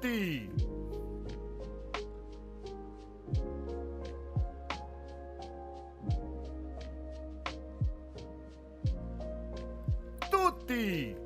Tutti! Tutti!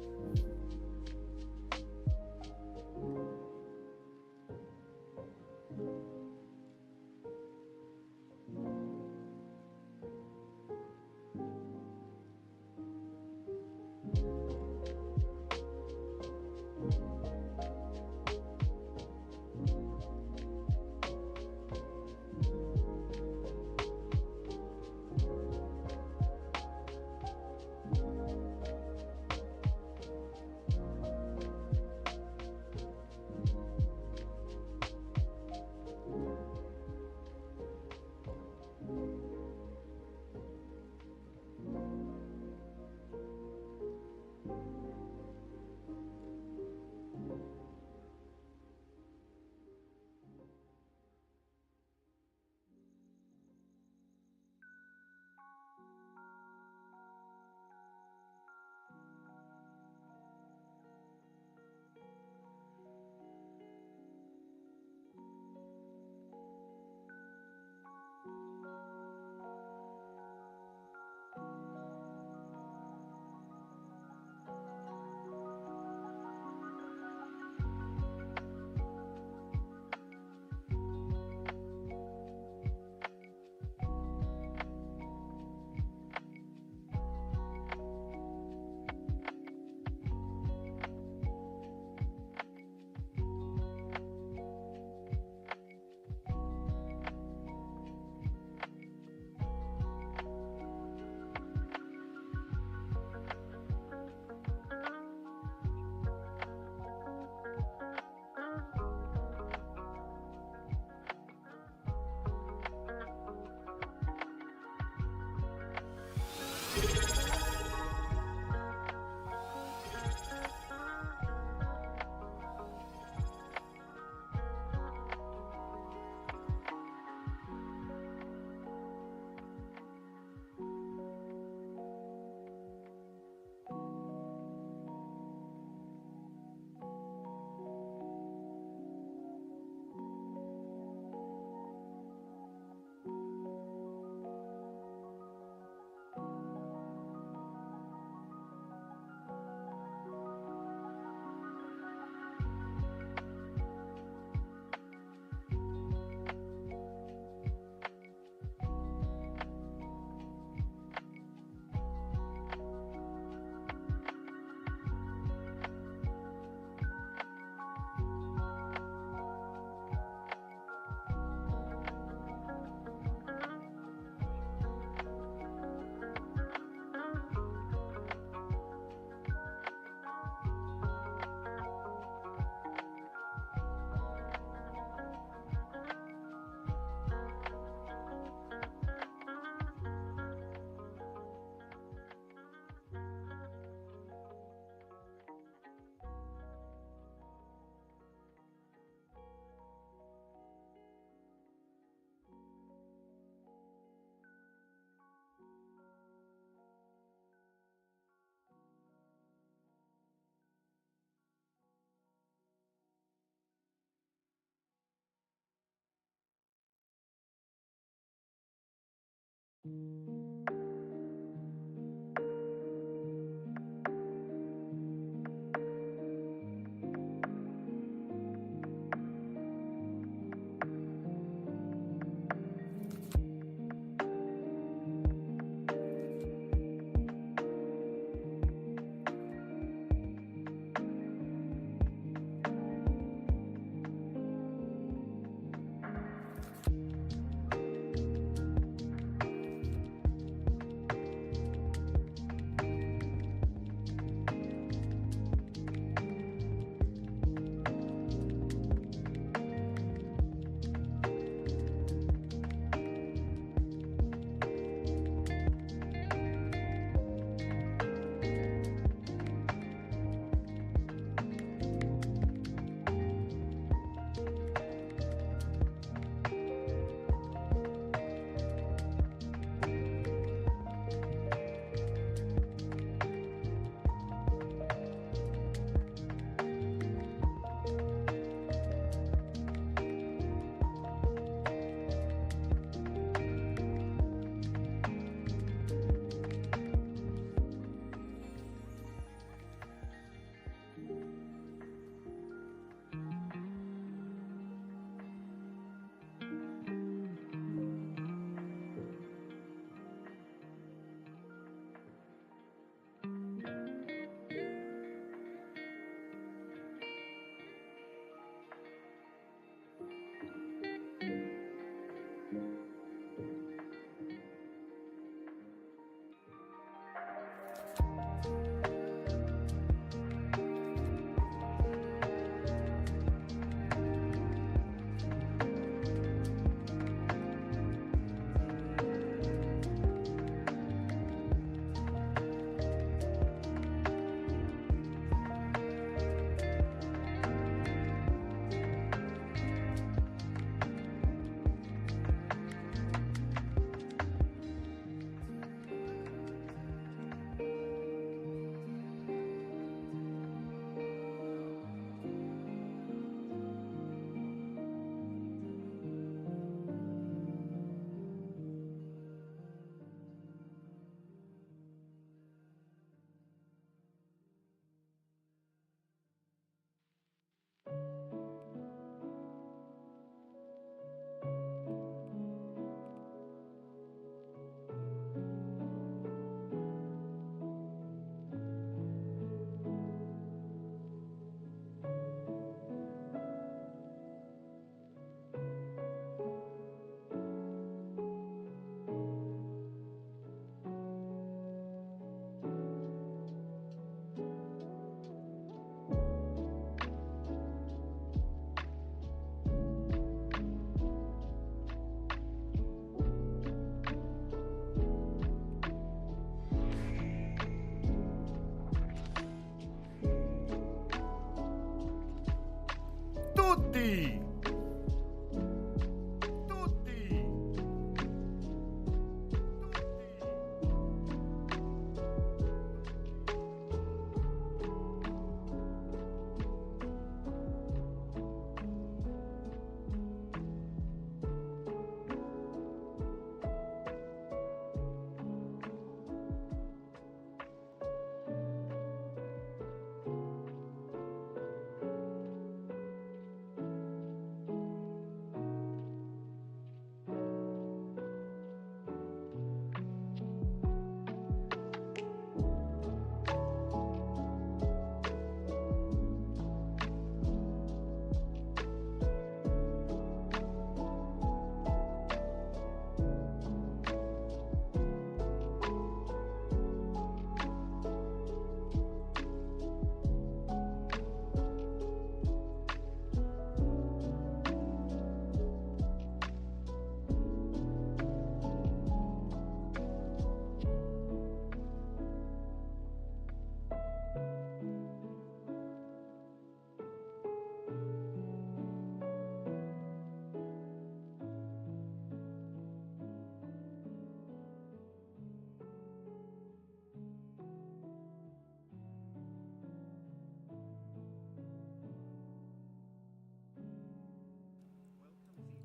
Tutti! Tutti!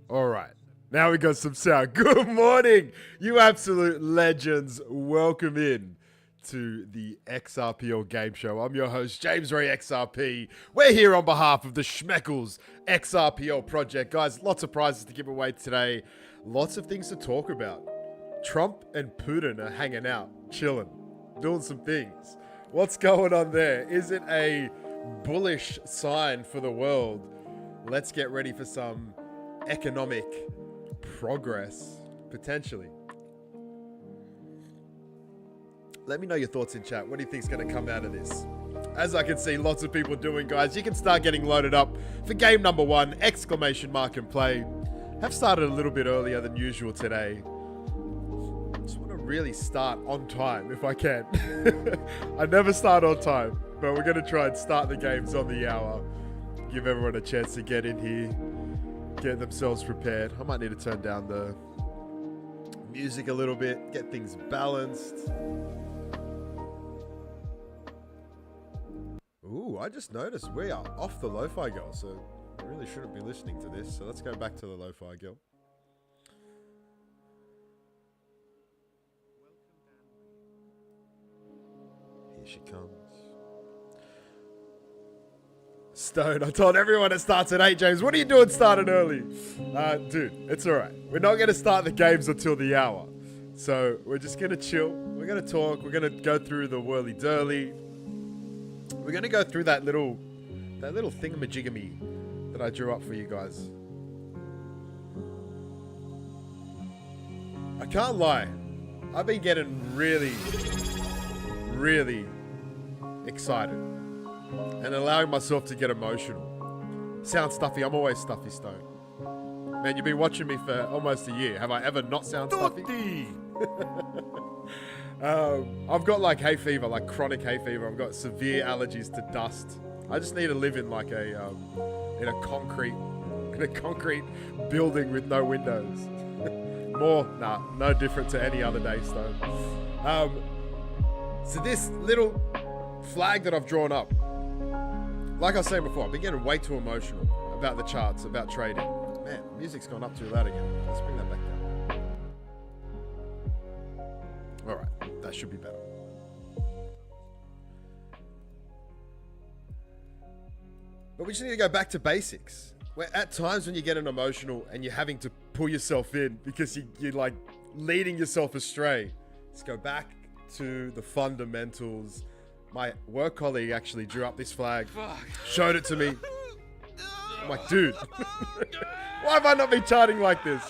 All right. Now we got some sound. Good morning, you absolute legends. Welcome in to the XRPL Game Show. I'm your host, James Ray XRP. We're here on behalf of the Schmeckles XRPL project. Guys, lots of prizes to give away today. Lots of things to talk about. Trump and Putin are hanging out, chilling, doing some things. What's going on there? Is it a bullish sign for the world? Let's get ready for some economic progress, potentially. Let me know your thoughts in chat. What do you think is going to come out of this? As I can see lots of people doing, guys, you can start getting loaded up for game number 1, exclamation mark and play. Have started a little bit earlier than usual today. Just want to really start on time if I can. I never start on time, but we're going to try and start the games on the hour. Give everyone a chance to get in here, get themselves prepared. I might need to turn down the music a little bit, get things balanced. Ooh, I just noticed we are off the Lo-Fi Girl, so I really shouldn't be listening to this. So let's go back to the Lo-Fi Girl. Here she comes. Stone, I told everyone it starts at 8, James. What are you doing starting early? Dude, it's all right. We're not going to start the games until the hour. So we're just going to chill. We're going to talk. We're going to go through the whirly-durly. We're going to go through that little thingamajigamy that I drew up for you guys. I can't lie. I've been getting really, really excited and allowing myself to get emotional. Sound stuffy. I'm always stuffy, Stone. Man, you've been watching me for almost a year. Have I ever not sound stuffy? I've got like hay fever, like chronic hay fever. I've got severe allergies to dust. I just need to live in like in a concrete building with no windows. No different to any other day, Stone. So this little flag that I've drawn up, like I was saying before, I've been getting way too emotional about the charts, about trading. Man, music's gone up too loud again. Let's bring that back down. All right, that should be better. But we just need to go back to basics. Where at times when you're getting emotional and you're having to pull yourself in because you're like leading yourself astray, let's go back to the fundamentals. My work colleague actually drew up this flag, showed it to me. I'm like, dude, why have I not been charting like this?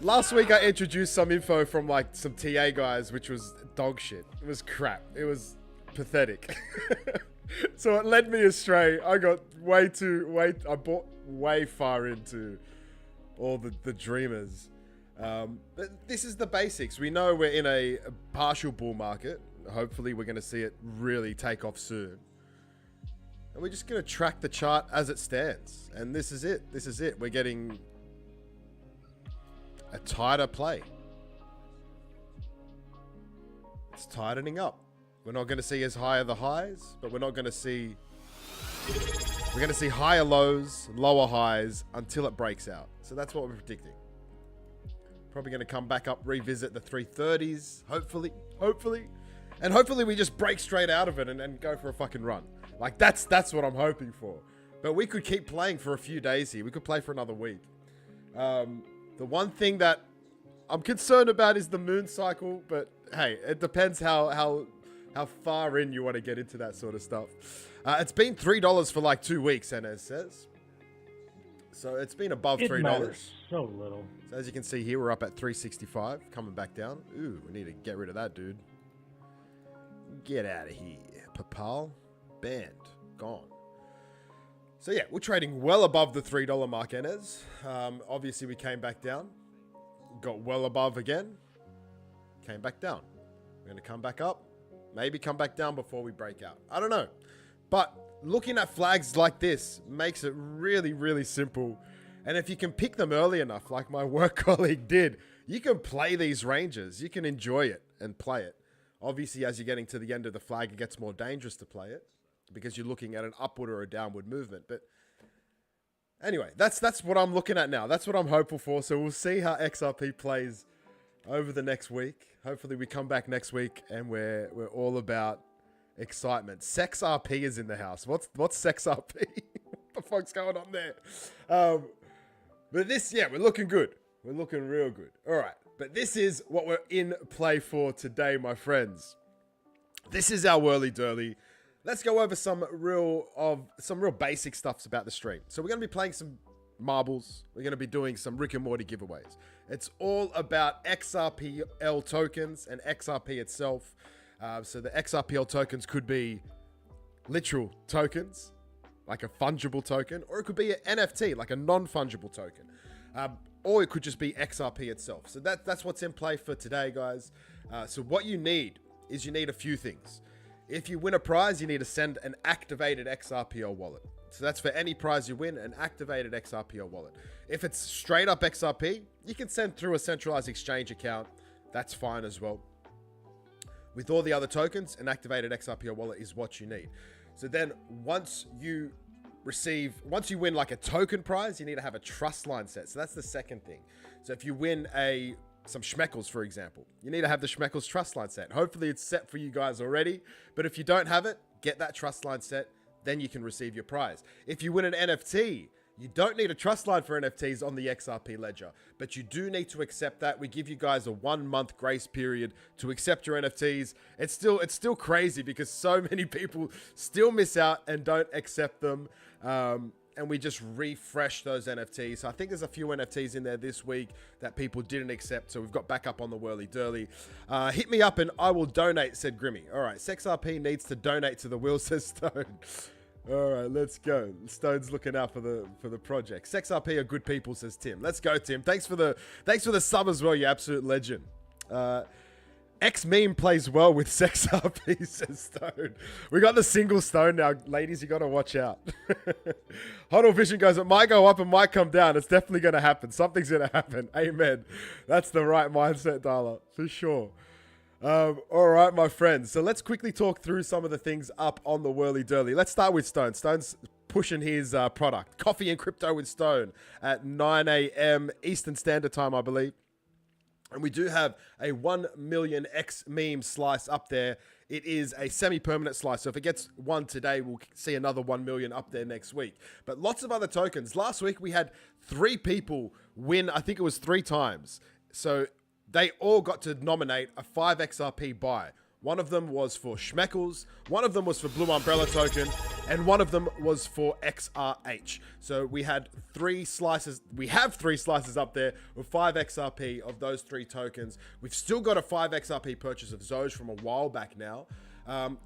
Last week I introduced some info from like some TA guys, which was dog shit. It was crap. It was pathetic. So it led me astray. I got I bought way far into all the dreamers. But this is the basics. We know we're in a partial bull market. Hopefully we're going to see it really take off soon. And we're just going to track the chart as it stands. And this is it. This is it. We're getting a tighter play. It's tightening up. We're not going to see as high of the highs, but we're not going to see... We're going to see higher lows, lower highs until it breaks out. So that's what we're predicting. Probably going to come back up, revisit the 330s, hopefully. And hopefully we just break straight out of it and go for a fucking run. Like, that's what I'm hoping for. But we could keep playing for a few days here. We could play for another week. The one thing that I'm concerned about is the moon cycle. But, hey, it depends how far in you want to get into that sort of stuff. It's been $3 for like 2 weeks, NS says. So it's been above $3. Matters so little. So as you can see here, we're up at 365, coming back down. Ooh, we need to get rid of that, dude. Get out of here. Papal, banned, gone. So yeah, we're trading well above the $3 mark, NS. Obviously, we came back down. Got well above again. Came back down. We're going to come back up. Maybe come back down before we break out. I don't know. But looking at flags like this makes it really, really simple. And if you can pick them early enough, like my work colleague did, you can play these ranges. You can enjoy it and play it. Obviously, as you're getting to the end of the flag, it gets more dangerous to play it because you're looking at an upward or a downward movement. But anyway, that's what I'm looking at now. That's what I'm hopeful for. So we'll see how XRP plays over the next week. Hopefully we come back next week and we're all about excitement. Sex RP is in the house. What's Sex RP? What the fuck's going on there? But this, yeah, we're looking good. We're looking real good. All right. But this is what we're in play for today, my friends. This is our whirly dirly. Let's go over some real basic stuffs about the stream. So we're going to be playing some marbles. We're going to be doing some Rick and Morty giveaways. It's all about XRPL tokens and XRP itself. So the XRPL tokens could be literal tokens, like a fungible token, or it could be an NFT, like a non-fungible token. Or it could just be XRP itself. So that's what's in play for today, guys. So what you need is you need a few things. If you win a prize, you need to send an activated XRPL wallet. So that's for any prize you win, an activated XRPL wallet. If it's straight up XRP, you can send through a centralized exchange account. That's fine as well. With all the other tokens, an activated XRPL wallet is what you need. So then once you win like a token prize, you need to have a trust line set. So that's the second thing. So if you win some Schmeckles, for example, you need to have the Schmeckles trust line set. Hopefully it's set for you guys already. But if you don't have it, get that trust line set. Then you can receive your prize. If you win an NFT, you don't need a trust line for NFTs on the XRP ledger, but you do need to accept that. We give you guys a 1 month grace period to accept your NFTs. It's still crazy because so many people still miss out and don't accept them. And we just refresh those NFTs. So I think there's a few NFTs in there this week that people didn't accept. So we've got back up on the whirly dirly. Hit me up and I will donate, said Grimmy. All right, SexRP needs to donate to the wheel, says Stone. All right, let's go. Stone's looking out for the project. SexRP are good people, says Tim. Let's go, Tim. Thanks for the sub as well, you absolute legend. X-Meme plays well with SexRP, says Stone. We got the single Stone now. Ladies, you got to watch out. Huddle Vision goes, it might go up and might come down. It's definitely going to happen. Something's going to happen. Amen. That's the right mindset, Darla, for sure. All right, my friends. So let's quickly talk through some of the things up on the whirly dirly. Let's start with Stone. Stone's pushing his product. Coffee and Crypto with Stone at 9 a.m. Eastern Standard Time, I believe. And we do have a 1 million X meme slice up there. It is a semi-permanent slice. So if it gets one today, we'll see another 1 million up there next week. But lots of other tokens. Last week, we had 3 people win. I think it was 3 times. So they all got to nominate a 5XRP buy. One of them was for Schmeckles, one of them was for Blue Umbrella token, and one of them was for XRH. So we had 3 slices. We have 3 slices up there with 5 XRP of those 3 tokens. We've still got a 5 XRP purchase of Zoj from a while back now.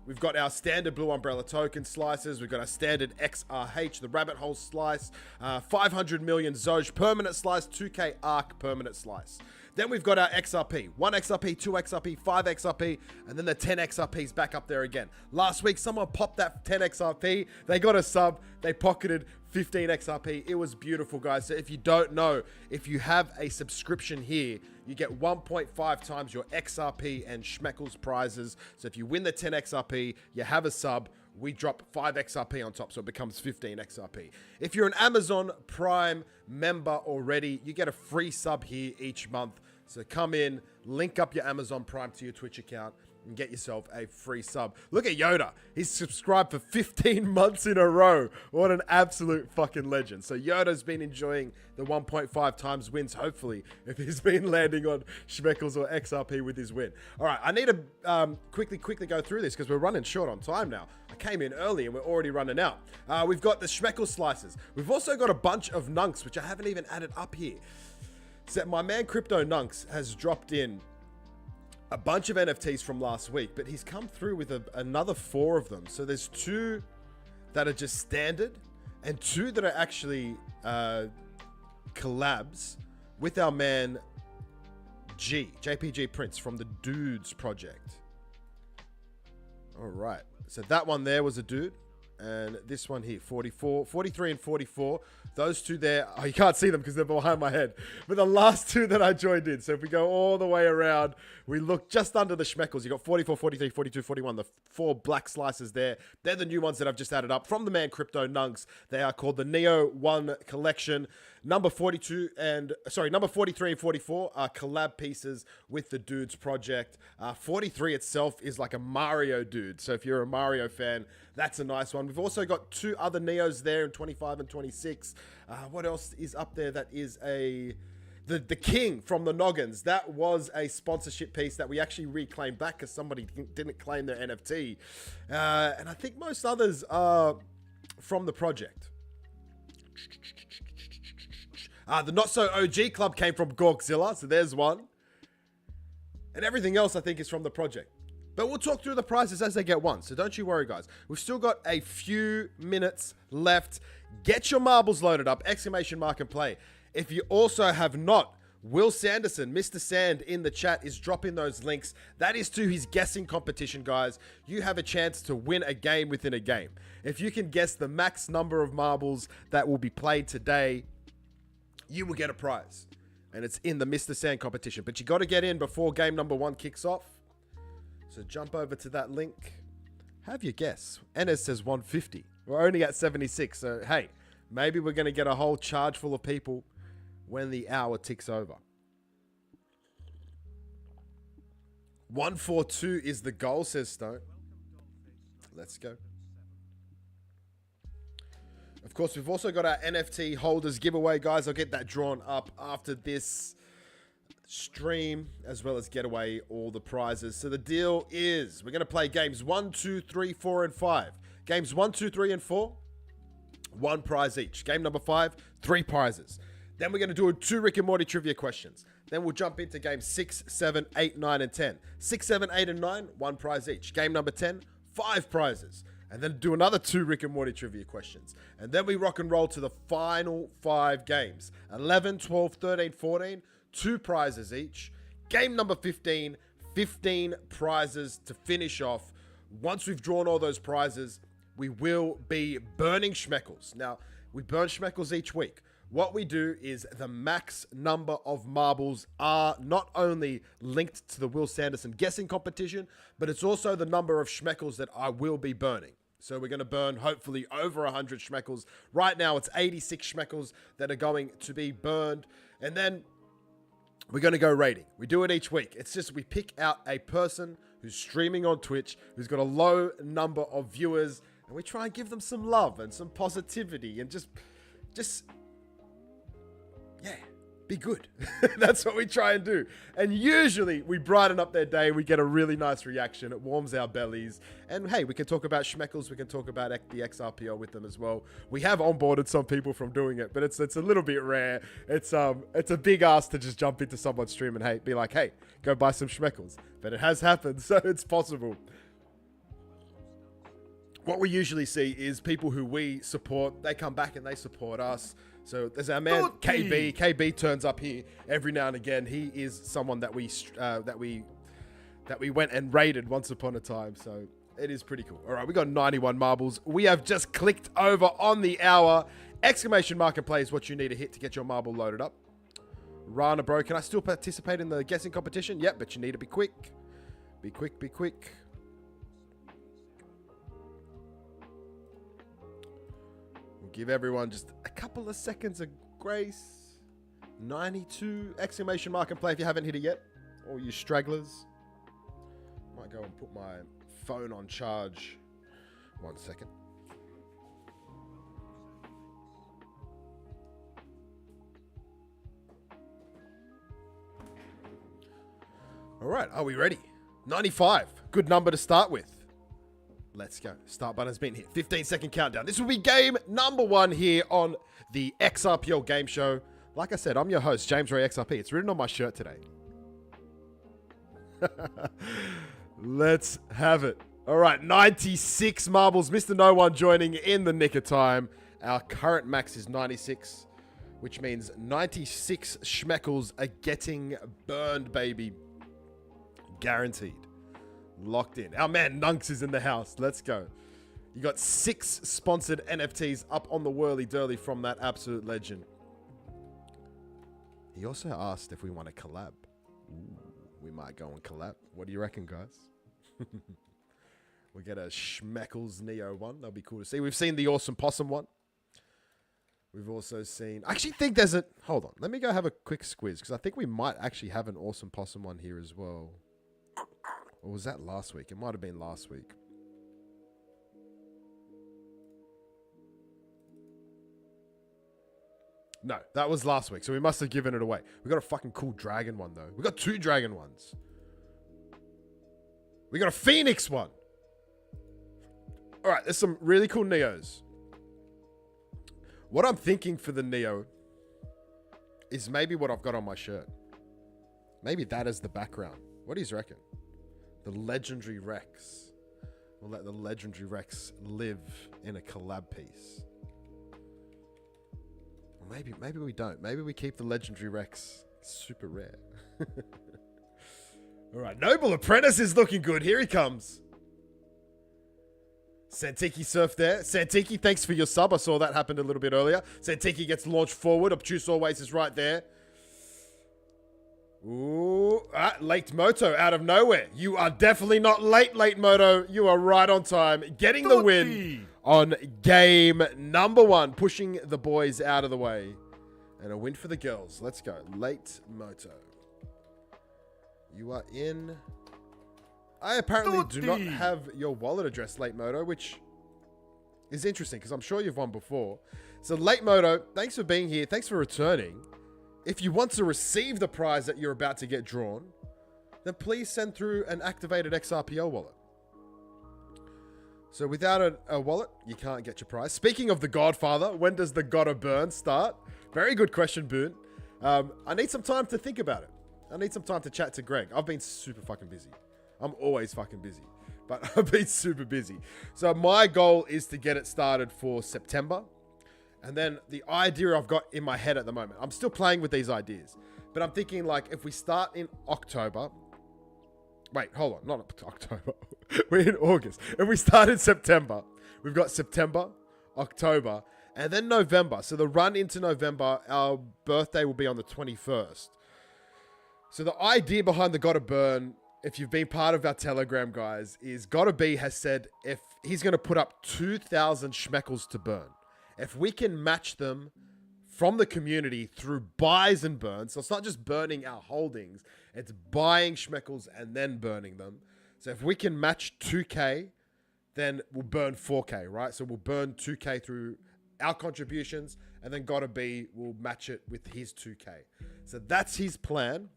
We've got our standard Blue Umbrella token slices. We've got our standard XRH, the rabbit hole slice, 500 million Zoj permanent slice, 2K ARC permanent slice. Then we've got our XRP. 1 XRP, 2 XRP, 5 XRP, and then the 10 XRPs back up there again. Last week, someone popped that 10 XRP. They got a sub. They pocketed 15 XRP. It was beautiful, guys. So if you don't know, if you have a subscription here, you get 1.5 times your XRP and Schmeckles prizes. So if you win the 10 XRP, you have a sub, we drop 5 XRP on top, so it becomes 15 XRP. If you're an Amazon Prime member already, you get a free sub here each month. So come in, link up your Amazon Prime to your Twitch account, and get yourself a free sub. Look at Yoda. He's subscribed for 15 months in a row. What an absolute fucking legend. So Yoda's been enjoying the 1.5 times wins, hopefully, if he's been landing on Schmeckles or XRP with his win. All right, I need to quickly go through this because we're running short on time now. I came in early and we're already running out. We've got the Schmeckles slices. We've also got a bunch of Nunks, which I haven't even added up here. So my man Crypto Nunks has dropped in a bunch of NFTs from last week, but he's come through with another 4 of them. So there's 2 that are just standard and 2 that are actually collabs with our man JPG Prince from the Dudes Project. All right. So that one there was a dude. And this one here, 43 and 44. Those 2 there, oh, you can't see them because they're behind my head. But the last 2 that I joined in. So if we go all the way around, we look just under the Schmeckles. You got 44, 43, 42, 41. The 4 black slices there. They're the new ones that I've just added up from the man Crypto Nunks. They are called the Neo 1 collection. Number 43 and 44 are collab pieces with the Dudes Project. 43 itself is like a Mario dude. So if you're a Mario fan, that's a nice one. We've also got 2 other Neos there in 25 and 26. What else is up there that is the King from the Noggins? That was a sponsorship piece that we actually reclaimed back because somebody didn't claim their NFT. And I think most others are from the project. The Not So OG Club came from Gorkzilla, so there's one. And everything else, I think, is from the project. But we'll talk through the prizes as they get won, so don't you worry, guys. We've still got a few minutes left. Get your marbles loaded up, ! And play. If you also have not, Will Sanderson, Mr. Sand in the chat is dropping those links. That is to his guessing competition, guys. You have a chance to win a game within a game. If you can guess the max number of marbles that will be played today, you will get a prize. And it's in the Mr. Sand competition. But you got to get in before game number 1 kicks off. So jump over to that link. Have your guess. Enes says 150. We're only at 76. So, hey, maybe we're going to get a whole charge full of people when the hour ticks over. 142 is the goal, says Stone. Let's go. Of course, we've also got our NFT holders giveaway, guys. I'll get that drawn up after this stream, as well as get away all the prizes. So the deal is we're going to play games 1, 2, 3, 4, and 5. Games 1, 2, 3, and 4, 1 prize each. Game number 5, 3 prizes. Then we're going to do 2 Rick and Morty trivia questions. Then we'll jump into games 6, 7, 8, 9, and 10. 6, 7, 8, and 9, 1 prize each. Game number 10, 5 prizes. And then do another 2 Rick and Morty trivia questions. And then we rock and roll to the final 5 games. 11, 12, 13, 14, 2 prizes each. Game number 15, 15 prizes to finish off. Once we've drawn all those prizes, we will be burning Schmeckles. Now, we burn Schmeckles each week. What we do is the max number of marbles are not only linked to the Will Sanderson guessing competition, but it's also the number of Schmeckles that I will be burning. So we're going to burn hopefully over 100 Schmeckles. Right now, it's 86 Schmeckles that are going to be burned. And then we're going to go rating. We do it each week. It's just we pick out a person who's streaming on Twitch, who's got a low number of viewers, and we try and give them some love and some positivity and just yeah, be good. That's what we try and do. And usually we brighten up their day. We get a really nice reaction. It warms our bellies. And hey, we can talk about Schmeckles. We can talk about the XRPO with them as well. We have onboarded some people from doing it, but it's a little bit rare. It's a big ask to just jump into someone's stream and be like, hey, go buy some Schmeckles. But it has happened, so it's possible. what we usually see is people who we support, they come back and they support us. So there's our man KB. KB turns up here every now and again. He is someone that we went and raided once upon a time. So it is pretty cool. All right, we got 91 marbles. We have just clicked over on the hour. Exclamation mark and play is what you need to hit to get your marble loaded up. Rana, bro, can I still participate in the guessing competition? Yep, but you need to be quick. Be quick, be quick. We'll give everyone just a couple of seconds of grace. 92 exclamation mark and play if you haven't hit it yet. All you stragglers. Might go and put my phone on charge. 1 second. All right, are we ready? 95, good number to start with. Let's go. Start button's been hit. 15-second countdown. This will be game number 1 here on the XRPL game show. Like I said, I'm your host, James Ray XRP. It's written on my shirt today. Let's have it. All right, 96 marbles. Mr. No One joining in the nick of time. Our current max is 96, which means 96 schmeckles are getting burned, baby. Guaranteed. Locked in. Our man Nunks is in the house. Let's go. You got 6 sponsored NFTs up on the whirly dirly from that absolute legend. He also asked if we want to collab. Ooh, we might go and collab. What do you reckon, guys? We'll get a Schmeckles Neo one. That'll be cool to see. We've seen the Awesome Possum one. We've also seen... I actually think there's a... Hold on. Let me go have a quick squiz, because I think we might actually have an Awesome Possum one here as well. Or was that last week? It might have been last week. No, that was last week, so we must have given it away. We got a fucking cool dragon one, though. We got 2 dragon ones. We got a phoenix one. All right, there's some really cool Neos. What I'm thinking for the Neo is maybe what I've got on my shirt. Maybe that is the background. What do you reckon? The legendary Rex. We'll let the legendary Rex live in a collab piece. Or maybe we don't. Maybe we keep the legendary Rex super rare. All right, Noble Apprentice is looking good. Here he comes. Santiki Surf there. Santiki, thanks for your sub. I saw that happened a little bit earlier. Santiki gets launched forward. Obtuse Always is right there. Ooh, Late Moto out of nowhere. You are definitely not late Moto. You are right on time. Getting the win on game number 1. Pushing the boys out of the way. And a win for the girls. Let's go. Late Moto. You are in... I apparently do not have your wallet address, Late Moto, which is interesting because I'm sure you've won before. So Late Moto, thanks for being here. Thanks for returning. If you want to receive the prize that you're about to get drawn, then please send through an activated XRPL wallet. So without a wallet, you can't get your prize. Speaking of The Godfather, when does the Gotta Burn start? Very good question, Boone. I need some time to think about it. I need some time to chat to Greg. I've been super fucking busy. I'm always fucking busy, but I've been super busy. So my goal is to get it started for September. And then the idea I've got in my head at the moment, I'm still playing with these ideas, but I'm thinking like if we start in October, wait, hold on, not October. We're in August. If we start in September, we've got September, October, and then November. So the run into November, our birthday will be on the 21st. So the idea behind the Gotta Burn, if you've been part of our Telegram, guys, is Gotta Be has said if he's going to put up 2,000 schmeckles to burn. If we can match them from the community through buys and burns, so it's not just burning our holdings, it's buying schmeckles and then burning them. So if we can match 2K, then we'll burn 4K, right? So we'll burn 2K through our contributions, and then Gotta Be will match it with his 2K. So that's his plan.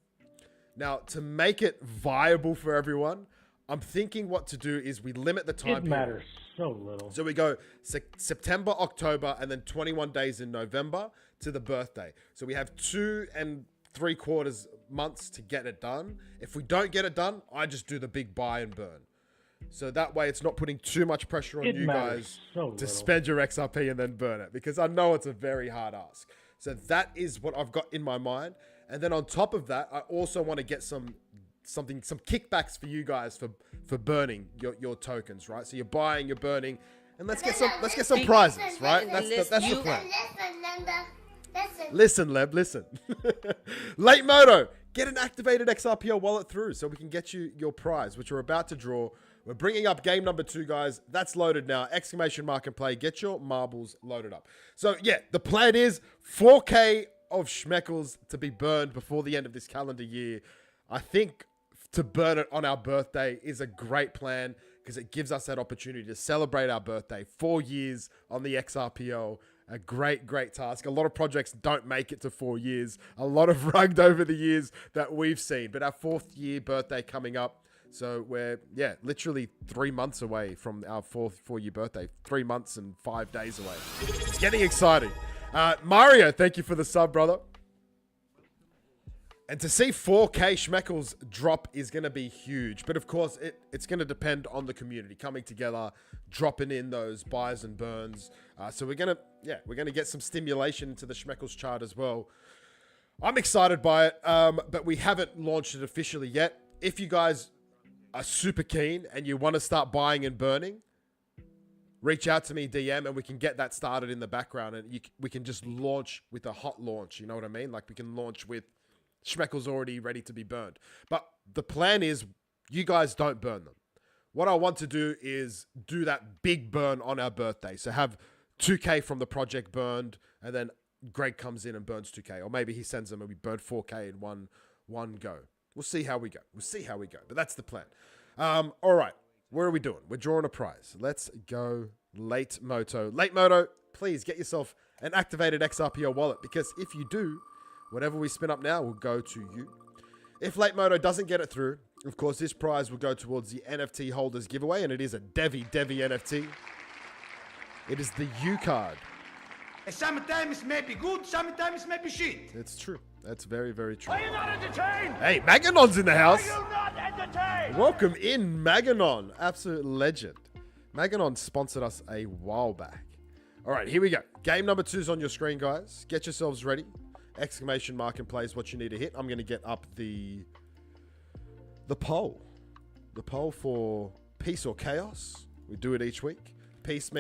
Now, to make it viable for everyone, I'm thinking what to do is we limit the time period. It matters so little. So we go September, October, and then 21 days in November to the birthday. So we have 2 3/4 months to get it done. If we don't get it done, I just do the big buy and burn. So that way it's not putting too much pressure on you guys to spend your XRP and then burn it, because I know it's a very hard ask. So that is what I've got in my mind. And then on top of that, I also want to get some kickbacks for you guys for burning your tokens, right? So you're buying, you're burning, and let's get some prizes, right? That's the plan. Listen, Leb, listen. Late Moto, get an activated XRPL wallet through so we can get you your prize, which we're about to draw. We're bringing up game number 2, guys. That's loaded now. Exclamation mark and play. Get your marbles loaded up. So, yeah, the plan is 4K of Schmeckles to be burned before the end of this calendar year. I think to burn it on our birthday is a great plan because it gives us that opportunity to celebrate our birthday. 4 years on the XRPL. A great, great task. A lot of projects don't make it to 4 years. A lot of rugged over the years that we've seen. But our 4th year birthday coming up. So we're, literally 3 months away from our 4th year birthday. 3 months and 5 days away. It's getting exciting. Mario, thank you for the sub, brother. And to see 4K Schmeckles drop is going to be huge. But of course, it's going to depend on the community coming together, dropping in those buys and burns. So we're going to get some stimulation into the Schmeckles chart as well. I'm excited by it, but we haven't launched it officially yet. If you guys are super keen and you want to start buying and burning, reach out to me, DM, and we can get that started in the background. And we can just launch with a hot launch. You know what I mean? Like we can launch with Schmeckles already ready to be burned. But the plan is you guys don't burn them. What I want to do is do that big burn on our birthday. So have 2K from the project burned, and then Greg comes in and burns 2K. Or maybe he sends them and we burn 4K in one go. We'll see how we go. But that's the plan. All right. What are we doing? We're drawing a prize. Let's go Late Moto. Late Moto, please get yourself an activated XRPL wallet, because if you do, whatever we spin up now will go to you. If Late Moto doesn't get it through, of course, this prize will go towards the NFT holders giveaway, and it is a Devi NFT. It is the U card. Sometimes it may be good, sometimes it may be shit. It's true. That's very, very true. Are you not entertained? Hey, Maganon's in the house. Are you not entertained? Welcome in, Maganon. Absolute legend. Maganon sponsored us a while back. All right, here we go. Game number 2 is on your screen, guys. Get yourselves ready. Exclamation mark and play is what you need to hit. I'm going to get up the poll. The poll for peace or chaos. We do it each week. Peace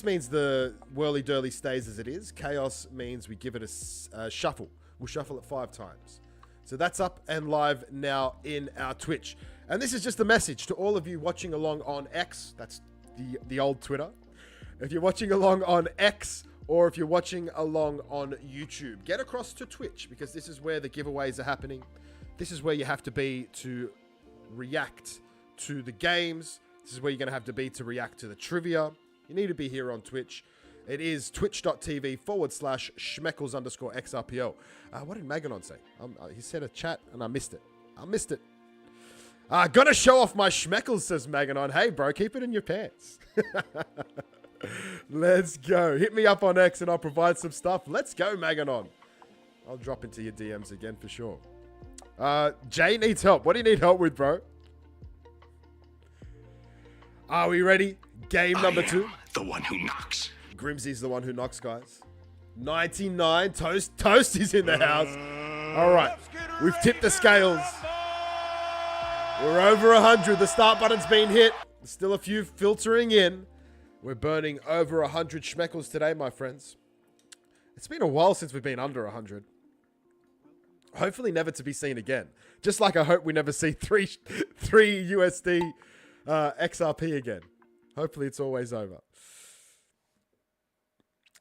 means the whirly-durly stays as it is. Chaos means we give it a shuffle. We'll shuffle it 5 times. So that's up and live now in our Twitch. And this is just a message to all of you watching along on X. That's the old Twitter. If you're watching along on X, or if you're watching along on YouTube, get across to Twitch, because this is where the giveaways are happening. This is where you have to be to react to the games. This is where you're going to have to be to react to the trivia. You need to be here on Twitch. It is twitch.tv/Schmeckles_XRPL. What did Maganon say? He said a chat and I missed it. Gonna show off my Schmeckles, says Maganon. Hey, bro, keep it in your pants. Let's go. Hit me up on X and I'll provide some stuff. Let's go, Maganon. I'll drop into your DMs again for sure. Jay needs help. What do you need help with, bro? Are we ready? Game number 2. The one who knocks. Grimsy's the one who knocks, guys. 99. Toast is in the house. All right. We've tipped the scales. We're over 100. The start button's been hit. There's still a few filtering in. We're burning over 100 Schmeckles today, my friends. It's been a while since we've been under 100. Hopefully never to be seen again. Just like I hope we never see 3 USD XRP again. Hopefully it's always over.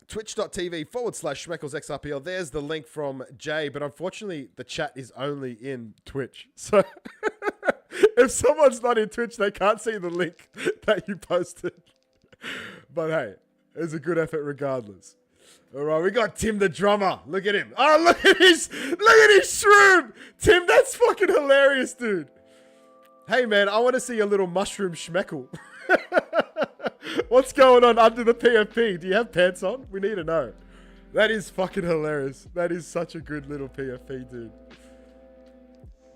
Twitch.tv/SchmeckelsXRPL. There's the link from Jay, but unfortunately the chat is only in Twitch. So if someone's not in Twitch, they can't see the link that you posted. But hey, it's a good effort regardless. All right, we got Tim the drummer. Look at him. Oh, look at his shroom. Tim, that's fucking hilarious, dude. Hey, man, I want to see a little mushroom schmeckle. What's going on under the PFP? Do you have pants on? We need to know. That is fucking hilarious. That is such a good little PFP, dude.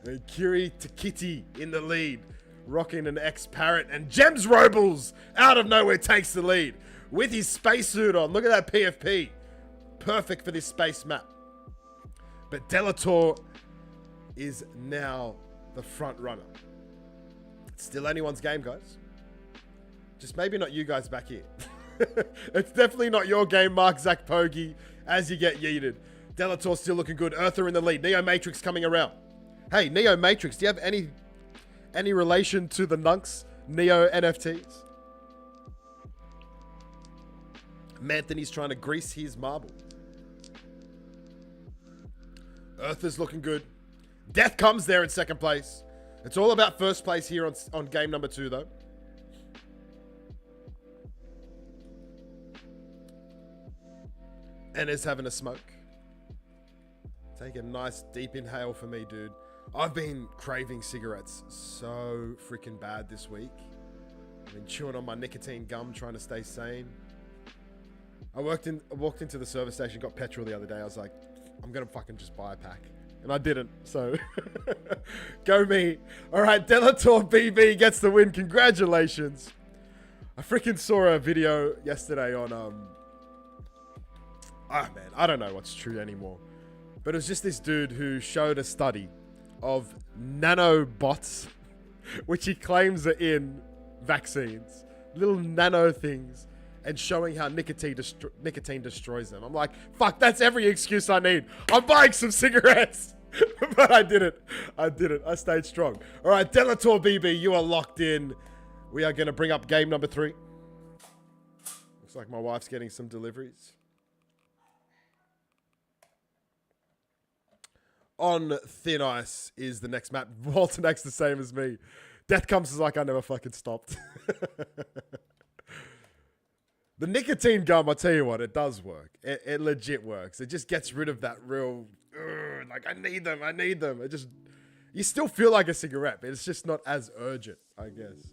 And Kiri Takiti in the lead. rocking an X-Parrot, and Gems Robles out of nowhere takes the lead with his spacesuit on. Look at that PFP. Perfect for this space map. But Delator is now the front runner. It's still anyone's game, guys. Just maybe not you guys back here. It's definitely not your game, Mark Zach Poggi, as you get yeeted. Delator still looking good. Eartha in the lead. Neo Matrix coming around. Hey, Neo Matrix, do you have any relation to the Nunks Neo NFTs? Manthony's trying to grease his marble. Eartha's looking good. Death comes there in second place. It's all about first place here on game number 2, though. And is having a smoke. Take a nice deep inhale for me, dude. I've been craving cigarettes so freaking bad this week. I've been chewing on my nicotine gum, trying to stay sane. I walked into the service station, got petrol the other day. I was like, I'm gonna fucking just buy a pack. And I didn't, so go me. All right, Delator BB gets the win. Congratulations. I freaking saw a video yesterday on, man, I don't know what's true anymore. But it was just this dude who showed a study of nanobots, which he claims are in vaccines. Little nano things. And showing how nicotine destroys them. I'm like, fuck, that's every excuse I need. I'm buying some cigarettes. But I didn't. I stayed strong. All right, Delator BB, you are locked in. We are going to bring up game number 3. Looks like my wife's getting some deliveries. On Thin Ice is the next map. Walton acts the same as me. Death comes is like I never fucking stopped. The nicotine gum, I tell you what, it does work. It legit works. It just gets rid of that real, like, I need them. It just, you still feel like a cigarette, but it's just not as urgent, I guess.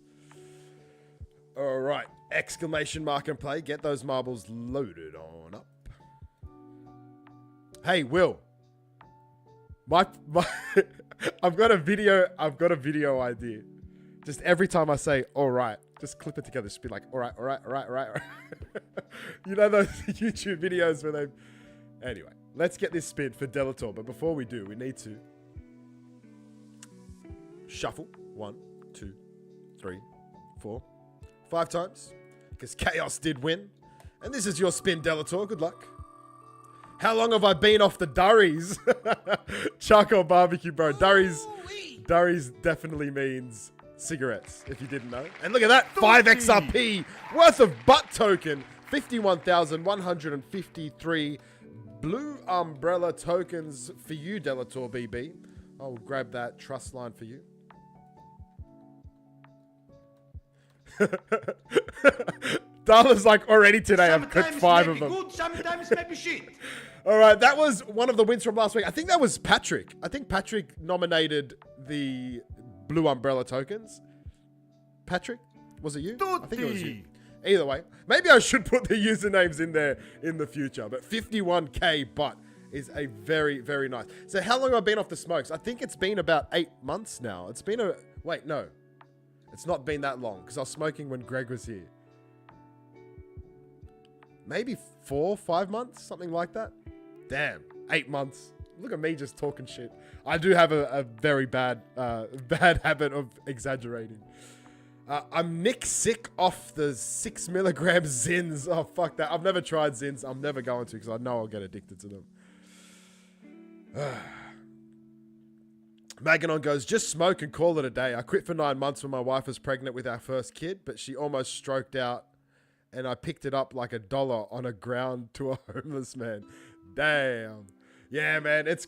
All right, exclamation mark and play. Get those marbles loaded on up. Hey, Will. My I've got a video idea. Just every time I say, all right, just clip it together. Just be like, all right. You know those YouTube videos where they... Anyway, let's get this spin for Delator. But before we do, we need to shuffle. 1, 2, 3, 4, 5 times. Because Chaos did win. And this is your spin, Delator. Good luck. How long have I been off the durries? Charcoal barbecue, bro. Durries definitely means cigarettes, if you didn't know. And look at that, 5 XRP worth of butt token. 51,153 blue umbrella tokens for you, Delator BB. I'll grab that trust line for you. Darla's like, already today I've cooked 5 of them. Good, sometimes maybe shit. All right, that was one of the wins from last week. I think that was Patrick. I think Patrick nominated the blue umbrella tokens. Patrick, was it you? I think it was you. Either way, maybe I should put the usernames in there in the future. But 51k butt is a very, very nice. So how long have I been off the smokes? I think it's been about 8 months now. It's been a... Wait, no. It's not been that long because I was smoking when Greg was here. Maybe 4, 5 months, something like that. Damn, 8 months. Look at me just talking shit. I do have a very bad habit of exaggerating. I'm Nick sick off the 6 milligram Zins. Oh, fuck that. I've never tried Zins. I'm never going to because I know I'll get addicted to them. Maganon goes, just smoke and call it a day. I quit for 9 months when my wife was pregnant with our first kid, but she almost stroked out and I picked it up like $1 on a ground to a homeless man. Damn. Yeah, man. It's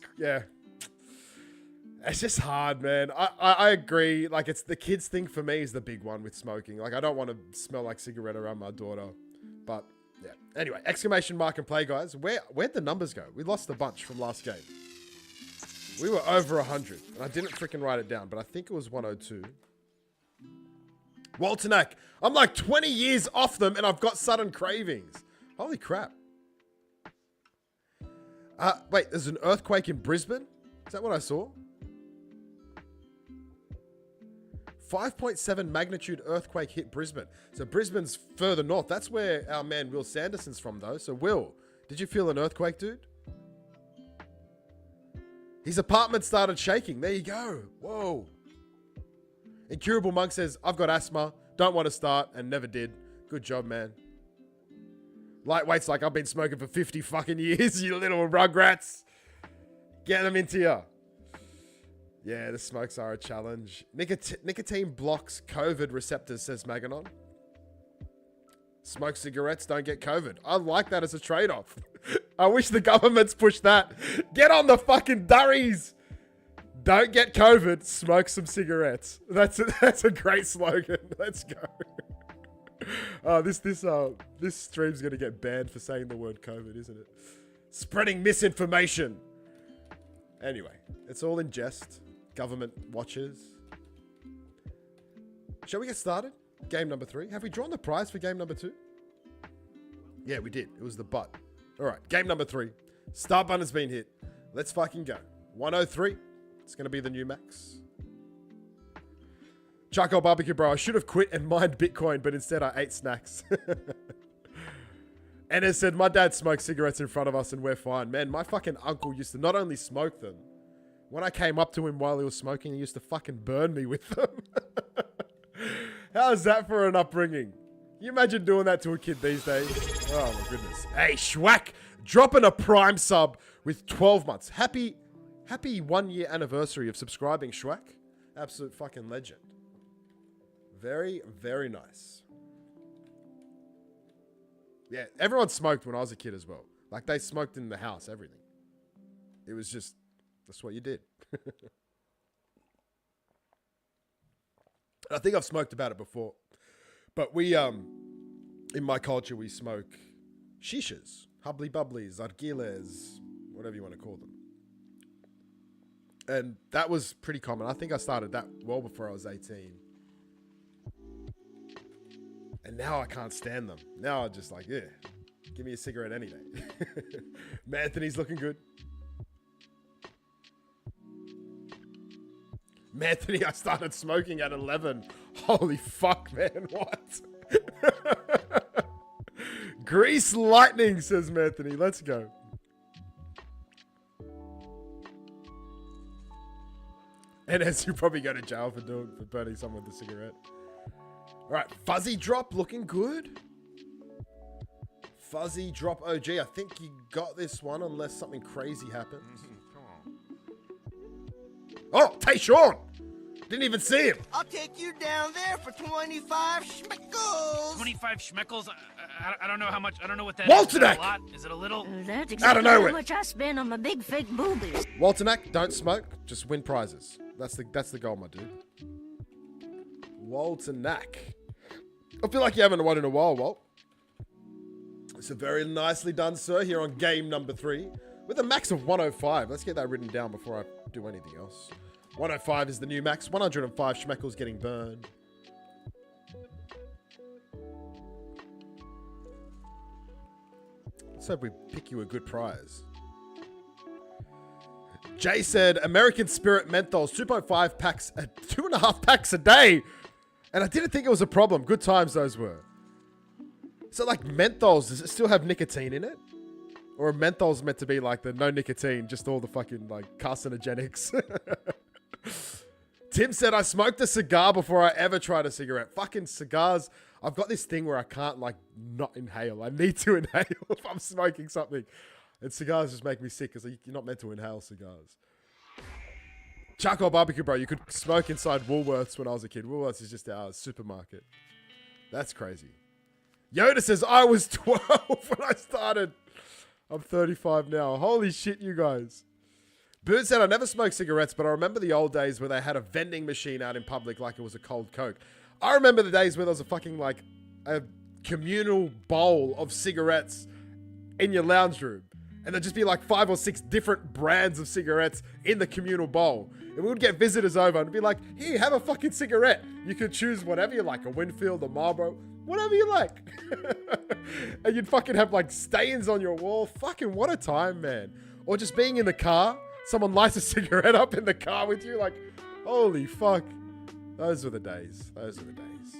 just hard, man. I agree. Like, it's the kids thing for me is the big one with smoking. Like, I don't want to smell like cigarette around my daughter. But, yeah. Anyway, exclamation mark and play, guys. Where'd the numbers go? We lost a bunch from last game. We were over 100. And I didn't freaking write it down, but I think it was 102. Waltonak. I'm like 20 years off them and I've got sudden cravings. Holy crap. Wait, there's an earthquake in Brisbane? Is that what I saw? 5.7 magnitude earthquake hit Brisbane. So Brisbane's further north. That's where our man Will Sanderson's from, though. So Will, did you feel an earthquake, dude? His apartment started shaking. There you go. Whoa. Incurable Monk says, I've got asthma. Don't want to start and never did. Good job, man. Lightweight's like, I've been smoking for 50 fucking years, you little rugrats. Get them into you. Yeah, the smokes are a challenge. Nicotine blocks COVID receptors, says Maganon. Smoke cigarettes, don't get COVID. I like that as a trade-off. I wish the government's pushed that. Get on the fucking durries. Don't get COVID, smoke some cigarettes. That's a great slogan. Let's go. This stream's gonna get banned for saying the word COVID, isn't it? Spreading misinformation. Anyway, it's all in jest. Government watches. Shall we get started? Game number 3. Have we drawn the prize for game number 2? Yeah, we did. It was the butt. All right, game number 3. Start button has been hit. Let's fucking go. 103. It's going to be the new max. Charcoal barbecue, bro. I should have quit and mined Bitcoin, but instead I ate snacks. And it said, my dad smoked cigarettes in front of us and we're fine. Man, my fucking uncle used to not only smoke them, when I came up to him while he was smoking, he used to fucking burn me with them. How's that for an upbringing? Can you imagine doing that to a kid these days? Oh my goodness. Hey, Schwack, dropping a Prime sub with 12 months. Happy 1 year anniversary of subscribing, Schwack. Absolute fucking legend. Very, very nice. Yeah, everyone smoked when I was a kid as well. Like, they smoked in the house, everything. It was just, that's what you did. I think I've smoked about it before. But we, in my culture, we smoke shishas, hubbly bubblies, argiles, whatever you want to call them. And that was pretty common. I think I started that well before I was 18. And now I can't stand them. Now I'm just like, yeah, give me a cigarette any day. Manthony's looking good. Manthony, I started smoking at 11. Holy fuck, man, what? Grease lightning, says Manthony. Let's go. And as you probably go to jail for burning someone with a cigarette. All right, Fuzzy Drop looking good. Fuzzy Drop OG. I think you got this one unless something crazy happens. Oh, Tayshawn! Didn't even see him. I'll take you down there for 25 schmeckles. 25 schmeckles? I don't know how much. I don't know what that Walter is. Is it Neck! a lot? Is it a little? That's Out exactly of how nowhere. much I spend on my big fake boobies. Walternack, don't smoke. Just win prizes. That's the goal, my dude. Walternack. I feel like you haven't won in a while, Walt. It's a very nicely done, sir, here on game number 3. With a max of 105. Let's get that written down before I do anything else. 105 is the new max. 105 schmeckles getting burned. Let's hope we pick you a good prize. Jay said, American Spirit Menthols, 2.5 packs, 2.5 packs a day. And I didn't think it was a problem. Good times those were. So like menthols, does it still have nicotine in it? Or are menthols meant to be like the no nicotine, just all the fucking like carcinogenics? Tim said, I smoked a cigar before I ever tried a cigarette. Fucking cigars. I've got this thing where I can't like not inhale. I need to inhale if I'm smoking something. And cigars just make me sick because you're not meant to inhale cigars. Charcoal barbecue, bro. You could smoke inside Woolworths when I was a kid. Woolworths is just our supermarket. That's crazy. Yoda says, I was 12 when I started. I'm 35 now. Holy shit, you guys. Bird said, I never smoked cigarettes, but I remember the old days where they had a vending machine out in public like it was a cold Coke. I remember the days where there was a fucking, like, a communal bowl of cigarettes in your lounge room. And there'd just be like 5 or 6 different brands of cigarettes in the communal bowl. And we would get visitors over and be like, here, have a fucking cigarette. You could choose whatever you like, a Winfield, a Marlboro, whatever you like. And you'd fucking have like stains on your wall. Fucking what a time, man. Or just being in the car, someone lights a cigarette up in the car with you, like, holy fuck. Those were the days. Those were the days.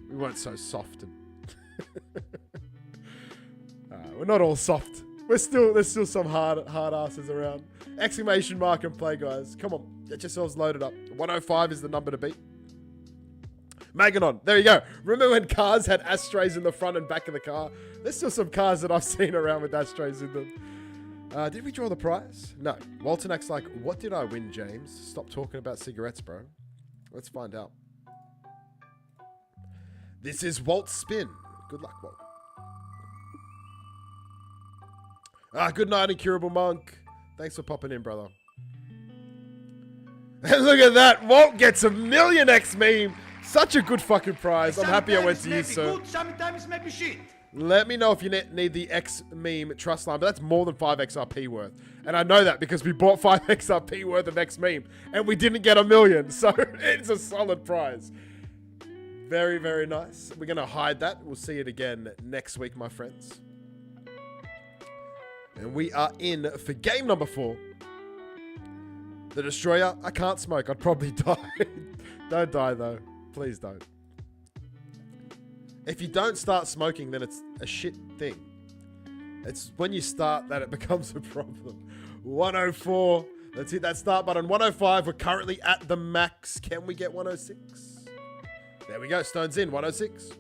We weren't so soft. We're not all soft. There's still some hard asses around. Exclamation mark and play, guys. Come on, get yourselves loaded up. 105 is the number to beat. Maganon, there you go. Remember when cars had ashtrays in the front and back of the car? There's still some cars that I've seen around with ashtrays in them. Did we draw the prize? No. Walton acts like, what did I win, James? Stop talking about cigarettes, bro. Let's find out. This is Walt's spin. Good luck, Walt. Good night, Incurable Monk. Thanks for popping in, brother. And look at that. Walt gets a million X meme. Such a good fucking prize. I'm happy I went to you, sir. Good, sometimes maybe shit. Let me know if you need the X meme trust line, but that's more than 5 XRP worth. And I know that because we bought 5 XRP worth of X meme and we didn't get a million. So it's a solid prize. Very, very nice. We're going to hide that. We'll see it again next week, my friends. And we are in for game number 4. The Destroyer. I can't smoke. I'd probably die. Don't die, though. Please don't. If you don't start smoking, then it's a shit thing. It's when you start that it becomes a problem. 104. Let's hit that start button. 105. We're currently at the max. Can we get 106? There we go. Stone's in. 106.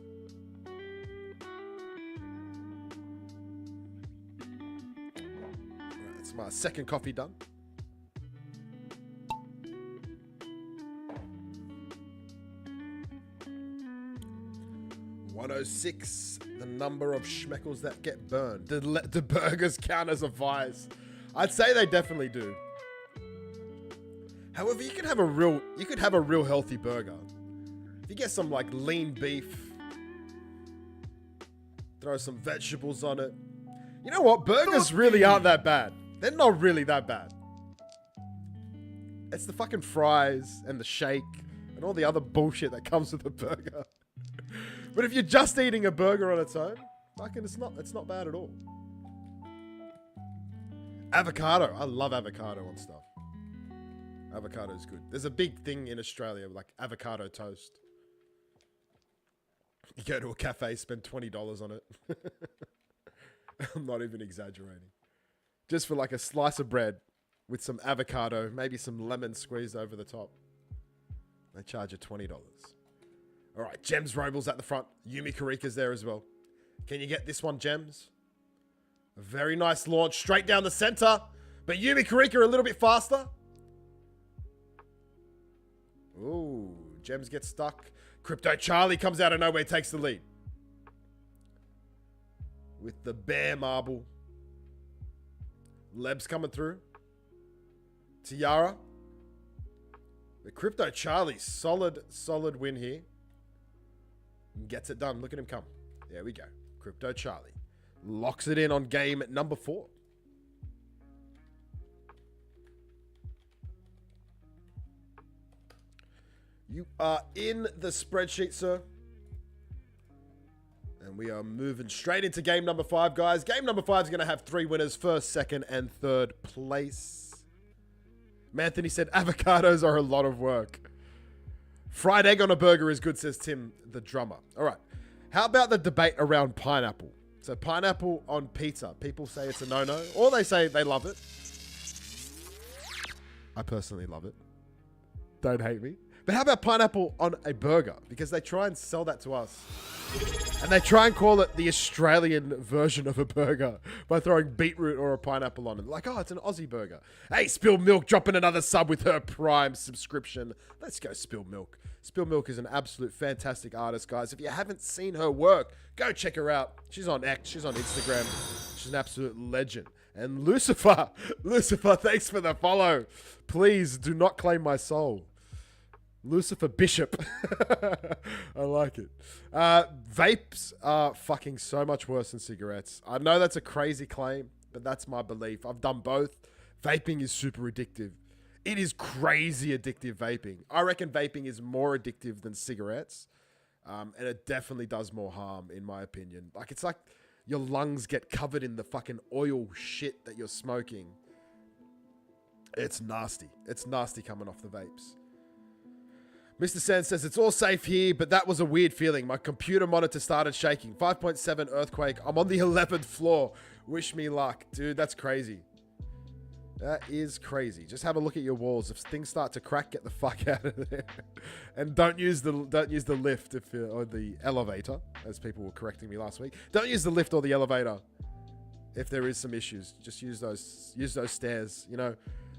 Right, that's my second coffee done. $106, the number of schmeckles that get burned. Do burgers count as a vice? I'd say they definitely do. However, you could have a real healthy burger. If you get some like lean beef, throw some vegetables on it. You know what? Burgers really aren't that bad. They're not really that bad. It's the fucking fries and the shake and all the other bullshit that comes with a burger. But if you're just eating a burger on its own, fucking it's not bad at all. Avocado. I love avocado on stuff. Avocado is good. There's a big thing in Australia like avocado toast. You go to a cafe, spend $20 on it. I'm not even exaggerating. Just for like a slice of bread with some avocado, maybe some lemon squeezed over the top. They charge you $20. All right, Gems Robles at the front. Yumi Karika's there as well. Can you get this one, Gems? A very nice launch straight down the center. But Yumi Karika a little bit faster. Ooh, Gems gets stuck. Crypto Charlie comes out of nowhere, takes the lead. With the bear marble. Leb's coming through. Tiara. The Crypto Charlie, solid win here. Gets it done. Look at him come. There we go. Crypto Charlie locks it in on game number 4. You are in the spreadsheet, sir. And we are moving straight into game number 5, guys. Game number 5 is going to have 3 winners, first, second, and third place. Manthony said avocados are a lot of work. Fried egg on a burger is good, says Tim, the drummer. All right. How about the debate around pineapple? So pineapple on pizza. People say it's a no-no, or they say they love it. I personally love it. Don't hate me. But how about pineapple on a burger? Because they try and sell that to us. And they try and call it the Australian version of a burger by throwing beetroot or a pineapple on it. Like, oh, it's an Aussie burger. Hey, Spill Milk dropping another sub with her Prime subscription. Let's go, Spill Milk. Spill Milk is an absolute fantastic artist, guys. If you haven't seen her work, go check her out. She's on X. She's on Instagram. She's an absolute legend. And Lucifer, thanks for the follow. Please do not claim my soul. Lucifer Bishop. I like it. Vapes are fucking so much worse than cigarettes. I know that's a crazy claim, but that's my belief. I've done both. Vaping is super addictive. It is crazy addictive, vaping. I reckon vaping is more addictive than cigarettes. And it definitely does more harm, in my opinion. Like, it's like your lungs get covered in the fucking oil shit that you're smoking. It's nasty. It's nasty coming off the vapes. Mr. Sand says, it's all safe here, but that was a weird feeling. My computer monitor started shaking. 5.7 earthquake. I'm on the 11th floor. Wish me luck. Dude, that's crazy. That is crazy. Just have a look at your walls. If things start to crack, get the fuck out of there. And don't use the lift or the elevator, as people were correcting me last week. Don't use the lift or the elevator if there is some issues. Just use those stairs. You know,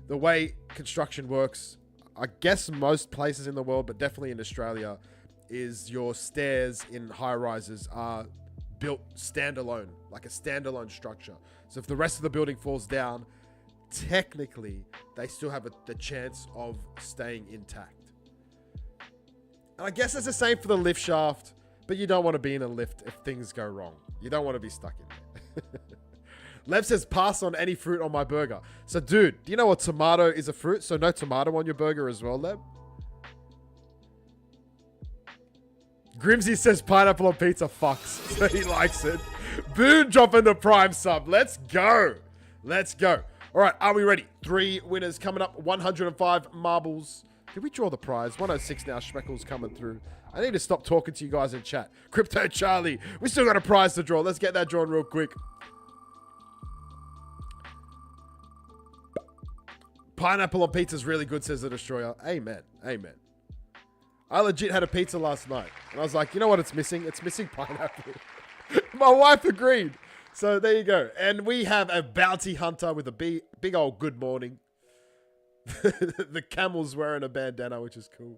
the way construction works, I guess most places in the world, but definitely in Australia, is your stairs in high rises are built standalone, like a standalone structure. So if the rest of the building falls down, technically they still have the chance of staying intact. And I guess it's the same for the lift shaft, but you don't want to be in a lift if things go wrong. You don't want to be stuck in there. Lev says, pass on any fruit on my burger. So, dude, do you know what tomato is a fruit? So no tomato on your burger as well, Lev? Grimsy says pineapple on pizza fucks. So he likes it. Boone dropping the prime sub. Let's go. Let's go. All right, are we ready? 3 winners coming up. 105 marbles. Did we draw the prize? 106 now. Schmeckles coming through. I need to stop talking to you guys in chat. Crypto Charlie. We still got a prize to draw. Let's get that drawn real quick. Pineapple on pizza is really good, says the Destroyer. Amen. Amen. I legit had a pizza last night. And I was like, you know what it's missing? It's missing pineapple. My wife agreed. So there you go. And we have a bounty hunter with a big old good morning. The camel's wearing a bandana, which is cool.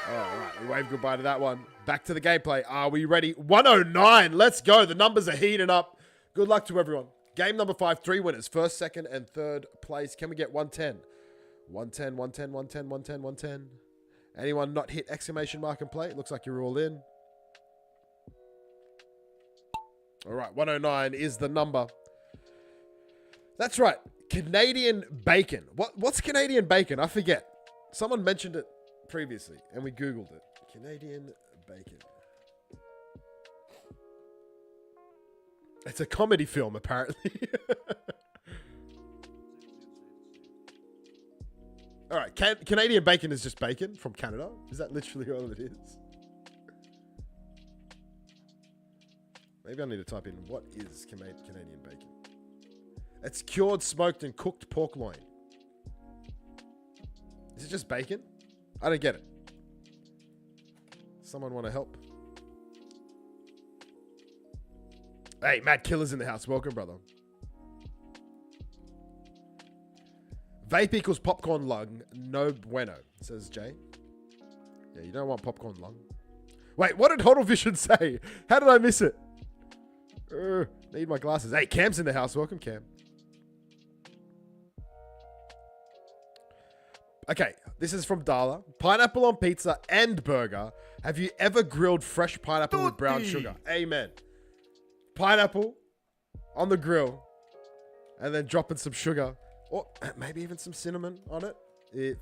All right, we wave goodbye to that one. Back to the gameplay. Are we ready? 109. Let's go. The numbers are heating up. Good luck to everyone. Game number 5, 3 winners. First, second, and third place. Can we get 110? 110, 110, 110, 110, 110. Anyone not hit exclamation mark and play? It looks like you're all in. All right, 109 is the number. That's right. Canadian bacon. What's Canadian bacon? I forget. Someone mentioned it previously, and we Googled it. Canadian bacon. It's a comedy film, apparently. All right, Canadian bacon is just bacon from Canada. Is that literally all it is? Maybe I need to type in, what is Canadian bacon? It's cured, smoked, and cooked pork loin. Is it just bacon? I don't get it. Someone want to help? Hey, Matt Killer's in the house. Welcome, brother. Vape equals popcorn lung. No bueno, says Jay. Yeah, you don't want popcorn lung. Wait, what did Hodl Vision say? How did I miss it? Need my glasses. Hey, Cam's in the house. Welcome, Cam. Okay, this is from Darla. Pineapple on pizza and burger. Have you ever grilled fresh pineapple with brown sugar? Amen. Pineapple on the grill and then dropping some sugar or maybe even some cinnamon on it. It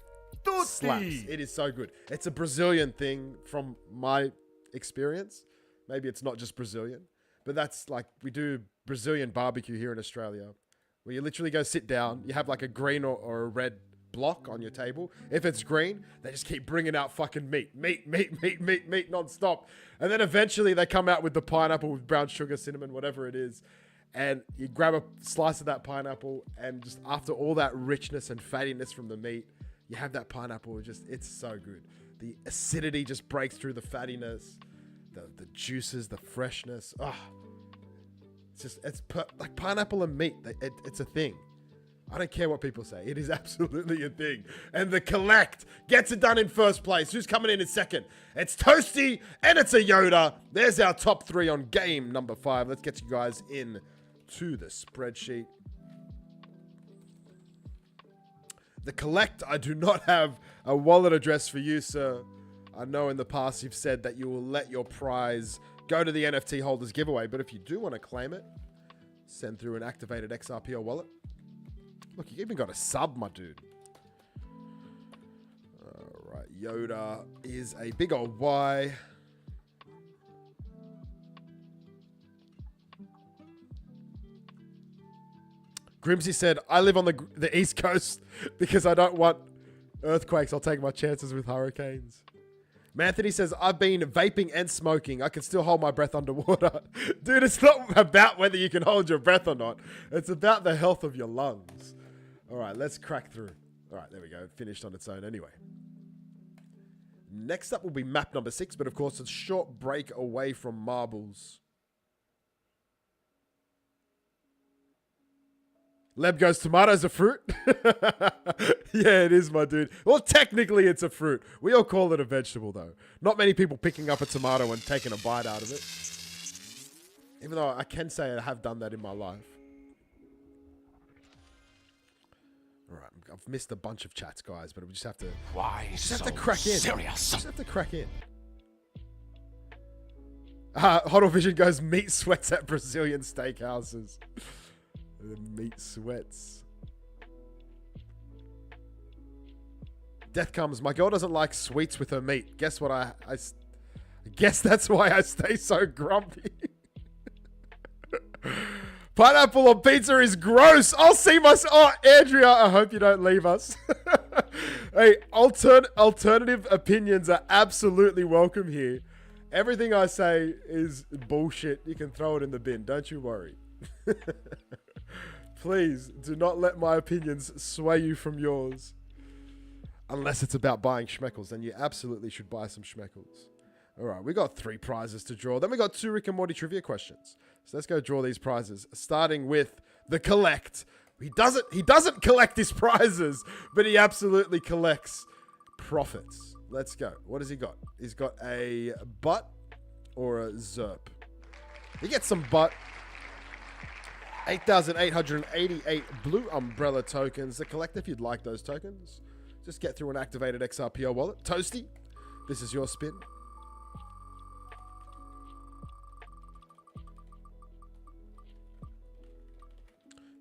slaps. It is so good. It's a Brazilian thing from my experience. Maybe it's not just Brazilian, but that's like, we do Brazilian barbecue here in Australia where you literally go sit down. You have like a green or a red block on your table. If it's green, they just keep bringing out fucking meat non-stop. And then eventually they come out with the pineapple with brown sugar, cinnamon, whatever it is. And you grab a slice of that pineapple and just after all that richness and fattiness from the meat, you have that pineapple. It's so good. The acidity just breaks through the fattiness, the juices, the freshness. It's like pineapple and meat. It's a thing. I don't care what people say. It is absolutely a thing. And the Collect gets it done in first place. Who's coming in second? It's Toasty and it's a Yoda. There's our top 3 on game number 5. Let's get you guys in to the spreadsheet. The Collect, I do not have a wallet address for you, sir. I know in the past you've said that you will let your prize go to the NFT holders giveaway. But if you do want to claim it, send through an activated XRP wallet. Look, you even got a sub, my dude. All right, Yoda is a big old Y. Grimsy said, I live on the East Coast because I don't want Earthquakes, I'll take my chances with hurricanes. Manthony says, I've been vaping and smoking. I can still hold my breath underwater. Dude, it's not about whether you can hold your breath or not. It's about the health of your lungs. All right, let's crack through. All right, there we go. It finished on its own anyway. Next up will be map number 6, but of course, it's a short break away from marbles. Leb goes, tomatoes a fruit? Yeah, it is, my dude. Well, technically, it's a fruit. We all call it a vegetable, though. Not many people picking up a tomato and taking a bite out of it. Even though I can say I have done that in my life. All right, I've missed a bunch of chats, guys, but we just have to... Why just so have to crack in. serious? Just have to crack in. Huddle Vision goes, meat sweats at Brazilian steakhouses. The meat sweats. Death comes. My girl doesn't like sweets with her meat. Guess what? I guess that's why I stay so grumpy. Pineapple on pizza is gross. I'll see myself. Oh, Andrea, I hope you don't leave us. Hey, alternative opinions are absolutely welcome here. Everything I say is bullshit. You can throw it in the bin. Don't you worry. Please do not let my opinions sway you from yours. Unless it's about buying schmeckles, then you absolutely should buy some schmeckles. All right, we got 3 prizes to draw. Then we got 2 Rick and Morty trivia questions. So let's go draw these prizes, starting with the collect. He doesn't collect his prizes, but he absolutely collects profits. Let's go. What has he got? He's got a butt or a zerp. He gets some butt. 8,888 blue umbrella tokens. The collect if you'd like those tokens. Just get through an activated XRPO wallet. Toasty, this is your spin.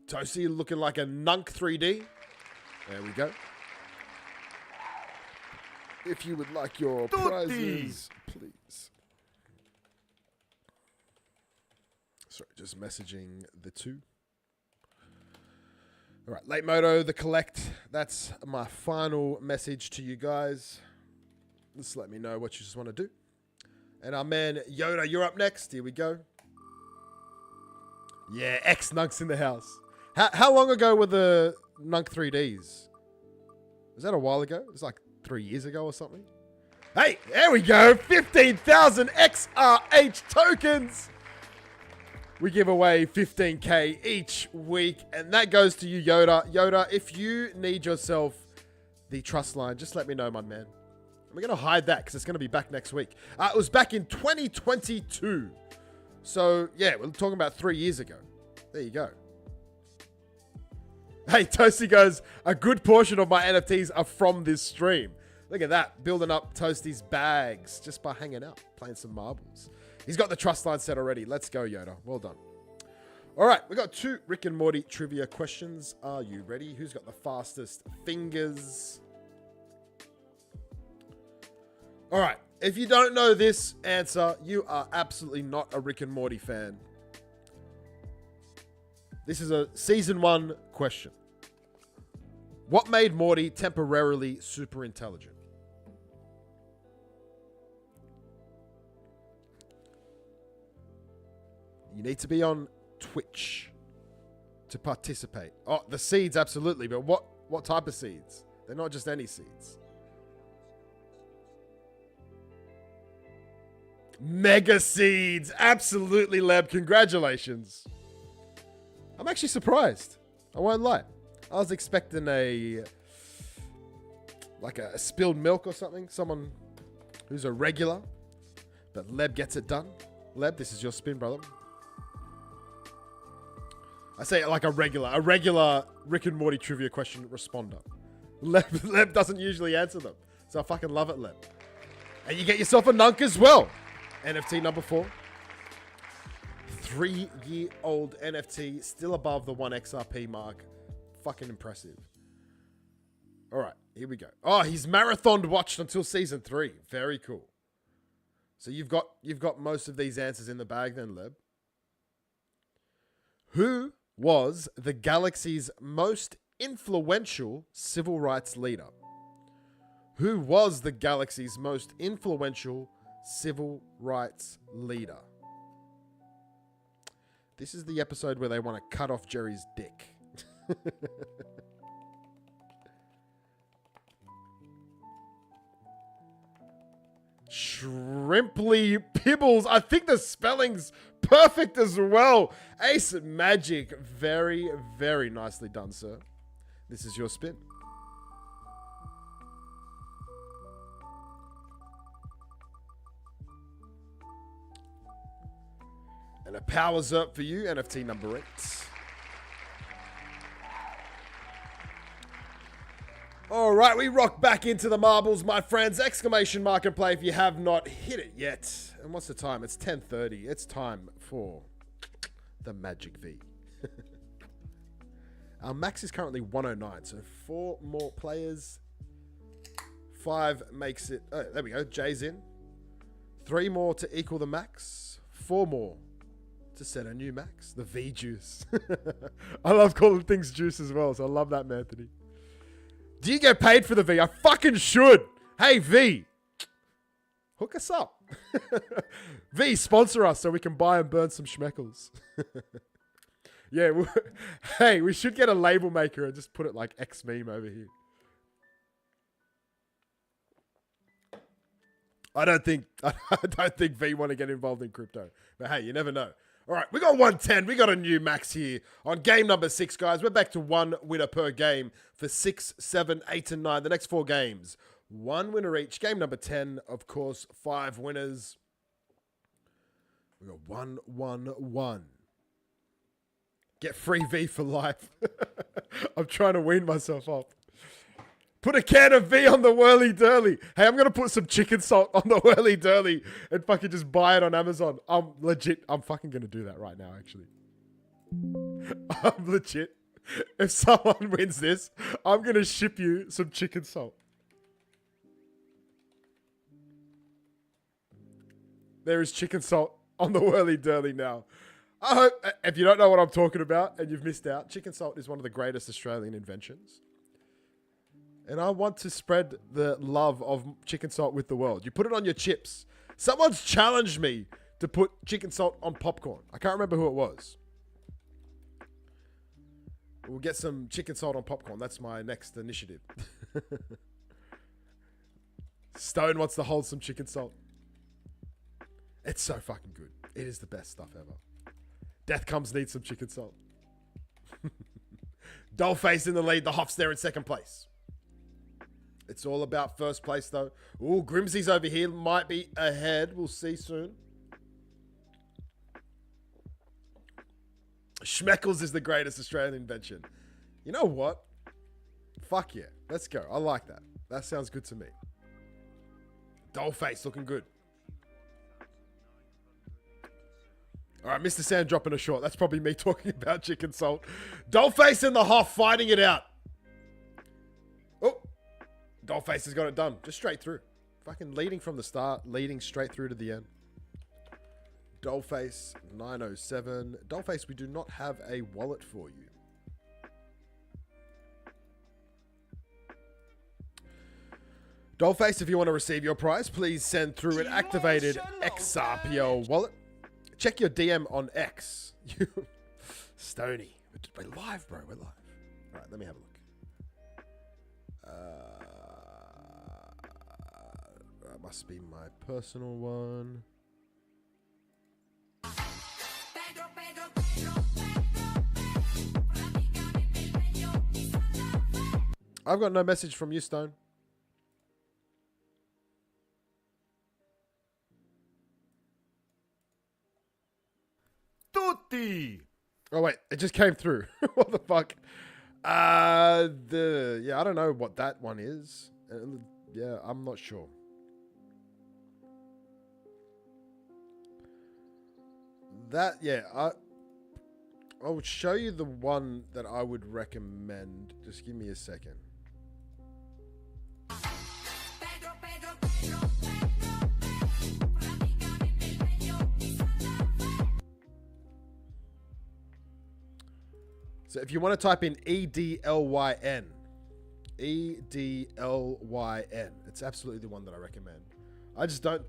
Toasty looking like a Nunk 3D. There we go. If you would like your prizes, please. Sorry, just messaging the 2. All right, Late Moto, the collect. That's my final message to you guys. Just let me know what you just want to do. And our man Yoda, you're up next. Here we go. Yeah, X-Nunks in the house. How long ago were the Nunk 3Ds? Was that a while ago? It was like 3 years ago or something. Hey, there we go. 15,000 XRH tokens. We give away 15k each week, and that goes to you, Yoda. Yoda, if you need yourself the trust line, just let me know, my man. We're going to hide that because it's going to be back next week. It was back in 2022. So, yeah, we're talking about 3 years ago. There you go. Hey, Toasty goes, a good portion of my NFTs are from this stream. Look at that, building up Toasty's bags just by hanging out, playing some marbles. He's got the trust line set already. Let's go, Yoda. Well done. All right, we got 2 Rick and Morty trivia questions. Are you ready? Who's got the fastest fingers? All right, if you don't know this answer, you are absolutely not a Rick and Morty fan. This is a season 1 question. What made Morty temporarily super intelligent? You need to be on Twitch to participate. Oh, the seeds, absolutely. But what type of seeds? They're not just any seeds. Mega seeds. Absolutely, Leb. Congratulations. I'm actually surprised. I won't lie. I was expecting a spilled milk or something. Someone who's a regular. But Leb gets it done. Leb, this is your spin, brother. I say it like a regular Rick and Morty trivia question responder. Leb doesn't usually answer them. So I fucking love it, Leb. And you get yourself a Nunk as well. NFT number 4. 3-year-old NFT, still above the 1 XRP mark. Fucking impressive. All right, here we go. Oh, he's marathon watched until season 3. Very cool. So you've got most of these answers in the bag then, Leb. Who was the galaxy's most influential civil rights leader? Who was the galaxy's most influential civil rights leader? This is the episode where they want to cut off Jerry's dick. Shrimply Pibbles. I think the spelling's perfect as well. Ace Magic. Very, very nicely done, sir. This is your spin. And a powers up for you, NFT number 8. All right, we rock back into the marbles, my friends. Exclamation mark and play if you have not hit it yet. And what's the time? It's 10:30. It's time for the Magic V. Our max is currently 109, so 4 more players. 5 makes it... Oh, there we go. Jay's in. 3 more to equal the max. 4 more to set a new max. The V juice. I love calling things juice as well, so I love that, Anthony. Do you get paid for the V? I fucking should. Hey, V. Hook us up. V, sponsor us so we can buy and burn some schmeckles. Yeah. Hey, we should get a label maker and just put it like X meme over here. I don't think V want to get involved in crypto. But hey, you never know. All right, we got 110. We got a new max here on game number 6, guys. We're back to 1 winner per game for 6, 7, 8, and 9. The next 4 games, 1 winner each. Game number 10, of course, 5 winners. We got 1, 1, 1. Get free V for life. I'm trying to wean myself off. Put a can of V on the Whirly Durly. Hey, I'm going to put some chicken salt on the Whirly Durly and fucking just buy it on Amazon. I'm fucking going to do that right now, actually. I'm legit. If someone wins this, I'm going to ship you some chicken salt. There is chicken salt on the Whirly Durly now. I hope, if you don't know what I'm talking about and you've missed out, chicken salt is one of the greatest Australian inventions. And I want to spread the love of chicken salt with the world. You put it on your chips. Someone's challenged me to put chicken salt on popcorn. I can't remember who it was. We'll get some chicken salt on popcorn. That's my next initiative. Stone wants to hold some chicken salt. It's so fucking good. It is the best stuff ever. Death Comes needs some chicken salt. Dollface in the lead. The Hoff's there in second place. It's all about first place, though. Ooh, Grimsy's over here. Might be ahead. We'll see soon. Schmeckles is the greatest Australian invention. You know what? Fuck yeah. Let's go. I like that. That sounds good to me. Dollface looking good. All right, Mr. Sand dropping a short. That's probably me talking about chicken salt. Dollface and the Hoff fighting it out. Oh. Dollface has got it done. Just straight through. Fucking leading from the start. Leading straight through to the end. Dollface, 907. Dollface, we do not have a wallet for you. Dollface, if you want to receive your prize, please send through an activated XRPL wallet. Check your DM on X. Stony. We're live, bro. We're live. All right, let me have a look. That must be my personal one. I've got no message from you, Stone. Tutti! Oh wait, it just came through. What the fuck? I don't know what that one is. Yeah, I'm not sure. I would show you the one that I would recommend. Just give me a second. So if you want to type in EDLYN, EDLYN. It's absolutely the one that I recommend. I just don't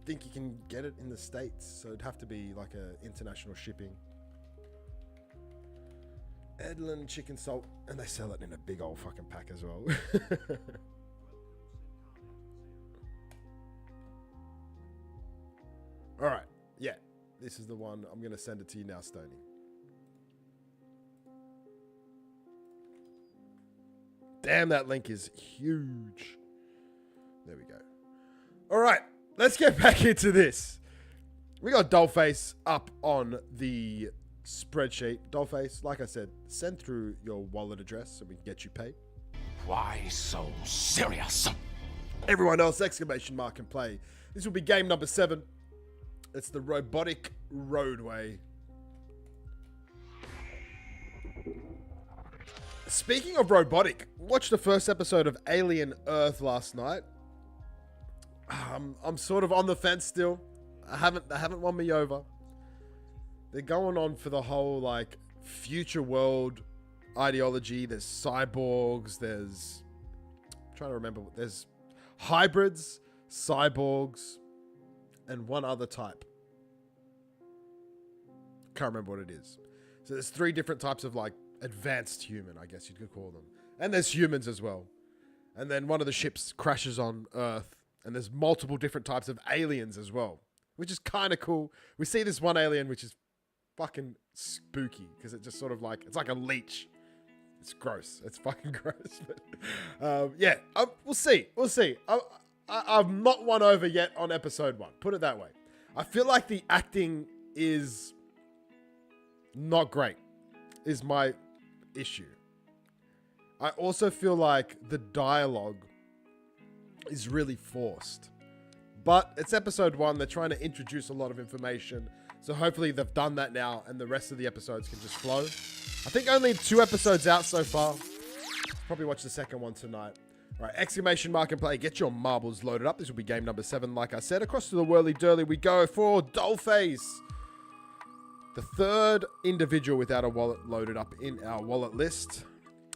think you can get it in the States, so it'd have to be like a international shipping. Edlin chicken salt, and they sell it in a big old fucking pack as well. All right, yeah, this is the one. I'm gonna send it to you now, Stoney. Damn, that link is huge. There we go. All right, let's get back into this. We got Dollface up on the spreadsheet. Dollface, like I said, send through your wallet address so we can get you paid. Why so serious? Everyone else, exclamation mark and play. This will be game number 7. It's the robotic roadway. Speaking of robotic, watched the first episode of Alien Earth last night. I'm sort of on the fence still. They haven't won me over. They're going on for the whole like future world ideology. There's cyborgs. I'm trying to remember. There's hybrids, cyborgs, and one other type. Can't remember what it is. So there's 3 different types of like advanced human, I guess you could call them. And there's humans as well. And then one of the ships crashes on Earth. And there's multiple different types of aliens as well, which is kind of cool. We see this one alien, which is fucking spooky because it just sort of like, it's like a leech. It's gross. It's fucking gross. But, yeah, we'll see. We'll see. I've not won over yet on episode 1. Put it that way. I feel like the acting is not great, is my issue. I also feel like the dialogue is really forced. But it's episode 1. They're trying to introduce a lot of information. So hopefully they've done that now and the rest of the episodes can just flow. I think only 2 episodes out so far. Probably watch the second one tonight. All right, exclamation mark and play. Get your marbles loaded up. This will be game number 7, like I said. Across to the whirly-durly we go for Dollface. The 3rd individual without a wallet loaded up in our wallet list.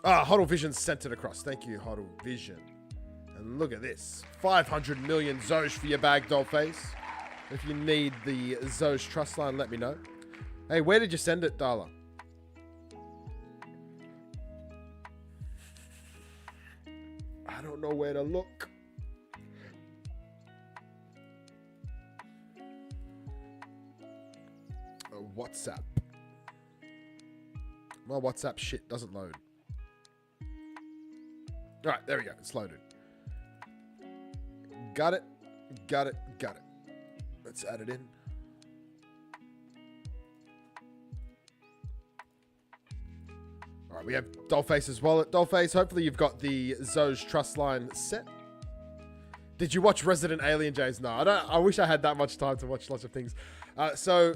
Huddle Vision sent it across. Thank you, Huddle Vision. And look at this. 500 million Zosh for your bag, Dollface. If you need the Zosh trust line, let me know. Hey, where did you send it, Darla? I don't know where to look. WhatsApp. My WhatsApp shit doesn't load. All right, there we go. It's loaded. Got it. Got it. Got it. Let's add it in. All right, we have Dollface's wallet. Dollface, hopefully you've got the Zosh trust line set. Did you watch Resident Alien, James? No, I don't. I wish I had that much time to watch lots of things. So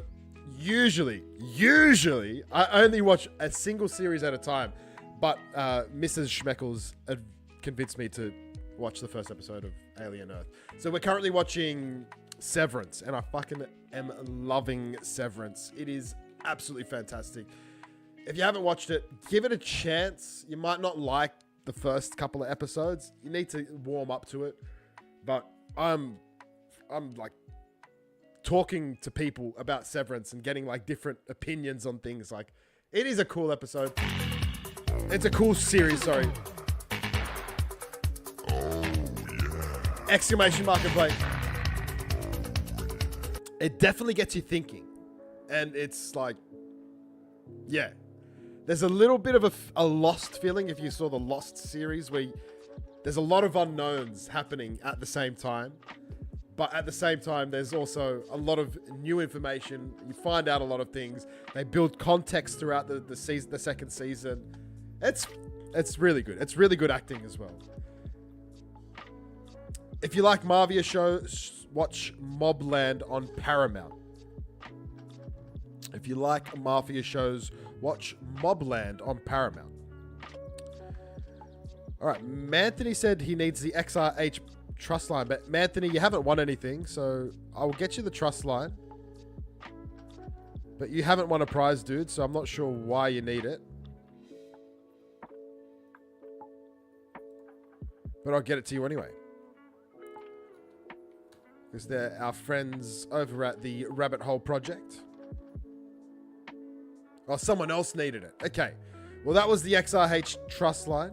usually, I only watch a single series at a time. But Mrs. Schmeckles convinced me to watch the first episode of Alien Earth. So we're currently watching Severance, and I fucking am loving Severance. It is absolutely fantastic. If you haven't watched it, give it a chance. You might not like the first couple of episodes. You need to warm up to it. But I'm like talking to people about Severance and getting like different opinions on things. Like, it is a cool episode. It's a cool series, sorry. Oh, yeah. Exclamation mark and play. It definitely gets you thinking. And it's like, yeah. There's a little bit of a Lost feeling if you saw the Lost series where there's a lot of unknowns happening at the same time. But at the same time, there's also a lot of new information. You find out a lot of things. They build context throughout the second season. It's really good. It's really good acting as well. If you like Mafia shows, watch Mobland on Paramount. If you like Mafia shows, watch Mobland on Paramount. All right, Manthony said he needs the XRH trust line, but Manthony, you haven't won anything, so I will get you the trust line. But you haven't won a prize, dude, so I'm not sure why you need it. But I'll get it to you anyway. Because they're our friends over at the Rabbit Hole Project. Oh, someone else needed it. Okay. Well, that was the XRH Trust line.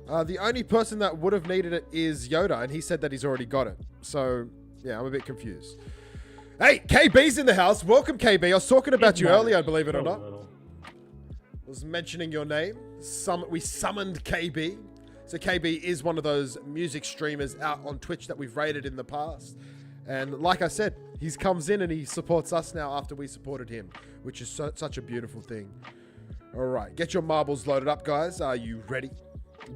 The only person that would have needed it is Yoda, and he said that he's already got it. So, yeah, I'm a bit confused. Hey, KB's in the house. Welcome, KB. I was talking about you earlier, believe it or not. I was mentioning your name. We summoned KB. So KB is one of those music streamers out on Twitch that we've rated in the past. And like I said, he comes in and he supports us now after we supported him, which is such a beautiful thing. All right, get your marbles loaded up, guys. Are you ready?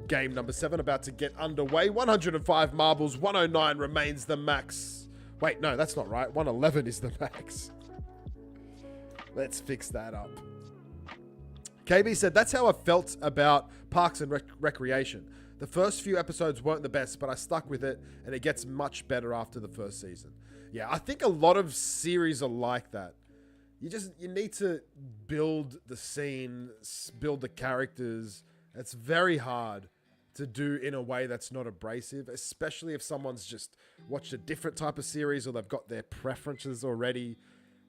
Game number 7 about to get underway. 105 marbles, 109 remains the max. Wait, no, that's not right. 111 is the max. Let's fix that up. KB said, that's how I felt about Parks and Recreation. The first few episodes weren't the best, but I stuck with it, and it gets much better after the first season. Yeah, I think a lot of series are like that. You need to build the scene, build the characters. It's very hard to do in a way that's not abrasive, especially if someone's just watched a different type of series or they've got their preferences already,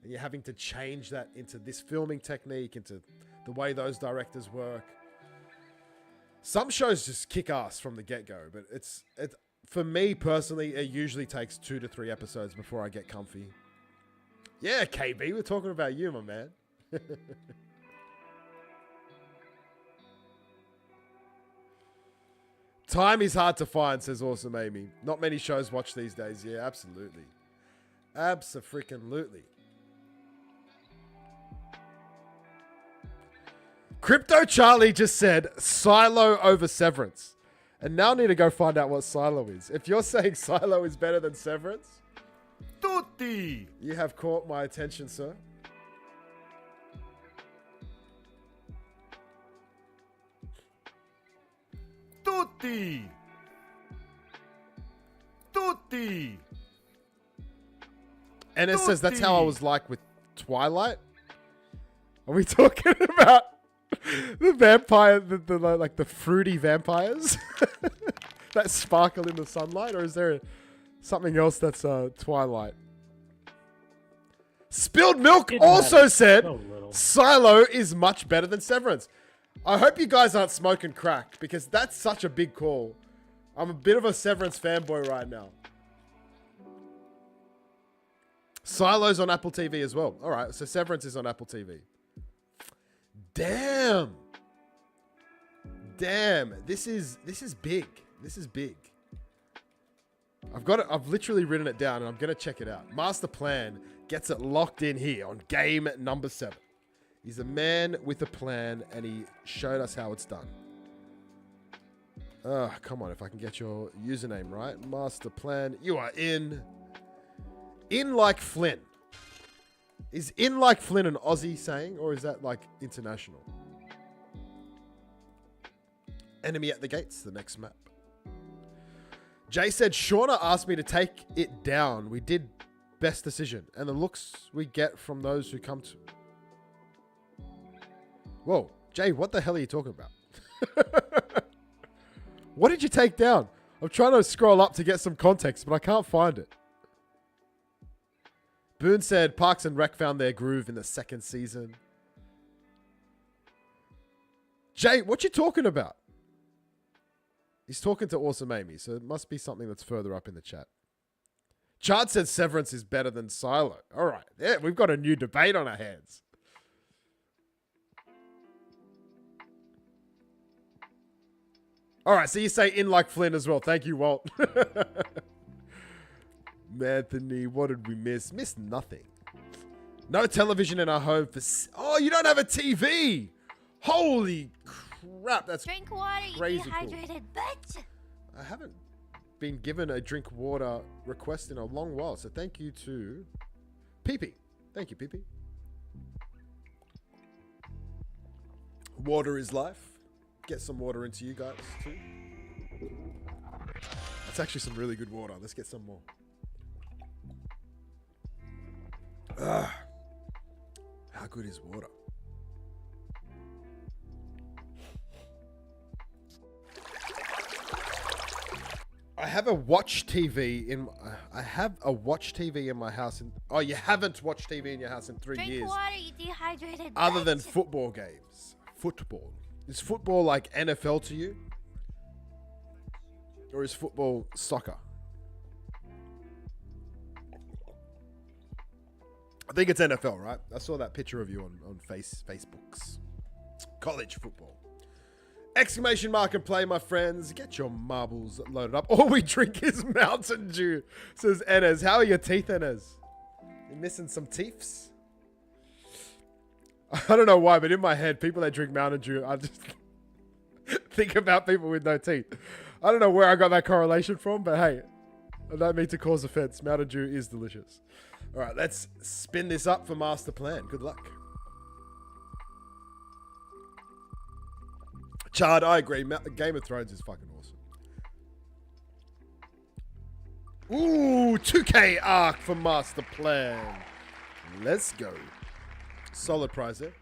and you're having to change that into this filming technique, into the way those directors work. Some shows just kick ass from the get-go, but it's for me personally, it usually takes 2 to 3 episodes before I get comfy. Yeah, KB, we're talking about you, my man. Time is hard to find, says Awesome Amy. Not many shows watch these days. Yeah, absolutely. Abso-freaking-lutely. Crypto Charlie just said Silo over Severance. And now I need to go find out what Silo is. If you're saying Silo is better than Severance, Tutti, you have caught my attention, sir. Tutti. Tutti. And it says that's how I was like with Twilight. Are we talking about the vampire, like the fruity vampires that sparkle in the sunlight, or is there something else that's Twilight? Spilled Milk also said Silo is much better than Severance. I hope you guys aren't smoking crack, because that's such a big call. I'm a bit of a Severance fanboy right now. Silo's on Apple TV as well. All right, so Severance is on Apple TV. Damn. This is big. This is big. I've literally written it down and I'm gonna check it out. Master Plan gets it locked in here on game number 7. He's a man with a plan and he showed us how it's done. Come on, if I can get your username right. Master Plan, you are in. In like Flynn. Is in like Flynn an Aussie saying, or is that like international? Enemy at the gates, the next map. Jay said, Shauna asked me to take it down. We did best decision. And the looks we get from those who come to... Whoa, Jay, what the hell are you talking about? What did you take down? I'm trying to scroll up to get some context, but I can't find it. Boone said Parks and Rec found their groove in the 2nd season. Jay, what you talking about? He's talking to Awesome Amy, so it must be something that's further up in the chat. Chad said Severance is better than Silo. All right, yeah, we've got a new debate on our hands. All right, so you say in like Flynn as well. Thank you, Walt. Anthony, what did we miss? Missed nothing. No television in our home for... Oh, you don't have a TV! Holy crap, that's Drink water, you crazy dehydrated bitch. I haven't been given a drink water request in a long while, so thank you to Peepee. Thank you, Peepee. Water is life. Get some water into you guys, too. That's actually some really good water. Let's get some more. How good is water? have a watch TV in. I have a watch TV in my house. Oh, you haven't watched TV in your house in 3 Drink years. water, you dehydrated. Other than bitch. football games. Football. Is football like NFL to you? Or is football soccer? I think it's NFL, right? I saw that picture of you on Facebooks. College football. Exclamation mark and play, my friends. Get your marbles loaded up. All we drink is Mountain Dew, says Enes. How are your teeth, Enes? You missing some teeths? I don't know why, but in my head, people that drink Mountain Dew, I just think about people with no teeth. I don't know where I got that correlation from, but hey, I don't mean to cause offense. Mountain Dew is delicious. All right, let's spin this up for Master Plan. Good luck. Chard, I agree. Game of Thrones is fucking awesome. Ooh, 2K Arc for Master Plan. Let's go. Solid prize there.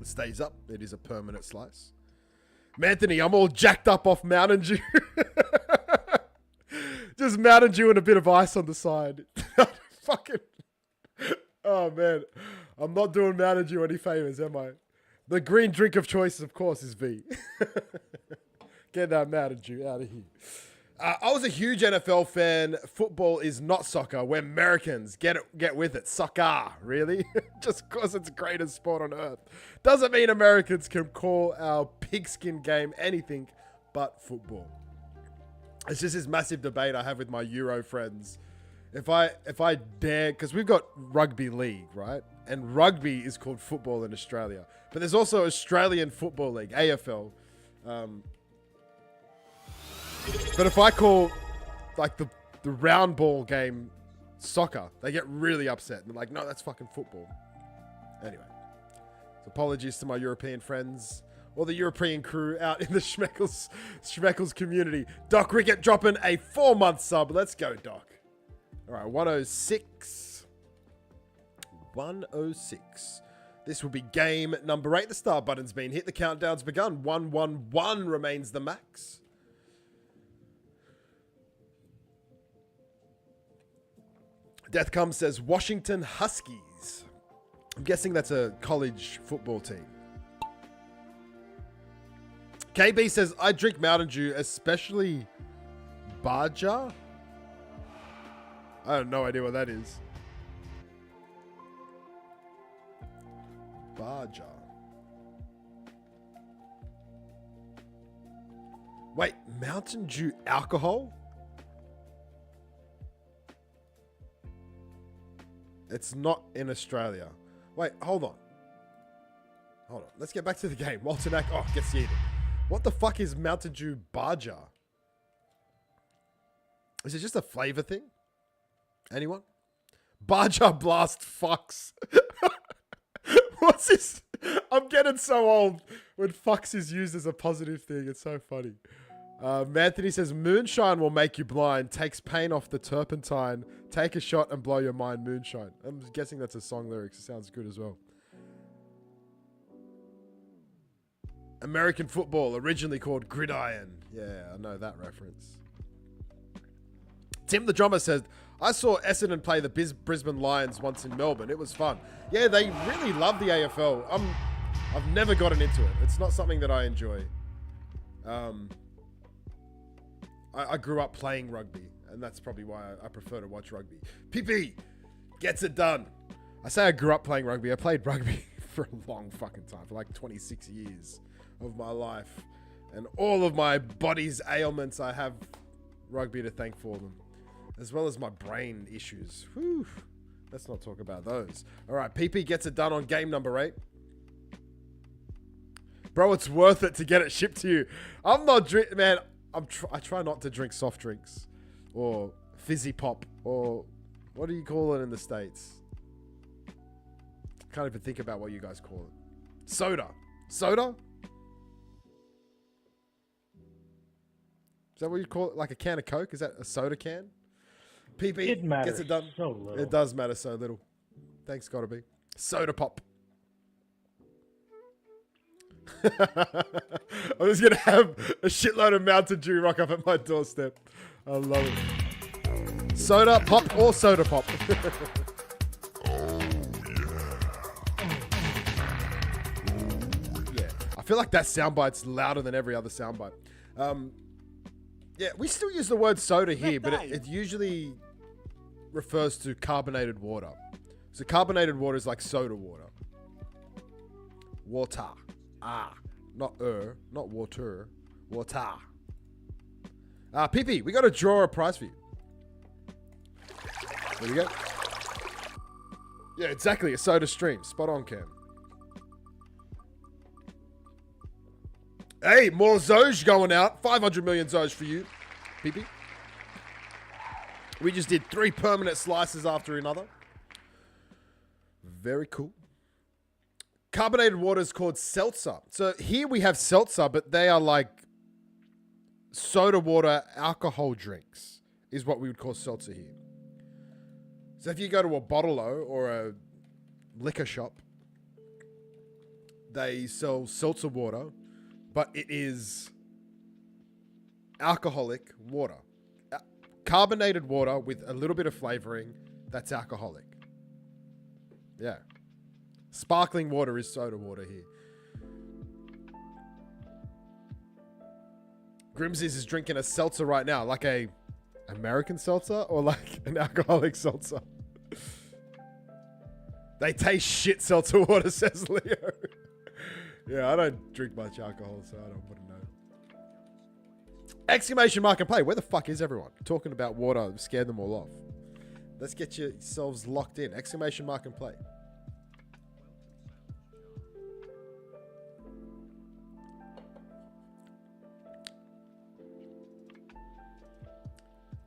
It stays up. It is a permanent slice. Anthony, I'm all jacked up off Mountain Dew. Just Mountain Dew and a bit of ice on the side. Fucking. Oh, man. I'm not doing Mountain Dew any favors, am I? The green drink of choice, of course, is V. Get that Mountain Dew out of here. I was a huge NFL fan. Football is not soccer. We're Americans. Get with it. Soccer, really? Just because it's the greatest sport on earth. Doesn't mean Americans can call our pigskin game anything but football. It's just this massive debate I have with my Euro friends. If I dare, because we've got rugby league, right? And rugby is called football in Australia. But there's also Australian Football League, AFL. But if I call like the round ball game soccer, they get really upset. And they're like, no, that's fucking football. Anyway, so apologies to my European friends or the European crew out in the Schmeckles community. Doc Rickett dropping a 4-month sub. Let's go, Doc. All right, 106. 106. This will be game number 8. The start button's been hit. The countdown's begun. 111 remains the max. Deathcom says Washington Huskies. I'm guessing that's a college football team. KB says, I drink Mountain Dew, especially Baja. I have no idea what that is. Baja. Wait, Mountain Dew alcohol? It's not in Australia. Wait, hold on. Hold on. Let's get back to the game. Walternack. Oh, gets yeeted. What the fuck is Mountain Dew Baja? Is it just a flavor thing? Anyone? Baja Blast fucks. What's this? I'm getting so old when fucks is used as a positive thing. It's so funny. Anthony says, moonshine will make you blind. Takes pain off the turpentine. Take a shot and blow your mind, moonshine. I'm guessing that's a song lyrics. It sounds good as well. American football, originally called gridiron. Yeah, I know that reference. Tim the drummer says, I saw Essendon play the Brisbane Lions once in Melbourne. It was fun. Yeah, they really love the AFL. I've never gotten into it. It's not something that I enjoy. I grew up playing rugby, and that's probably why I prefer to watch rugby. PP gets it done. I say I grew up playing rugby. I played rugby for a long fucking time, for like 26 years of my life. And all of my body's ailments, I have rugby to thank for them. As well as my brain issues. Whew. Let's not talk about those. All right, PP gets it done on game number 8. Bro, it's worth it to get it shipped to you. I'm not drink, man. I try not to drink soft drinks or fizzy pop or what do you call it in the States? Can't even think about what you guys call it. Soda. Soda? Is that what you call it? Like a can of Coke? Is that a soda can? PP It matters gets it done. so little. It does matter so little. Thanks, gotta be. Soda pop. I'm just gonna have a shitload of Mountain Dew rock up at my doorstep. I love it. Soda pop or soda pop? Yeah. I feel like that soundbite's louder than every other soundbite. Yeah, we still use the word soda here, but it usually refers to carbonated water. So carbonated water is like soda water. Water. Not water. Water. PP, we got to draw a prize for you. There we go. Yeah, exactly. A soda stream. Spot on, Cam. Hey, more Zoj going out. 500 million Zoj for you, PP. We just did 3 permanent slices after another. Very cool. Carbonated water is called seltzer. So here we have seltzer, but they are like soda water alcohol drinks is what we would call seltzer here. So if you go to a bottle-o or a liquor shop, they sell seltzer water, but it is alcoholic water. Carbonated water with a little bit of flavoring, that's alcoholic. Yeah. Sparkling water is soda water here. Grimsies is drinking a seltzer right now, like a American seltzer or like an alcoholic seltzer. They taste shit, seltzer water, says Leo. Yeah, I don't drink much alcohol, so I wouldn't know. Exclamation mark and play. Where the fuck is everyone? Talking about water scared them all off. Let's get yourselves locked in. Exclamation mark and play.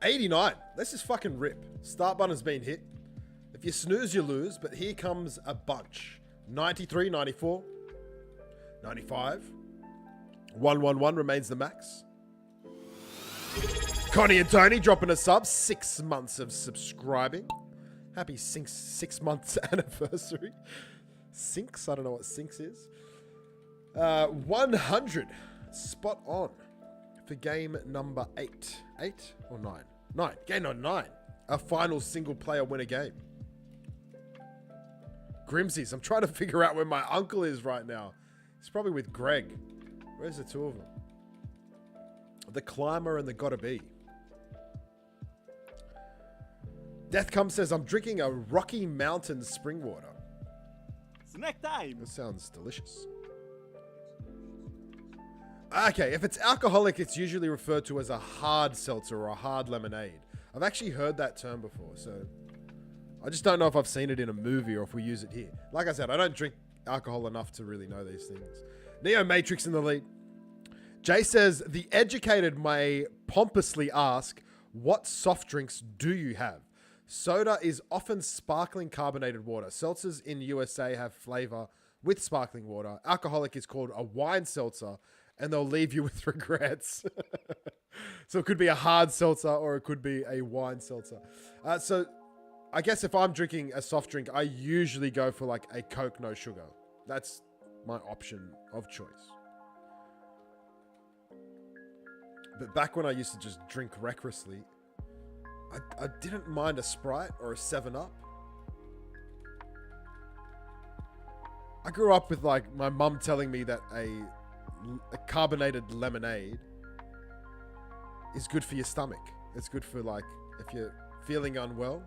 $89. Let's just fucking rip. Start button's been hit. If you snooze, you lose, but here comes a bunch. 93, 94, 95. 111 remains the max. Connie and Tony dropping a sub. 6 months of subscribing. Happy six months anniversary. Sinks? I don't know what Sinks is. 100. Spot on. For game number 8. 8 or 9? 9. Game on 9. A final single player winner game. Grimsies. I'm trying to figure out where my uncle is right now. He's probably with Greg. Where's the two of them? The Climber and the Gotta Be. Deathcom says, I'm drinking a Rocky Mountain spring water. Snack time. That sounds delicious. Okay, if it's alcoholic, it's usually referred to as a hard seltzer or a hard lemonade. I've actually heard that term before, so I just don't know if I've seen it in a movie or if we use it here. Like I said, I don't drink alcohol enough to really know these things. Neo Matrix in the lead. Jay says, the educated may pompously ask, what soft drinks do you have? Soda is often sparkling carbonated water. Seltzers in USA have flavor with sparkling water. Alcoholic is called a wine seltzer, and they'll leave you with regrets. So it could be a hard seltzer or it could be a wine seltzer. So I guess if I'm drinking a soft drink, I usually go for like a Coke, no sugar. That's my option of choice. But back when I used to just drink recklessly, I didn't mind a Sprite or a 7-Up. I grew up with like my mum telling me that a carbonated lemonade is good for your stomach. It's good for like, if you're feeling unwell,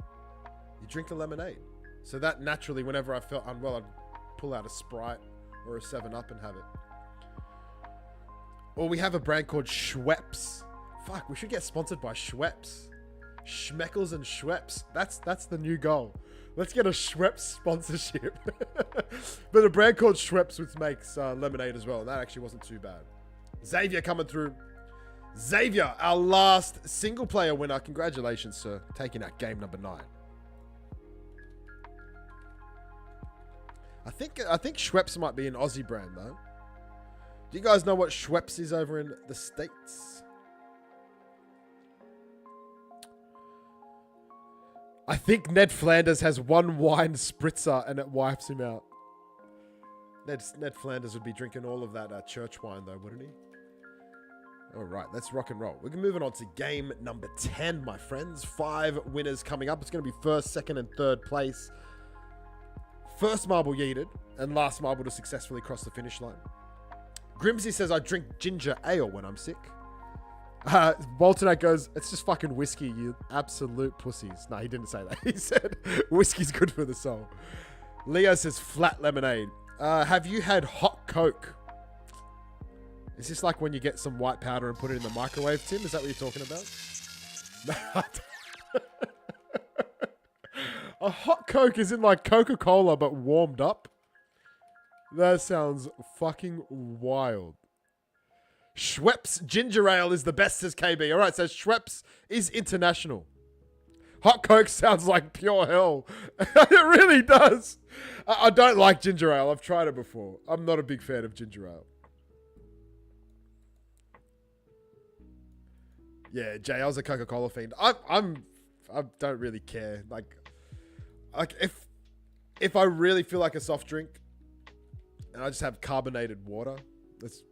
you drink a lemonade. So that naturally, whenever I felt unwell, I'd pull out a Sprite or a 7-Up and have it. Or we have a brand called Schweppes. Fuck, we should get sponsored by Schweppes. Schmeckles and Schweppes. That's the new goal. Let's get a Schweppes sponsorship. But a brand called Schweppes, which makes lemonade as well. And that actually wasn't too bad. Xavier coming through. Xavier, our last single player winner. Congratulations, sir. Taking out game number 9. I think Schweppes might be an Aussie brand though. Do you guys know what Schweppes is over in the States? I think Ned Flanders has one wine spritzer and it wipes him out. Ned Flanders would be drinking all of that church wine though, wouldn't he? All right, let's rock and roll. We're moving on to game number 10, my friends. 5 winners coming up. It's going to be first, second, and third place. First marble yeeted, and last marble to successfully cross the finish line. Grimsy says, I drink ginger ale when I'm sick. Waltonate goes, it's just fucking whiskey, you absolute pussies. No, he didn't say that. He said, whiskey's good for the soul. Leo says, flat lemonade. Have you had hot Coke? Is this like when you get some white powder and put it in the microwave, Tim? Is that what you're talking about? A hot Coke is in like Coca-Cola but warmed up? That sounds fucking wild. Schweppes ginger ale is the best, says KB. All right, so Schweppes is international. Hot Coke sounds like pure hell. It really does. I don't like ginger ale. I've tried it before. I'm not a big fan of ginger ale. Yeah, Jay, I was a Coca-Cola fiend. I don't really care. Like if I really feel like a soft drink and I just have carbonated water, this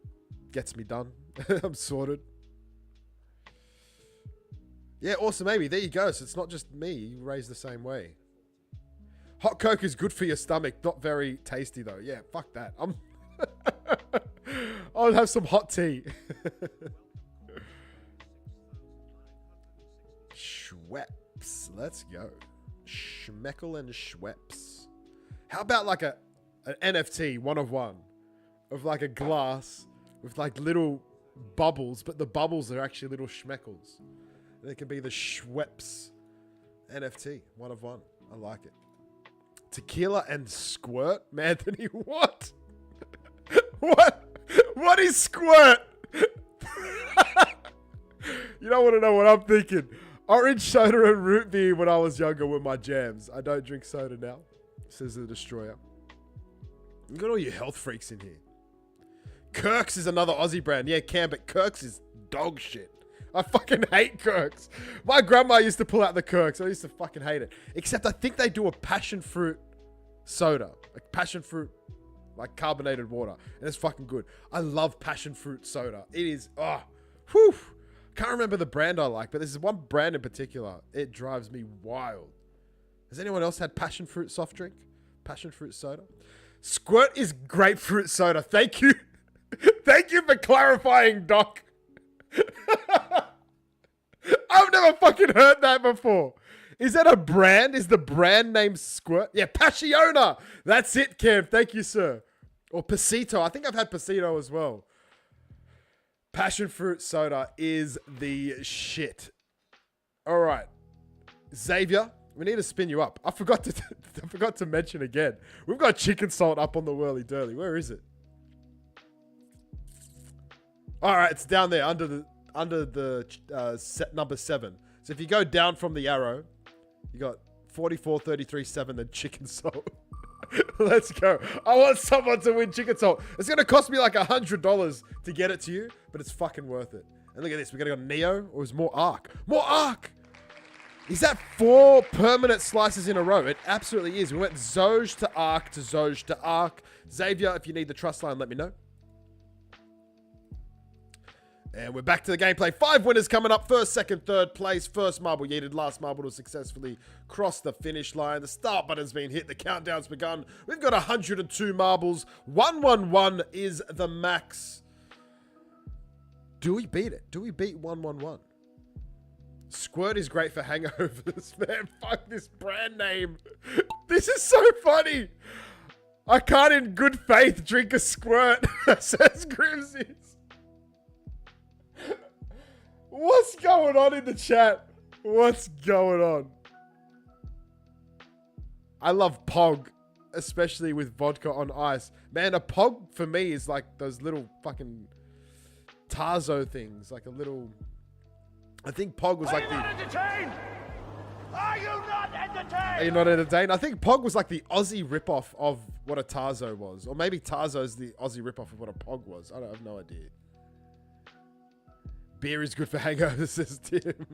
gets me done. I'm sorted. Yeah, awesome, Amy. There you go. So it's not just me. You raised the same way. Hot Coke is good for your stomach. Not very tasty, though. Yeah, fuck that. I'll have some hot tea. Schweppes. Let's go. Schmeckel and Schweppes. How about like an NFT, one of one, of like a glass with like little bubbles, but the bubbles are actually little schmeckles. And it can be the Schweppes NFT, one of one. I like it. Tequila and squirt? Anthony, what? What is squirt? You don't want to know what I'm thinking. Orange soda and root beer when I was younger were my jams. I don't drink soda now, says the Destroyer. You got all you health freaks in here. Kirk's is another Aussie brand. Yeah, Cam, but Kirk's is dog shit. I fucking hate Kirk's. My grandma used to pull out the Kirk's. I used to fucking hate it. Except I think they do a passion fruit soda. Like passion fruit, like carbonated water. And it's fucking good. I love passion fruit soda. It is, whew. Can't remember the brand I like, but there's one brand in particular. It drives me wild. Has anyone else had passion fruit soft drink? Passion fruit soda? Squirt is grapefruit soda. Thank you. Thank you for clarifying, Doc. I've never fucking heard that before. Is that a brand? Is the brand name Squirt? Yeah, Passiona. That's it, Kev. Thank you, sir. Or Pasito. I think I've had Pasito as well. Passion fruit soda is the shit. All right. Xavier, we need to spin you up. I forgot to mention again. We've got chicken salt up on the whirly dirly. Where is it? All right, it's down there under the set number 7. So if you go down from the arrow, you got 44, 33, 7, then chicken salt. Let's go. I want someone to win chicken salt. It's going to cost me like $100 to get it to you, but it's fucking worth it. And look at this. We're going to go Neo, or is more Arc? More Arc! Is that 4 permanent slices in a row? It absolutely is. We went Zoj to Arc to Zoj to Arc. Xavier, if you need the trust line, let me know. And we're back to the gameplay. 5 winners coming up. First, second, third place. First marble yeeted. Last marble to successfully cross the finish line. The start button's been hit. The countdown's begun. We've got 102 marbles. 111 is the max. Do we beat it? Do we beat 111? Squirt is great for hangovers, man. Fuck this brand name. This is so funny. I can't in good faith drink a squirt, says Grimsy. What's going on in the chat? What's going on? I love Pog, especially with vodka on ice. Man, a Pog for me is like those little fucking Tarzo things. Like a little... I think Pog was like the... Are you not entertained? Are you not entertained? I think Pog was like the Aussie ripoff of what a Tarzo was. Or maybe Tarzo's the Aussie ripoff of what a Pog was. I have no idea. Beer is good for hangovers, says Tim.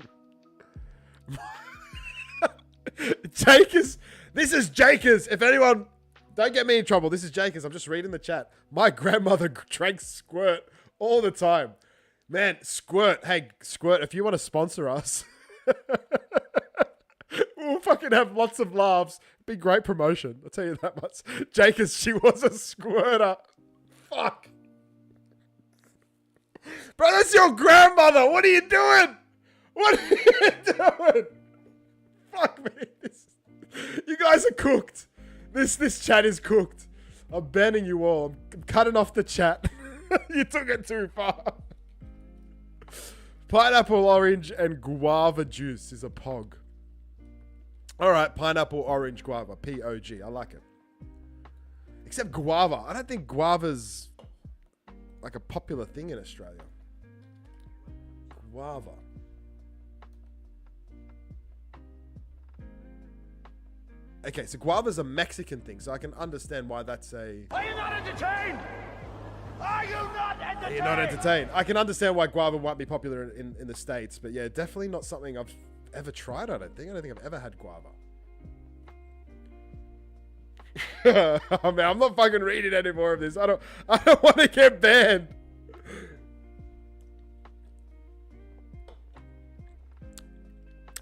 Jakers. This is Jakers. If anyone... Don't get me in trouble. This is Jakers. I'm just reading the chat. My grandmother drank squirt all the time. Man, Squirt. Hey, Squirt, if you want to sponsor us, we'll fucking have lots of laughs. Be great promotion. I'll tell you that much. Jacobs, she was a squirter. Fuck. Bro, that's your grandmother. What are you doing? What are you doing? Fuck me. You guys are cooked. This chat is cooked. I'm banning you all. I'm cutting off the chat. You took it too far. Pineapple, orange, and guava juice is a pog. All right, pineapple, orange, guava. P-O-G. I like it. Except guava. I don't think guava's like a popular thing in Australia. Guava. Okay, so guava's a Mexican thing, so I can understand why that's a... Are you not entertained? Are you not entertained? You're not entertained. I can understand why guava might be popular in the States, but yeah, definitely not something I've ever tried, I don't think. I've ever had guava. Oh man, I'm not fucking reading any more of this. I don't want to get banned.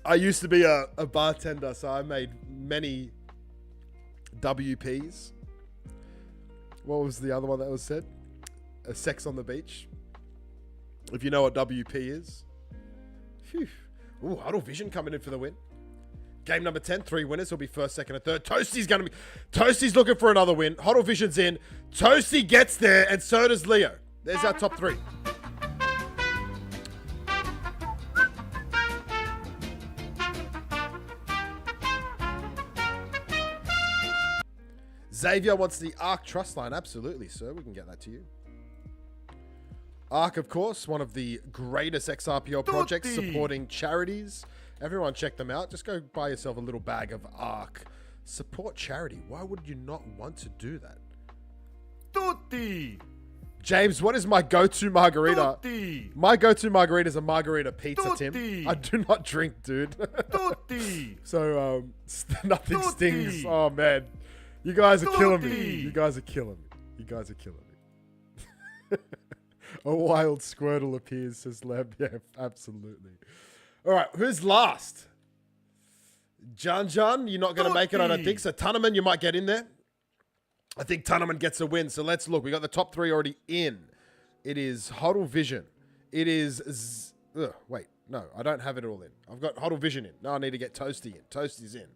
I used to be a bartender, so I made many WPs. What was the other one that was said? Sex on the beach. If you know what WP is. Phew. Ooh, Huddle Vision coming in for the win. Game number 10, 3 winners will be first, second, and third. Toasty's looking for another win. Huddle Vision's in. Toasty gets there, and so does Leo. There's our top 3. Xavier wants the ARC Trust line. Absolutely, sir. We can get that to you. ARC, of course, one of the greatest XRPL projects supporting charities. Everyone check them out. Just go buy yourself a little bag of ARC. Support charity. Why would you not want to do that? Tutti! James, what is my go-to margarita? Tutti! My go-to margarita is a margarita pizza, Tutti! Tim. I do not drink, dude. Tutti! So, nothing Tutti! stings. Oh, man. You guys are killing me. Tutti! You guys are killing me. You guys are killing me. A wild Squirtle appears, says Leb. Yeah, absolutely. All right, who's last? John, you're not going to make it, I don't think. So, Tunneman, you might get in there. I think Tunneman gets a win. So, let's look. We got the top 3 already in. It is Huddle Vision. It is... wait, no, I don't have it all in. I've got Huddle Vision in. No, I need to get Toasty in. Toasty's in.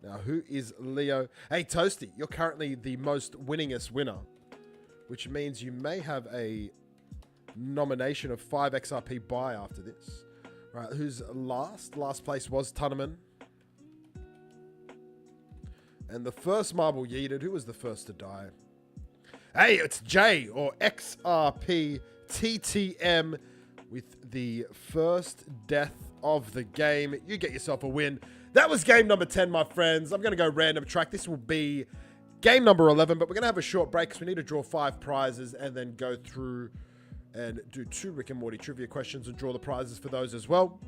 Now, who is Leo? Hey, Toasty, you're currently the most winningest winner, which means you may have a nomination of 5 XRP buy after this. All right, who's last? Last place was Tunneman. And the first marble yeeted. Who was the first to die? Hey, it's J or XRP TTM with the first death of the game. You get yourself a win. That was game number 10, my friends. I'm going to go random track. This will be game number 11, but we're going to have a short break because we need to draw 5 prizes and then go through and do 2 Rick and Morty trivia questions and draw the prizes for those as well.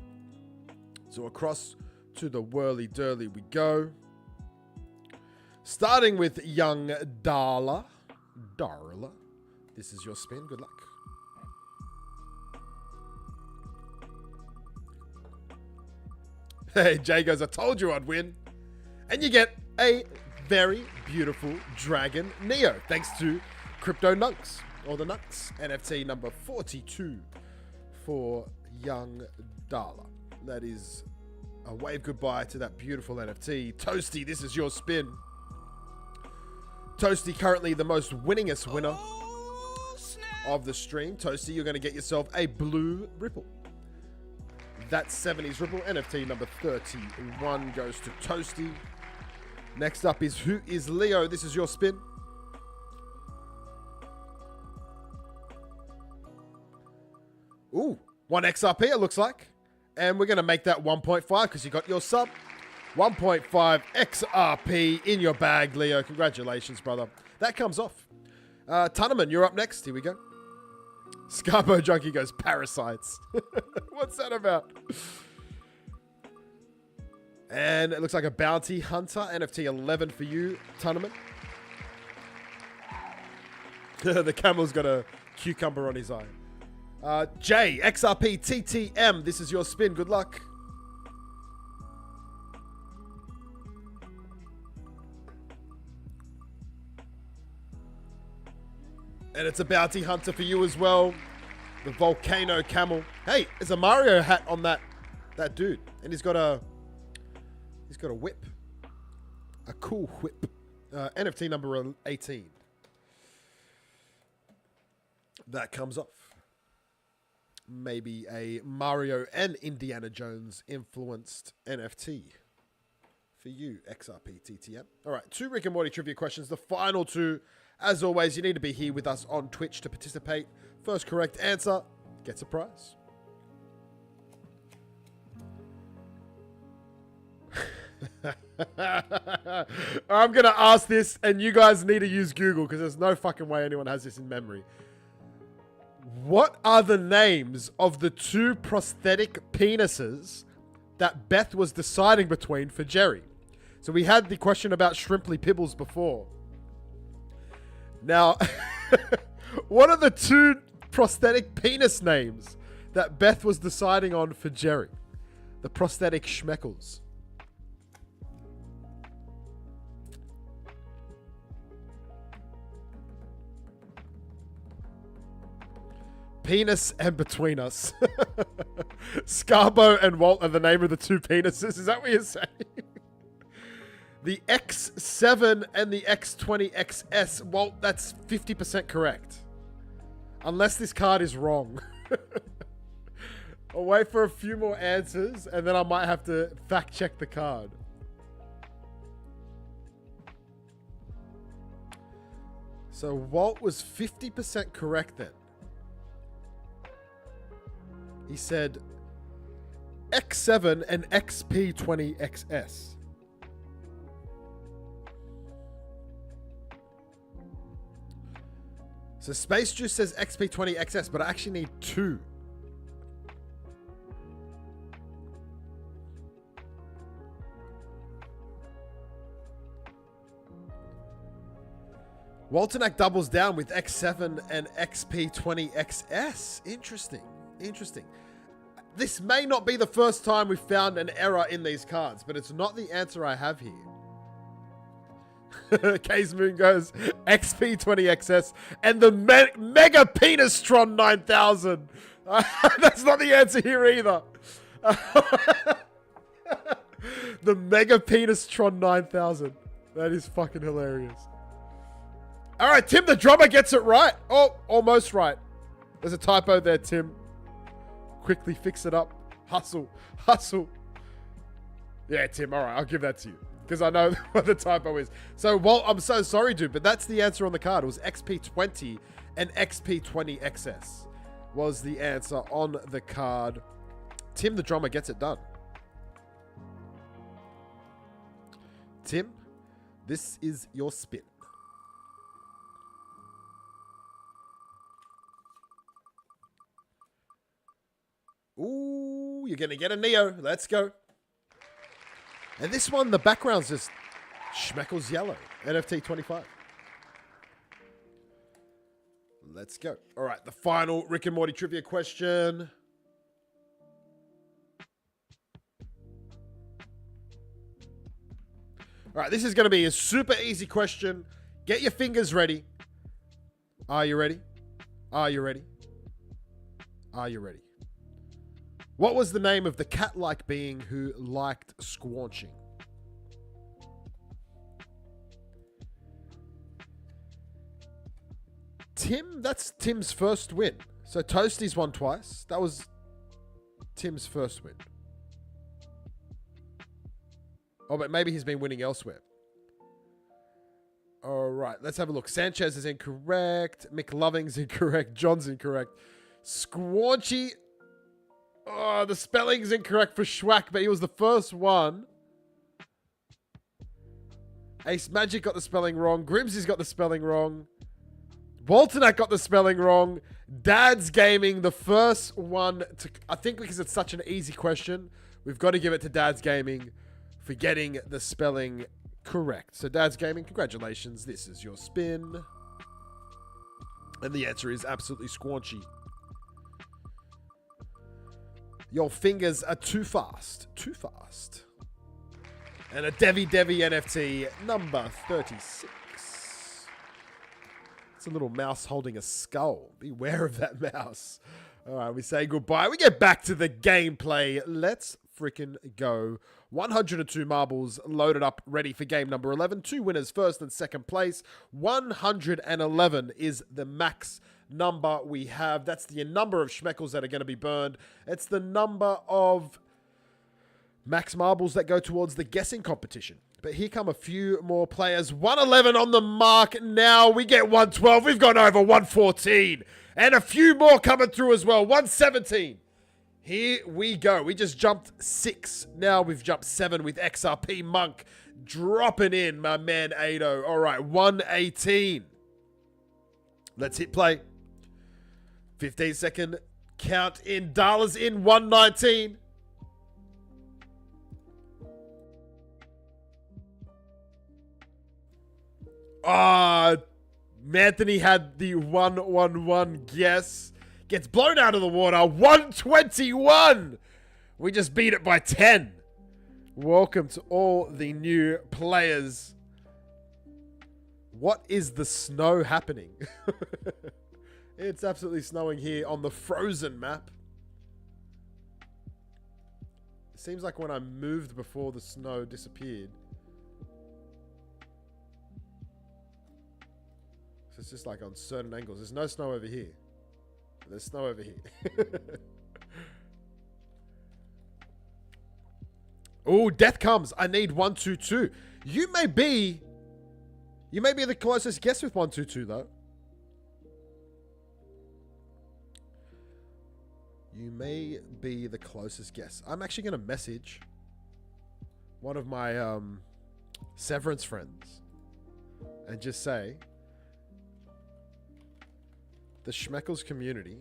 So across to the whirly-durly we go. Starting with young Darla. This is your spin. Good luck. Hey, Jay goes, I told you I'd win. And you get a very beautiful Dragon Neo, thanks to Crypto Nunks, or the Nunks, NFT number 42 for young Darla. That is a wave goodbye to that beautiful NFT. Toasty, this is your spin. Toasty, currently the most winningest winner of the stream. Toasty, you're going to get yourself a blue Ripple. That 70s Ripple NFT number 31 goes to Toasty. Next up is Who is Leo? This is your spin. Ooh, 1 XRP it looks like. And we're going to make that 1.5 because you got your sub. 1.5 XRP in your bag, Leo. Congratulations, brother. That comes off. Tunneman, you're up next. Here we go. Scarbo Junkie goes, parasites. What's that about? And it looks like a bounty hunter. NFT 11 for you, Tunneman. The camel's got a cucumber on his eye. J, XRP, TTM. This is your spin. Good luck. And it's a bounty hunter for you as well. The Volcano Camel. Hey, there's a Mario hat on that dude. And he's got a whip. A cool whip. NFT number 18. That comes off. Maybe a Mario and Indiana Jones influenced NFT for you, XRP TTM. All right, 2 Rick and Morty trivia questions. The final 2. As always, you need to be here with us on Twitch to participate. First correct answer gets a prize. I'm going to ask this, and you guys need to use Google because there's no fucking way anyone has this in memory. What are the names of the 2 prosthetic penises that Beth was deciding between for Jerry? So we had the question about Shrimply Pibbles before. Now, what are the 2 prosthetic penis names that Beth was deciding on for Jerry? The prosthetic schmeckles. Penis and Between Us. Scarbo and Walt are the name of the 2 penises. Is that what you're saying? The X7 and the X20 XS. Walt, that's 50% correct. Unless this card is wrong. I'll wait for a few more answers and then I might have to fact check the card. So Walt was 50% correct then. He said X7 and XP20 XS. So Space Juice says XP20 XS, but I actually need 2. Walternack doubles down with X7 and XP20 XS. Interesting. Interesting. This may not be the first time we've found an error in these cards, but it's not the answer I have here. K's Moon goes XP20 XS and the Mega Penistron 9000. That's not the answer here either. The Mega Penistron 9000. That is fucking hilarious. All right, Tim the drummer gets it right. Oh, almost right. There's a typo there, Tim. Quickly fix it up. Hustle. Hustle. Yeah, Tim. All right, I'll give that to you. Because I know what the typo is. So, Walt, I'm so sorry, dude, but that's the answer on the card. It was XP20 and XP20 XS was the answer on the card. Tim the drummer gets it done. Tim, this is your spin. Ooh, you're going to get a Neo. Let's go. And this one, the background's just Schmeckles yellow. NFT 25. Let's go. All right, the final Rick and Morty trivia question. All right, this is going to be a super easy question. Get your fingers ready. Are you ready? Are you ready? Are you ready? What was the name of the cat-like being who liked squanching? Tim, that's Tim's first win. So Toasty's won twice. That was Tim's first win. Oh, but maybe he's been winning elsewhere. All right, let's have a look. Sanchez is incorrect. McLoving's incorrect. John's incorrect. Squanchy. Oh, the spelling's incorrect for Schwack, but he was the first one. Ace Magic got the spelling wrong. Grimsy's got the spelling wrong. Walternack got the spelling wrong. Dad's Gaming, the first one to... I think because it's such an easy question, we've got to give it to Dad's Gaming for getting the spelling correct. So Dad's Gaming, congratulations. This is your spin. And the answer is absolutely squanchy. Your fingers are too fast. Too fast. And a Devi NFT number 36. It's a little mouse holding a skull. Beware of that mouse. All right, we say goodbye. We get back to the gameplay. Let's freaking go. 102 marbles loaded up, ready for game number 11. 2 winners, first and second place. 111 is the max number we have. That's the number of schmeckles that are going to be burned. It's the number of max marbles that go towards the guessing competition. But here come a few more players. 111 on the mark. Now we get 112. We've gone over 114. And a few more coming through as well. 117. Here we go. We just jumped 6. Now we've jumped 7 with XRP Monk dropping in, my man Ado. All right, 118. Let's hit play. 15-second count in. Dollars in 119. Anthony had the 111 guess. Gets blown out of the water. 121. We just beat it by 10. Welcome to all the new players. What is the snow happening? It's absolutely snowing here on the frozen map. It seems like when I moved before the snow disappeared. So it's just like on certain angles. There's no snow over here. There's snow over here. Oh, death comes. I need 122. You may be the closest guess with 122 though. You may be the closest guess. I'm actually going to message one of my Severance friends and just say, the Schmeckles community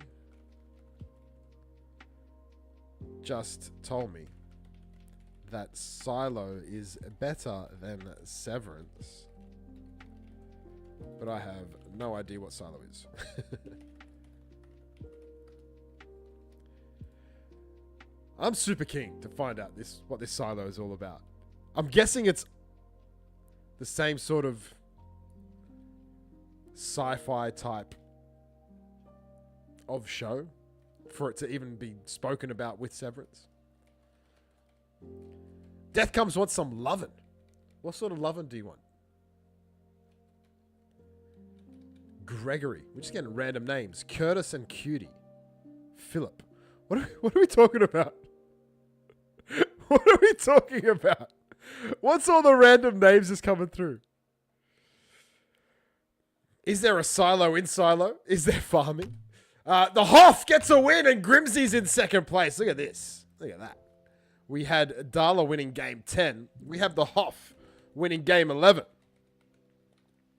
just told me that Silo is better than Severance. But I have no idea what Silo is. I'm super keen to find out what this Silo is all about. I'm guessing it's the same sort of sci-fi type of show for it to even be spoken about with Severance. Death Comes wants some lovin'. What sort of lovin' do you want? Gregory. We're just getting random names. Curtis and Cutie. Philip. What are we talking about? What are we talking about? What's all the random names just coming through? Is there a Silo in Silo? Is there farming? The Hoff gets a win and Grimsy's in second place. Look at this. Look at that. We had Darla winning game 10. We have the Hoff winning game 11.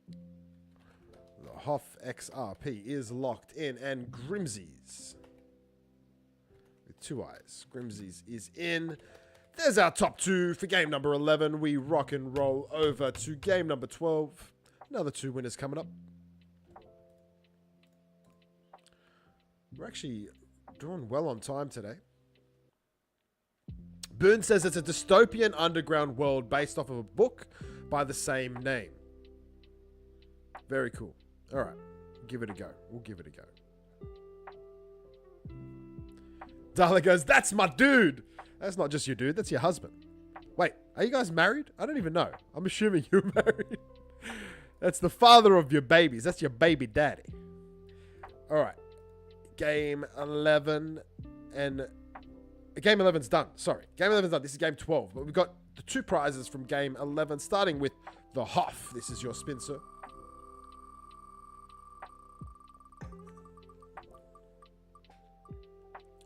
The Hoff XRP is locked in and Grimsy's with 2 eyes. Grimsy's is in. There's our top 2 for game number 11. We rock and roll over to game number 12. Another 2 winners coming up. We're actually doing well on time today. Boone says it's a dystopian underground world based off of a book by the same name. Very cool. All right. Give it a go. We'll give it a go. Darla goes, that's my dude. That's not just your dude. That's your husband. Wait, are you guys married? I don't even know. I'm assuming you're married. That's the father of your babies. That's your baby daddy. All right. Game 11 and... Game 11's done. Sorry. Game 11's done. This is game 12. But we've got the 2 prizes from game 11, starting with the Hoff. This is your spin, sir.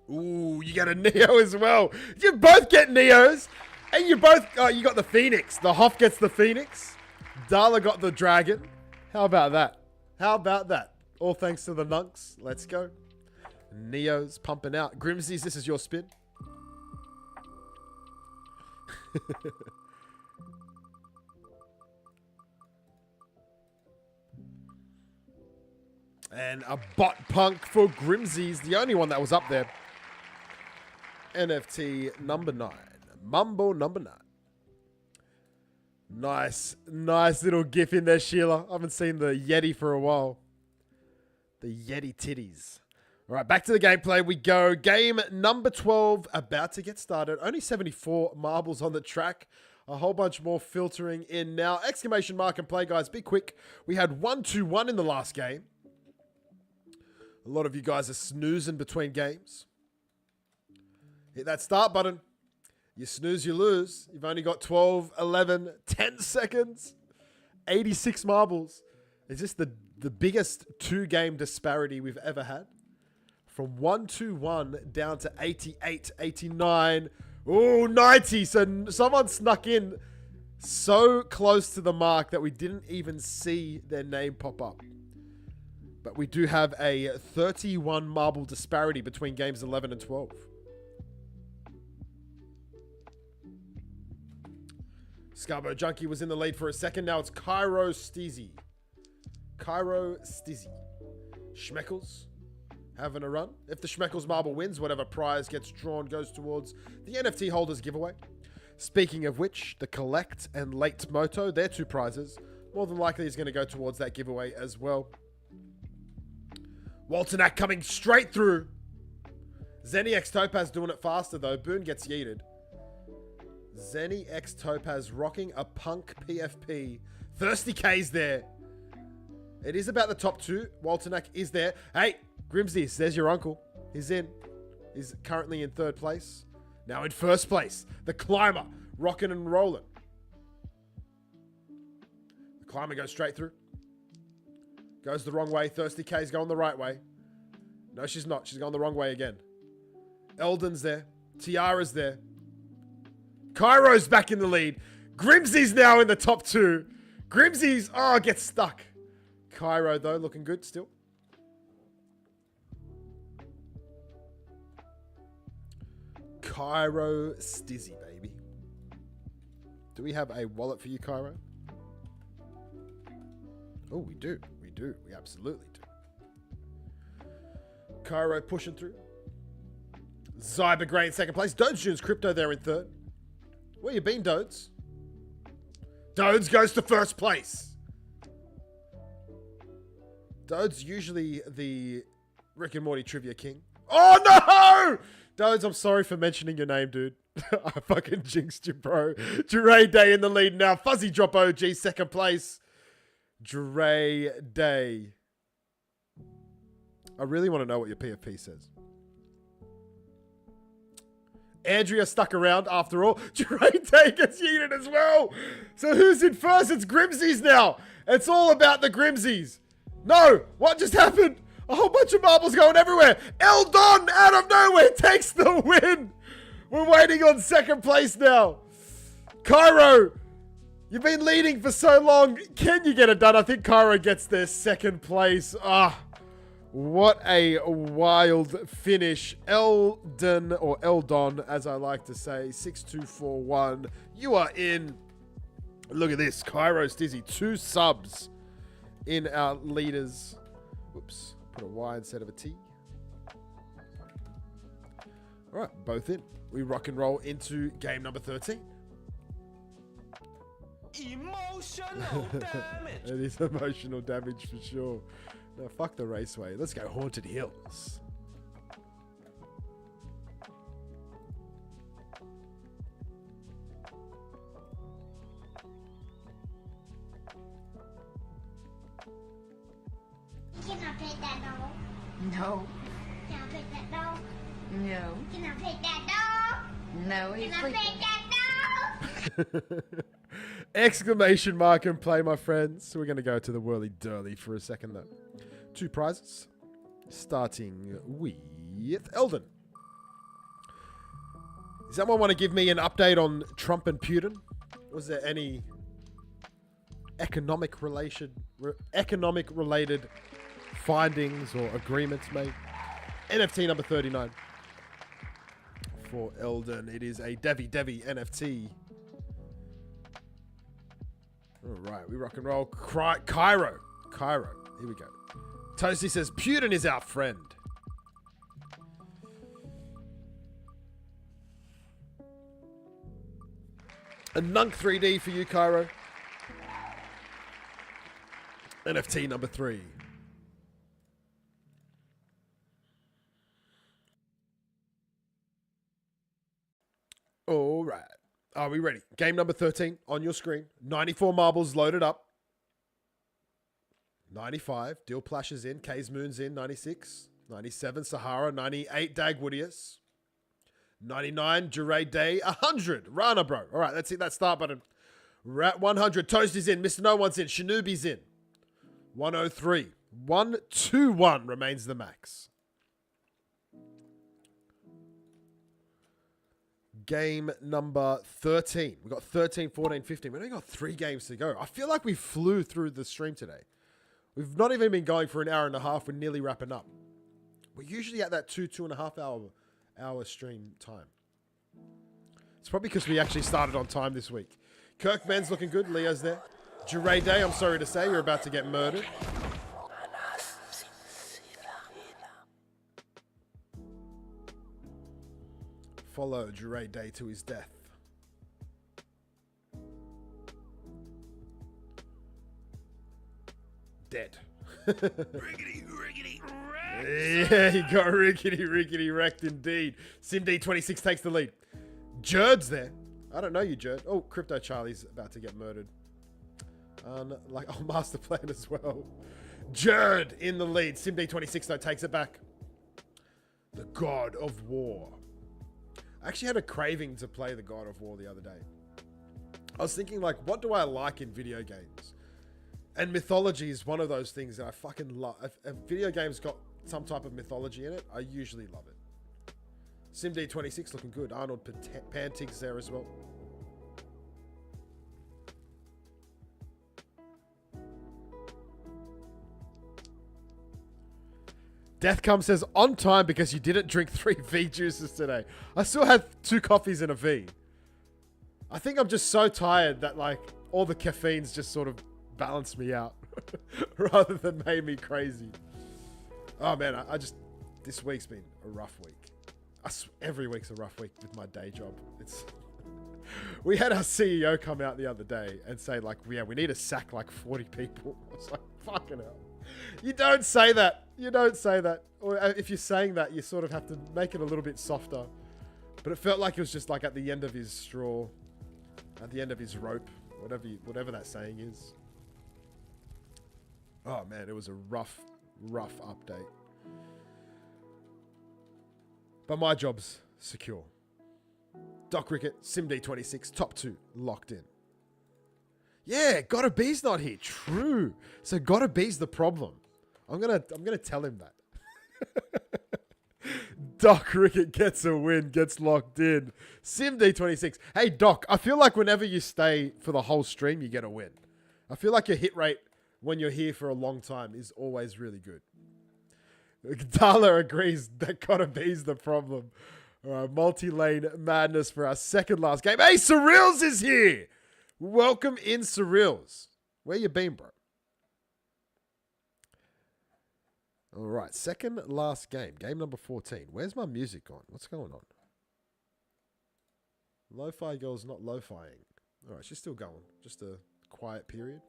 Ooh, you got a Neo as well. You both get Neos. And you both... Oh, you got the Phoenix. The Hoff gets the Phoenix. Darla got the Dragon. How about that? How about that? All thanks to the Nunks. Let's go. Neo's pumping out. Grimsy's, this is your spin. And a bot punk for Grimsy's, the only one that was up there. NFT number 9. Mumbo number 9. Nice little gif in there, Sheila. I haven't seen the Yeti for a while. The Yeti titties. All right, back to the gameplay we go. Game number 12 about to get started. Only 74 marbles on the track. A whole bunch more filtering in now. Exclamation mark and play, guys. Be quick. We had 1-2-1 in the last game. A lot of you guys are snoozing between games. Hit that start button. You snooze, you lose. You've only got 12, 11, 10 seconds. 86 marbles. Is this the biggest 2-game disparity we've ever had? From 1-2-1 down to 88, 89. Oh, 90. So someone snuck in so close to the mark that we didn't even see their name pop up. But we do have a 31 marble disparity between games 11 and 12. Scarborough Junkie was in the lead for a second. Now it's Cairo Stizzy. Cairo Stizzy. Schmeckles having a run. If the Schmeckles marble wins, whatever prize gets drawn goes towards the NFT holders giveaway. Speaking of which, the Collect and Late Moto, their 2 prizes, more than likely is going to go towards that giveaway as well. Walternak coming straight through. Zenny X Topaz doing it faster though. Boone gets yeeted. Zenny X Topaz rocking a punk PFP. Thirsty K's there. It is about the top 2. Walternak is there. Hey, Grimsys, there's your uncle. He's in. He's currently in 3rd place. Now in 1st place. The Climber. Rocking and rolling. The Climber goes straight through. Goes the wrong way. Thirsty K's going the right way. No, she's not. She's going the wrong way again. Eldon's there. Tiara's there. Cairo's back in the lead. Grimsy's now in the top 2. Grimsy's, gets stuck. Cairo, though, looking good still. Cairo Stizzy, baby. Do we have a wallet for you, Cairo? Oh, we do. We do. We absolutely do. Cairo pushing through. Zyber Gray in 2nd place. Dodes June's Crypto there in 3rd. Where you been, Dodes? Dodes goes to 1st place. Dodes usually the Rick and Morty trivia king. Oh no! Dodes, I'm sorry for mentioning your name, dude. I fucking jinxed you, bro. Dre Day in the lead now. Fuzzy Drop OG 2nd place. Dre Day. I really want to know what your PFP says. Andrea stuck around after all. Dre Day gets yeeted as well. So who's in 1st? It's Grimsys now. It's all about the Grimsys. No, what just happened? A whole bunch of marbles going everywhere. Eldon out of nowhere takes the win. We're waiting on 2nd place now. Cairo, you've been leading for so long. Can you get it done? I think Cairo gets their 2nd place. What a wild finish. Eldon, or Eldon, as I like to say, 6241. You are in. Look at this. Cairo Stizzy, 2 subs in our leaders. Whoops. Put a Y instead of a T. All right, both in. We rock and roll into game number 13. Emotional damage. It is emotional damage for sure. No, fuck the raceway. Let's go Haunted Hills. Can I pet that dog? No, Can I pet that dog? no, Can I pet that dog? no. Can I pet that dog? Exclamation mark and play, my friends. So we're going to go to the whirly dirly for a second, though. 2 prizes. Starting with Eldon. Does someone want to give me an update on Trump and Putin? Was there any economic related findings or agreements made? NFT number 39 for Eldon. It is a Devi NFT. All right, we rock and roll. Cairo. Here we go. Toasty says, Putin is our friend. A Nunk 3D for you, Cairo. NFT number 3. All right. Are we ready? Game number 13 on your screen. 94 marbles loaded up. 95. Deal Plashes in. K's Moon's in. 96. 97. Sahara. 98. Dagwoodius. 99. Jure Day. 100. Rana, bro. All right. Let's hit that start button. Rat 100. Toast is in. Mr. No One's in. Shinobi's in. 103. 121 remains the max. Game number 13. We've got 13, 14, 15. We've only got 3 games to go. I feel like we flew through the stream today. We've not even been going for an hour and a half. We're nearly wrapping up. We're usually at that 2.5 hour stream time. It's probably because we actually started on time this week. Kirkman's looking good. Leo's there. Jure Day, I'm sorry to say, you're about to get murdered. Follow Jure Day to his death. Dead. Riggedy wrecked. Yeah, he got riggedy wrecked indeed. SimD26 takes the lead. Jerd's there. I don't know you, Jerd. Oh, Crypto Charlie's about to get murdered. Master Plan as well. Jerd in the lead. SimD26 though takes it back. The God of War. I actually had a craving to play the God of War the other day. I was thinking, like, what do I like in video games? And mythology is one of those things that I fucking love. If a video game's got some type of mythology in it, I usually love it. SimD26 looking good. Arnold Pantig's there as well. Deathcom says, on time because you didn't drink 3 V juices today. I still had 2 coffees and a V. I think I'm just so tired that, like, all the caffeines just sort of balanced me out rather than made me crazy. Oh, man, this week's been a rough week. Every week's a rough week with my day job. We had our CEO come out the other day and say, like, yeah, we need to sack like 40 people. I was like, fucking hell. You don't say that. You don't say that. Or if you're saying that, you sort of have to make it a little bit softer. But it felt like it was just like at the end of his straw, at the end of his rope, whatever that saying is. Oh man, it was a rough update. But my job's secure. Doc Rickett, SimD26, top 2, locked in. Yeah, Gotta Be's not here. True. So Gotta Be's the problem. I'm gonna tell him that. Doc Rickett gets a win, gets locked in. SimD26. Hey Doc, I feel like whenever you stay for the whole stream, you get a win. I feel like your hit rate when you're here for a long time is always really good. Dala agrees that Gotta Be's the problem. All right, multi-lane madness for our second last game. Hey, Surreals is here. Welcome in, Surreals. Where you been, bro? All right, second last game. Game number 14. Where's my music on? What's going on? Lo-fi girl's not lo-fiing. All right, she's still going. Just a quiet period.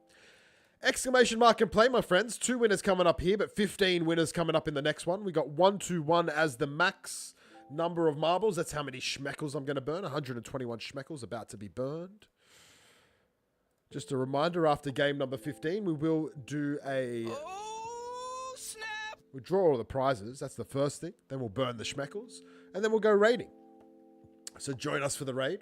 Exclamation mark and play, my friends. 2 winners coming up here, but 15 winners coming up in the next one. We got 121 as the max number of marbles. That's how many schmeckles I'm going to burn. 121 schmeckles about to be burned. Just a reminder, after game number 15, we will do a... Oh, snap! We'll draw all the prizes. That's the first thing. Then we'll burn the schmeckles. And then we'll go raiding. So join us for the raid.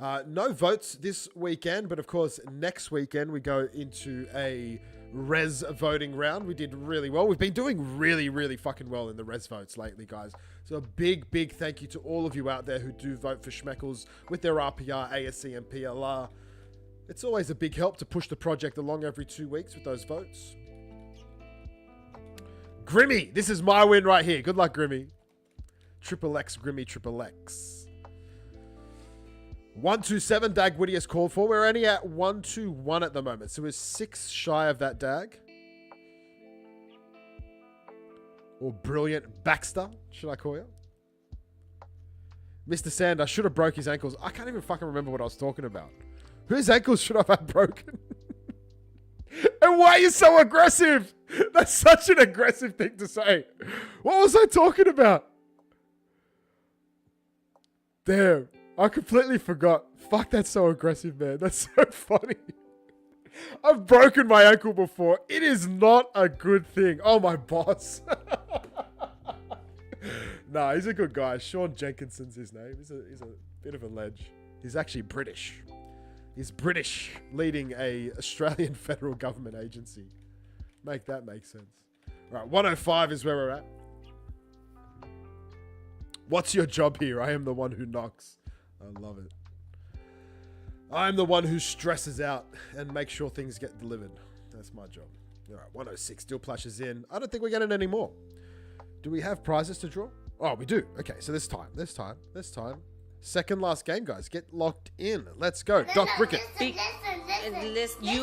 No votes this weekend, but of course, next weekend we go into a res voting round. We did really well. We've been doing really, really fucking well in the res votes lately, guys. So a big, big thank you to all of you out there who do vote for schmeckles with their RPR, ASC, and PLR. It's always a big help to push the project along every 2 weeks with those votes. Grimmy, this is my win right here. Good luck, Grimmy. Triple X, Grimmy, Triple X. 127 Dagwoodius is called for. We're only at 121 at the moment, so we're 6 shy of that Dag. Or Brilliant Baxter, should I call you? Mr. Sand, I should have broke his ankles. I can't even fucking remember what I was talking about. Whose ankles should I have broken? And why are you so aggressive? That's such an aggressive thing to say. What was I talking about? Damn, I completely forgot. Fuck, that's so aggressive, man. That's so funny. I've broken my ankle before. It is not a good thing. Oh, my boss. Nah, he's a good guy. Sean Jenkinson's his name. He's a bit of a ledge. He's actually British. He's British, leading a Australian federal government agency. Make that make sense. All right, 105 is where we're at. What's your job here? I am the one who knocks. I love it. I'm the one who stresses out and makes sure things get delivered. That's my job. All right, 106 still plushes in. I don't think we're getting any more. Do we have prizes to draw? Oh, we do. Okay, so this time. Second last game, guys. Get locked in. Let's go. Doc Rickett.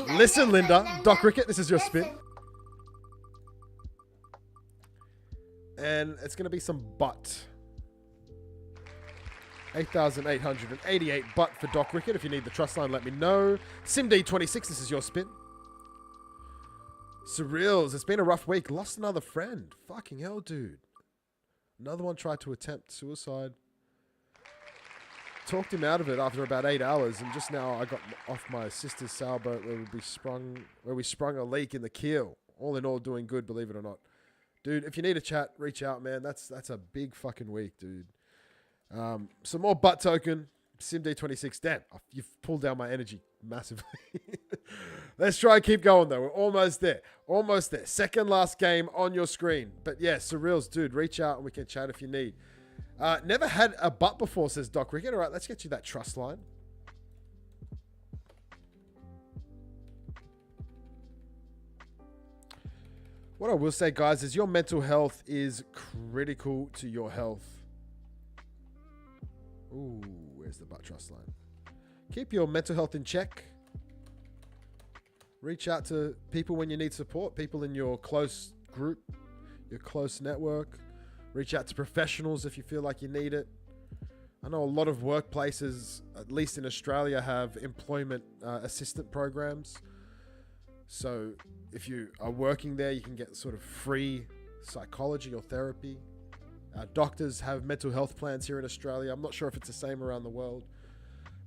Listen, Linda. Doc Rickett, this is your spin. And it's going to be some butt. 8,888 butt for Doc Rickett. If you need the trust line, let me know. SimD26, this is your spin. Surreals, it's been a rough week. Lost another friend. Fucking hell, dude. Another one tried to attempt suicide. Talked him out of it after about 8 hours, and just now I got off my sister's sailboat where we sprung a leak in the keel. All in all, doing good, believe it or not. Dude, if you need a chat, reach out, man. That's a big fucking week, dude. Some more butt token. SimD26. Damn, you've pulled down my energy massively. Let's try and keep going, though. We're almost there. Almost there. Second last game on your screen. But yeah, Surreals, dude, reach out and we can chat if you need. Never had a butt before, says Doc Rickett. All right, let's get you that trust line. What I will say, guys, is your mental health is critical to your health. Ooh, where's the butt trust line? Keep your mental health in check. Reach out to people when you need support. People in your close group, your close network. Reach out to professionals if you feel like you need it. I know a lot of workplaces, at least in Australia, have employment assistant programs. So if you are working there, you can get sort of free psychology or therapy. Doctors have mental health plans here in Australia. I'm not sure if it's the same around the world.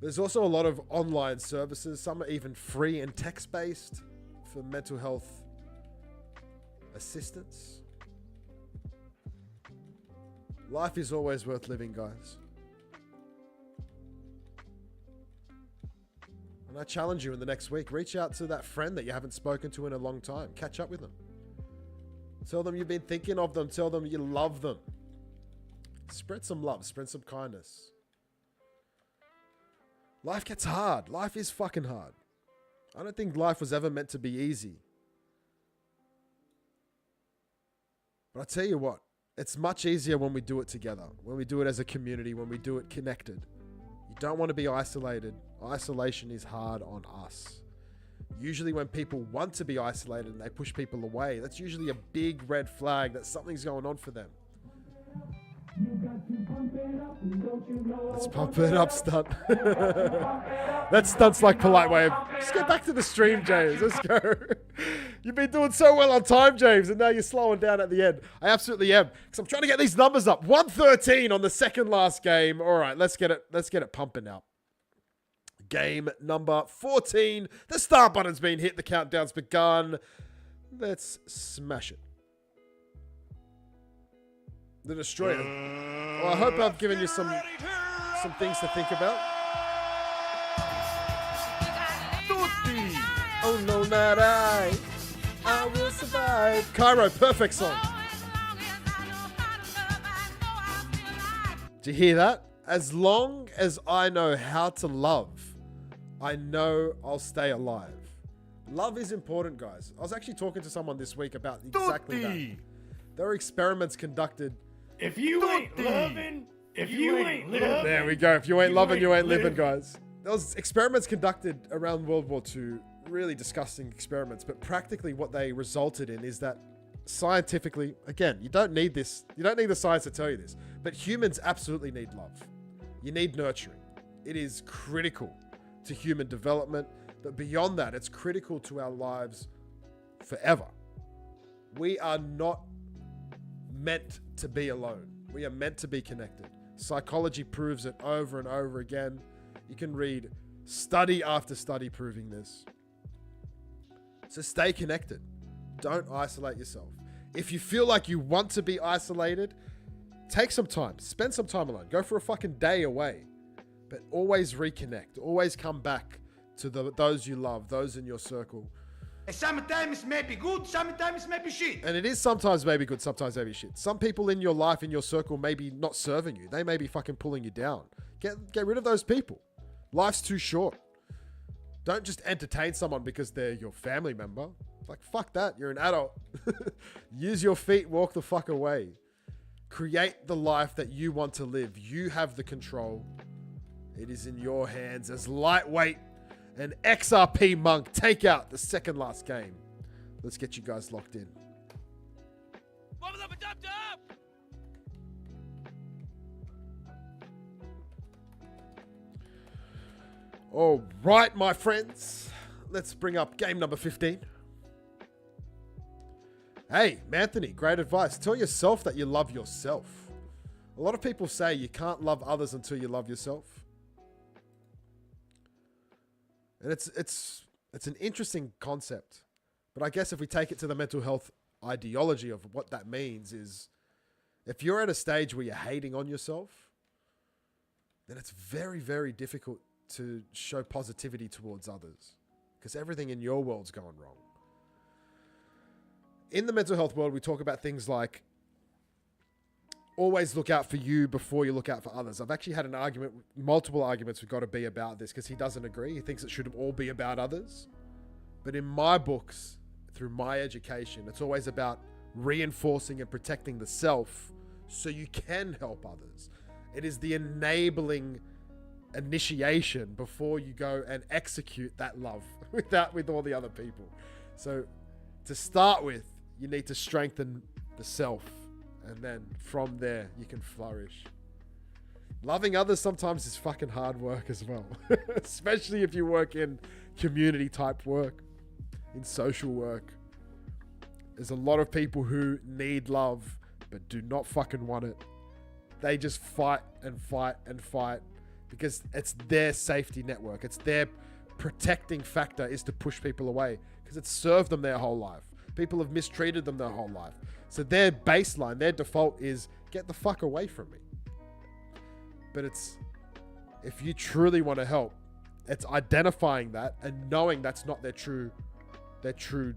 There's also a lot of online services. Some are even free and text-based for mental health assistance. Life is always worth living, guys. And I challenge you in the next week, reach out to that friend that you haven't spoken to in a long time. Catch up with them. Tell them you've been thinking of them. Tell them you love them. Spread some love. Spread some kindness. Life gets hard. Life is fucking hard. I don't think life was ever meant to be easy. But I tell you what, it's much easier when we do it together. When we do it as a community. When we do it connected. You don't want to be isolated. Isolation is hard on us. Usually when people want to be isolated and they push people away, that's usually a big red flag that something's going on for them. Let's pump it up, stunt. That stunt's like polite way of, just get back to the stream, James. Let's go. You've been doing so well on time, James, and now you're slowing down at the end. I absolutely am, because I'm trying to get these numbers up. 113 on the second last game. All right, let's get it pumping now. Game number 14. The start button's been hit. The countdown's begun. Let's smash it. The Destroyer. Well, I hope I've given you some things to think about. Tutti! Oh no, not I will survive. Cairo, perfect song. Did you hear that? As long as I know how to love, I know I'll stay alive. Love is important, guys. I was actually talking to someone this week about exactly that. There are experiments conducted. If you ain't loving, if you ain't living. There we go. If you ain't loving, you ain't living, guys. There was experiments conducted around World War II, really disgusting experiments, but practically what they resulted in is that scientifically, again, you don't need this. You don't need the science to tell you this, but humans absolutely need love. You need nurturing. It is critical to human development. But beyond that, it's critical to our lives forever. We are not meant to be alone. We are meant to be connected. Psychology proves it over and over again. You can read study after study proving this. So stay connected. Don't isolate yourself. If you feel like you want to be isolated, take some time. Spend some time alone. Go for a fucking day away. But always reconnect. Always come back to those you love, those in your circle. Sometimes maybe good, sometimes maybe shit. And it is sometimes maybe good, sometimes maybe shit. Some people in your life, in your circle, may be not serving you. They may be fucking pulling you down. Get rid of those people. Life's too short. Don't just entertain someone because they're your family member. Like, fuck that. You're an adult. Use your feet, walk the fuck away. Create the life that you want to live. You have the control. It is in your hands. As lightweight and XRP Monk take out the second last game. Let's get you guys locked in. All right, my friends. Let's bring up game number 15. Hey, Anthony, great advice. Tell yourself that you love yourself. A lot of people say you can't love others until you love yourself. And it's an interesting concept. But I guess if we take it to the mental health ideology of what that means is, if you're at a stage where you're hating on yourself, then it's very, very difficult to show positivity towards others because everything in your world's going wrong. In the mental health world, we talk about things like always look out for you before you look out for others. I've actually had an argument, multiple arguments we've got to be about this because he doesn't agree. He thinks it should all be about others. But in my books, through my education, it's always about reinforcing and protecting the self so you can help others. It is the enabling initiation before you go and execute that love with all the other people. So to start with, you need to strengthen the self, and then from there you can flourish. Loving others sometimes is fucking hard work as well, especially if you work in community type work, in social work. There's a lot of people who need love but do not fucking want it. They just fight and fight and fight because it's their safety network. It's their protecting factor is to push people away because it's served them their whole life. People have mistreated them their whole life. So their baseline, their default is get the fuck away from me. But it's, if you truly want to help, it's identifying that and knowing that's not their true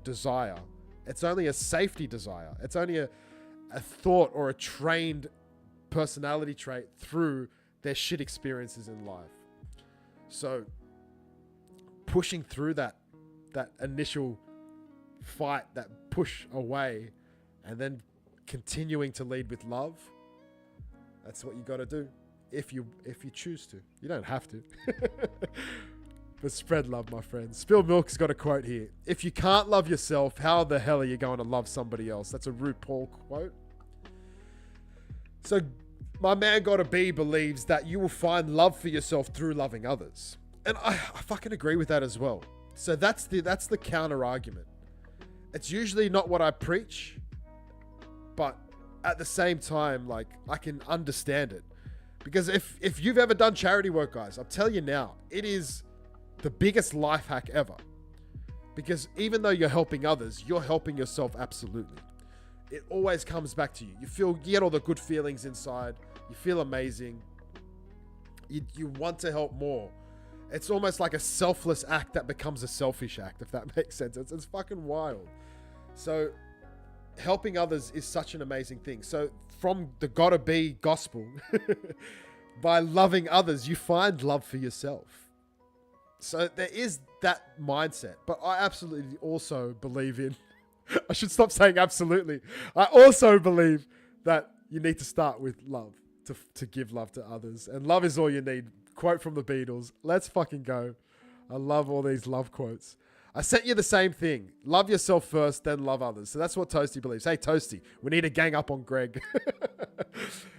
desire. It's only a safety desire. It's only a thought or a trained personality trait through their shit experiences in life. So pushing through that initial fight, that push away, and then continuing to lead with love, that's what you got to do if you choose to. You don't have to. But spread love, my friends. Spilled Milk's got a quote here. If you can't love yourself, how the hell are you going to love somebody else? That's a RuPaul quote. So my man Gotta Be believes that you will find love for yourself through loving others. And I fucking agree with that as well. So that's the counter argument. It's usually not what I preach, but at the same time, like, I can understand it. Because if you've ever done charity work, guys, I'll tell you now, it is the biggest life hack ever. Because even though you're helping others, you're helping yourself absolutely. It always comes back to you. You get all the good feelings inside. You feel amazing. You want to help more. It's almost like a selfless act that becomes a selfish act, if that makes sense. It's fucking wild. So helping others is such an amazing thing. So from the Gotta Be gospel, by loving others, you find love for yourself. So there is that mindset. But I absolutely also believe in, I should stop saying absolutely. I also believe that you need to start with love to give love to others. And love is all you need. Quote from the Beatles. Let's fucking go. I love all these love quotes. I sent you the same thing. Love yourself first, then love others. So that's what Toasty believes. Hey, Toasty, we need to gang up on Greg.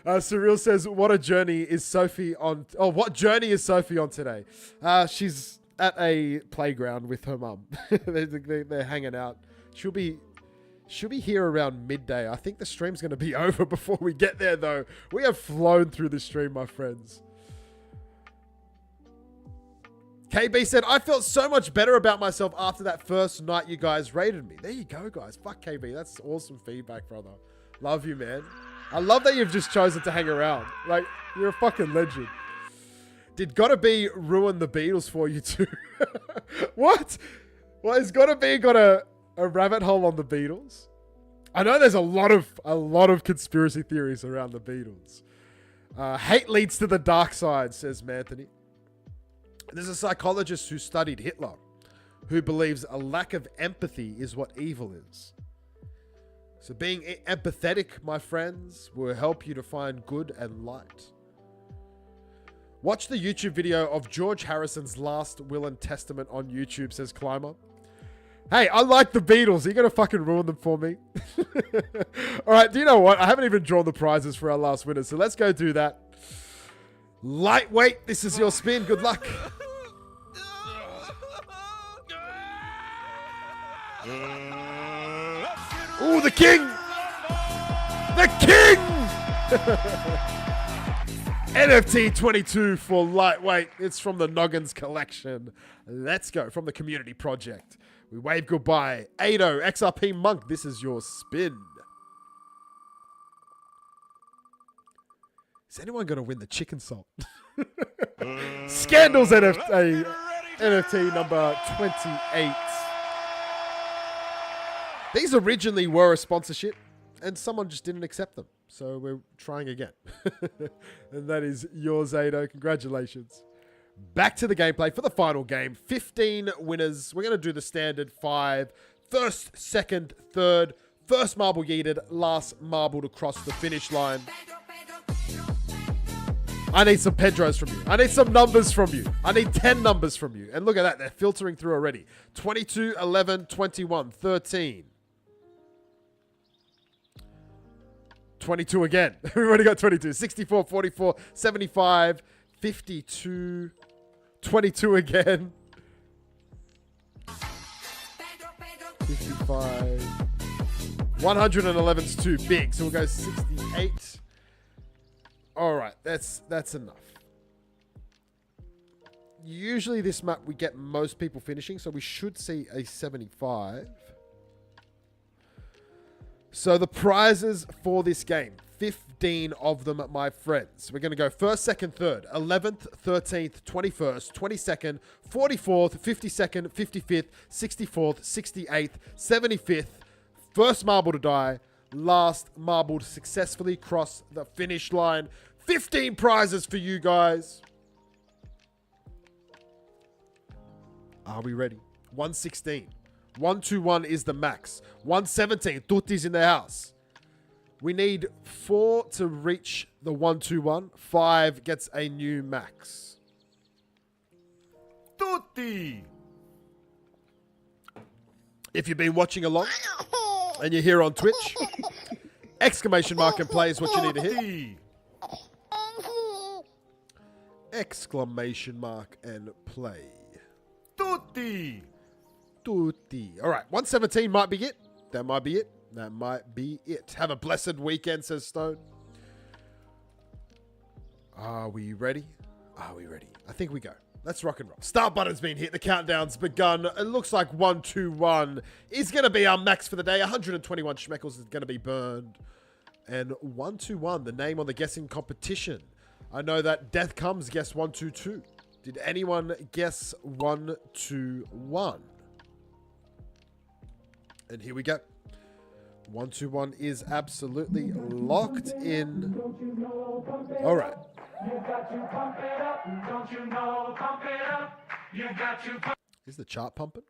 Surreal says, what journey is Sophie on today? She's at a playground with her mum. They're hanging out. She'll be here around midday. I think the stream's going to be over before we get there, though. We have flown through the stream, my friends. KB said, I felt so much better about myself after that first night you guys rated me. There you go, guys. Fuck KB. That's awesome feedback, brother. Love you, man. I love that you've just chosen to hang around. Like, you're a fucking legend. Did Gotta Be ruin the Beatles for you too? What? Well, has Gotta Be got a rabbit hole on the Beatles? I know there's a lot of conspiracy theories around the Beatles. Hate leads to the dark side, says Manthony. There's a psychologist who studied Hitler who believes a lack of empathy is what evil is. So being empathetic, my friends, will help you to find good and light. Watch the YouTube video of George Harrison's last will and testament on YouTube, says Climber. Hey, I like the Beatles. Are you going to fucking ruin them for me? All right, do you know what? I haven't even drawn the prizes for our last winner, so let's go do that. Lightweight, this is your spin. Good luck. Ooh, the king! The king! NFT 22 for lightweight. It's from the Noggins collection. Let's go. From the community project. We wave goodbye. Ado, XRP Monk, this is your spin. Is anyone going to win the chicken salt? Scandals NFT number 28. These originally were a sponsorship, and someone just didn't accept them. So we're trying again. And that is yours, Ado. Congratulations. Back to the gameplay for the final game. 15 winners. We're going to do the standard 5. First, second, third. First marble yeeted. Last marble to cross the finish line. I need some Pedros from you. I need some numbers from you. I need 10 numbers from you. And look at that. They're filtering through already. 22, 11, 21, 13. 22 again. We've already got 22. 64, 44, 75, 52, 22 again. 55. 111's too big, so we'll go 68. All right, that's enough. Usually this map we get most people finishing, so we should see a 75. So the prizes for this game, 15 of them, my friends. We're going to go first, second, third, 11th, 13th, 21st, 22nd, 44th, 52nd, 55th, 64th, 68th, 75th. First marble to die, last marble to successfully cross the finish line. 15 prizes for you guys. Are we ready? 116. 121 is the max. 117. Tutti's in the house. We need 4 to reach the 121. 5 gets a new max. Tutti! If you've been watching along and you're here on Twitch, exclamation mark and play is what you need to hit. Tutti! Exclamation mark and play. Tutti! Tutti. All right, 117 might be it. That might be it. That might be it. Have a blessed weekend, says Stone. Are we ready? Are we ready? I think we go. Let's rock and roll. Start button's been hit. The countdown's begun. It looks like 121 is going to be our max for the day. 121 schmeckles is going to be burned. And 121, the name on the guessing competition. I know that Death Comes guessed 122. Did anyone guess 121? And here we go. 121 is absolutely locked in. All right. Is the chart pumping?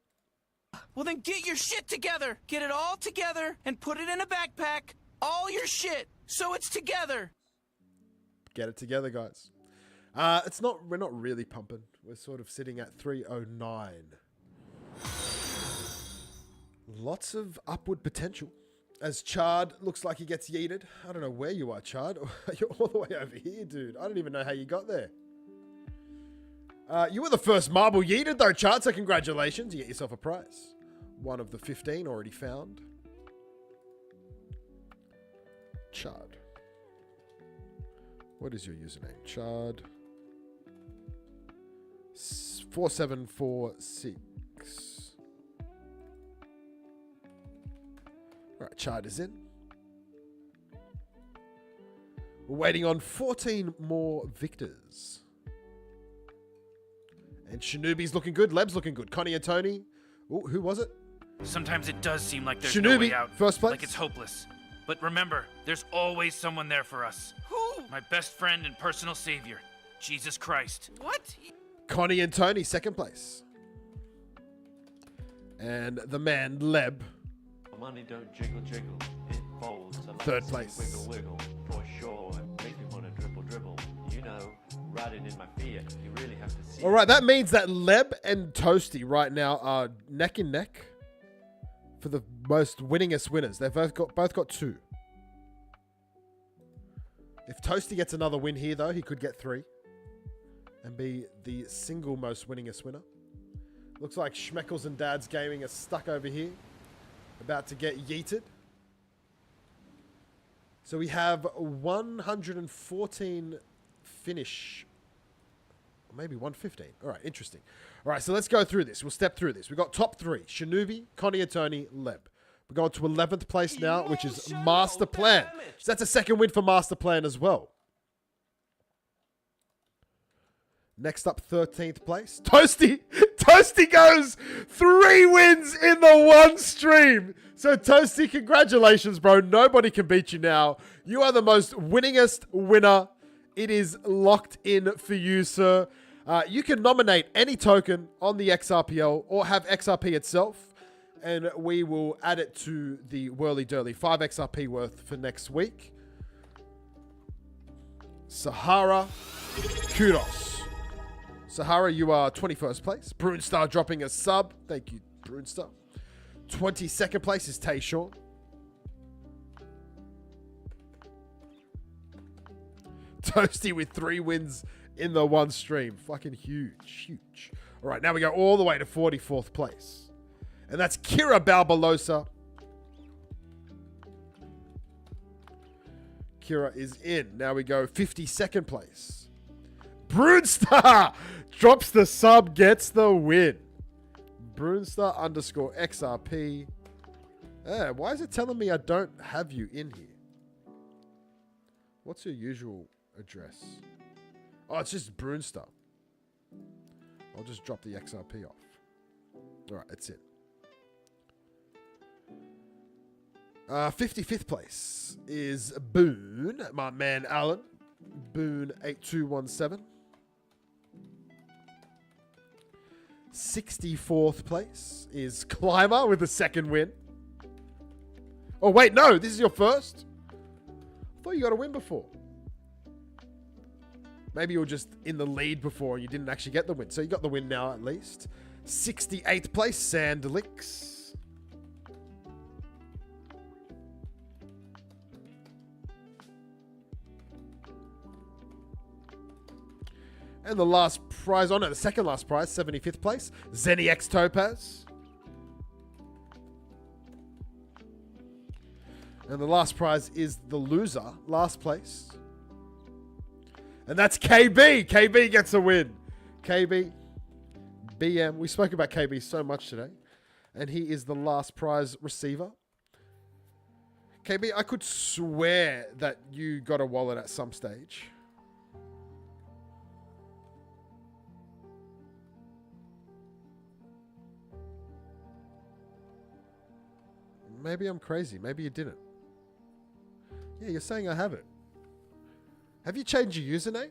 Well, then get your shit together. Get it all together and put it in a backpack. All your shit, so it's together. Get it together, guys. We're not really pumping. We're sort of sitting at 309. Lots of upward potential. As Chard looks like he gets yeeted. I don't know where you are, Chard. You're all the way over here, dude. I don't even know how you got there. You were the first marble yeeted though, Chad, so congratulations. You get yourself a prize. One of the 15 already found. Chad. What is your username? Chad. 4746. Alright, Chad is in. We're waiting on 14 more victors. And Shinobi's looking good. Leb's looking good. Connie and Tony. Ooh, who was it? Sometimes it does seem like there's Shinobi, no way out. first place. Like it's hopeless. But remember, there's always someone there for us. Who? My best friend and personal savior, Jesus Christ. What? Connie and Tony, second place. And the man, Leb, Money don't jiggle jiggle, it folds. I like third to see place. Wiggle wiggle, for sure. It makes me want to dribble dribble. You know, riding in my Fiat, you really have to see. All right, that means that Leb and Toasty right now are neck and neck for the most winningest winners. They've both got 2. If Toasty gets another win here, though, he could get 3 and be the single most winningest winner. Looks like Schmeckles and Dad's Gaming are stuck over here, about to get yeeted. So we have 114 finish. Or maybe 115. All right, interesting. All right, so let's go through this. We'll step through this. We've got top 3. Shinobi, Connie and Tony, Leb. We're going to 11th place now, which is Master Plan. So that's a second win for Master Plan as well. Next up, 13th place. Toasty! Toasty goes 3 wins in the one stream. So Toasty, congratulations, bro. Nobody can beat you now. You are the most winningest winner. It is locked in for you, sir. You can nominate any token on the XRPL or have XRP itself, and we will add it to the Whirly Durly 5 XRP worth for next week. Sahara, kudos. Sahara, you are 21st place. Brunstar dropping a sub. Thank you, Brunstar. 22nd place is Tayshawn. Toasty with 3 wins in the one stream. Fucking huge, huge. All right, now we go all the way to 44th place. And that's Kira Balbalosa. Kira is in. Now we go 52nd place. Brunstar drops the sub, gets the win. Brunstar _ XRP. Why is it telling me I don't have you in here? What's your usual address? Oh, it's just Brunstar. I'll just drop the XRP off. All right, that's it. 55th place is Boone, my man Alan. Boone 8217. 64th place is Climber with the second win. Oh, wait, no, this is your first? I thought you got a win before. Maybe you were just in the lead before and you didn't actually get the win. So you got the win now at least. 68th place, Sandlix. And the last prize, oh no, the second last prize, 75th place, ZeniX Topaz. And the last prize is the loser, last place. And that's KB. KB gets a win. KB, BM. We spoke about KB so much today. And he is the last prize receiver. KB, I could swear that you got a wallet at some stage. Maybe I'm crazy. Maybe you didn't. Yeah, you're saying I have it. Have you changed your username?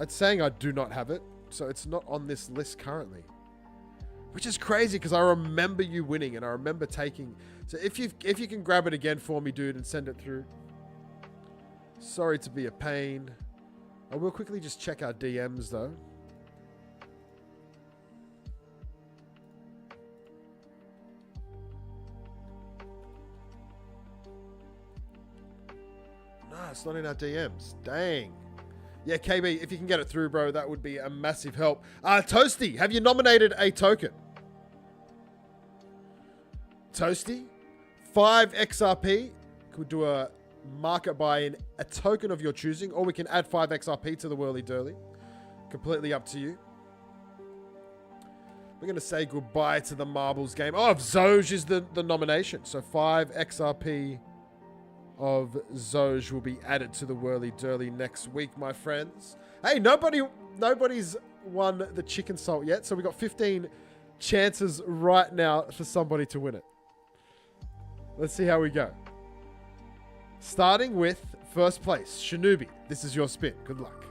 It's saying I do not have it, so it's not on this list currently. Which is crazy because I remember you winning and I remember taking. So if you can grab it again for me, dude, and send it through. Sorry to be a pain. I will quickly just check our DMs though. No, it's not in our DMs. Dang. Yeah, KB, if you can get it through, bro, that would be a massive help. Toasty, have you nominated a token? Toasty, 5 XRP. Could do a market buy in a token of your choosing, or we can add 5 XRP to the Whirly Durly. Completely up to you. We're going to say goodbye to the marbles game. Oh, Zoj is the nomination. So 5 XRP of Zoj will be added to the Whirly Durly next week, my friends. Hey, nobody's won the chicken salt yet, so we got 15 chances right now for somebody to win it. Let's see how we go. Starting with first place, Shinobi. This is your spin. Good luck.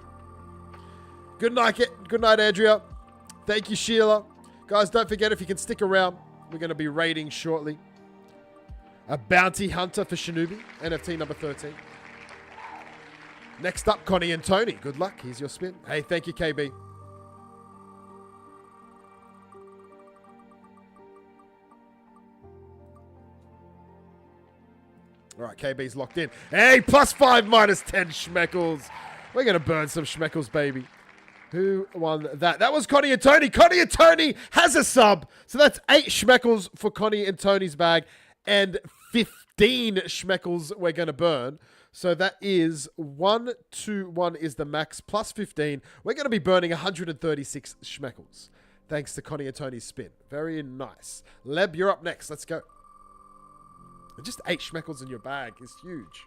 Good night, Andrea. Thank you, Sheila. Guys, don't forget, if you can stick around, we're going to be raiding shortly. A bounty hunter for Shinobi, NFT number 13. Next up, Connie and Tony. Good luck. Here's your spin. Hey, thank you, KB. All right, KB's locked in. Hey, +5, -10 schmeckles. We're going to burn some schmeckles, baby. Who won that? That was Connie and Tony. Connie and Tony has a sub. So that's 8 schmeckles for Connie and Tony's bag and 15 schmeckles we're going to burn. So that is 121 is the max plus 15. We're going to be burning 136 schmeckles. Thanks to Connie and Tony's spin. Very nice. Leb, you're up next. Let's go. Just 8 schmeckles in your bag is huge.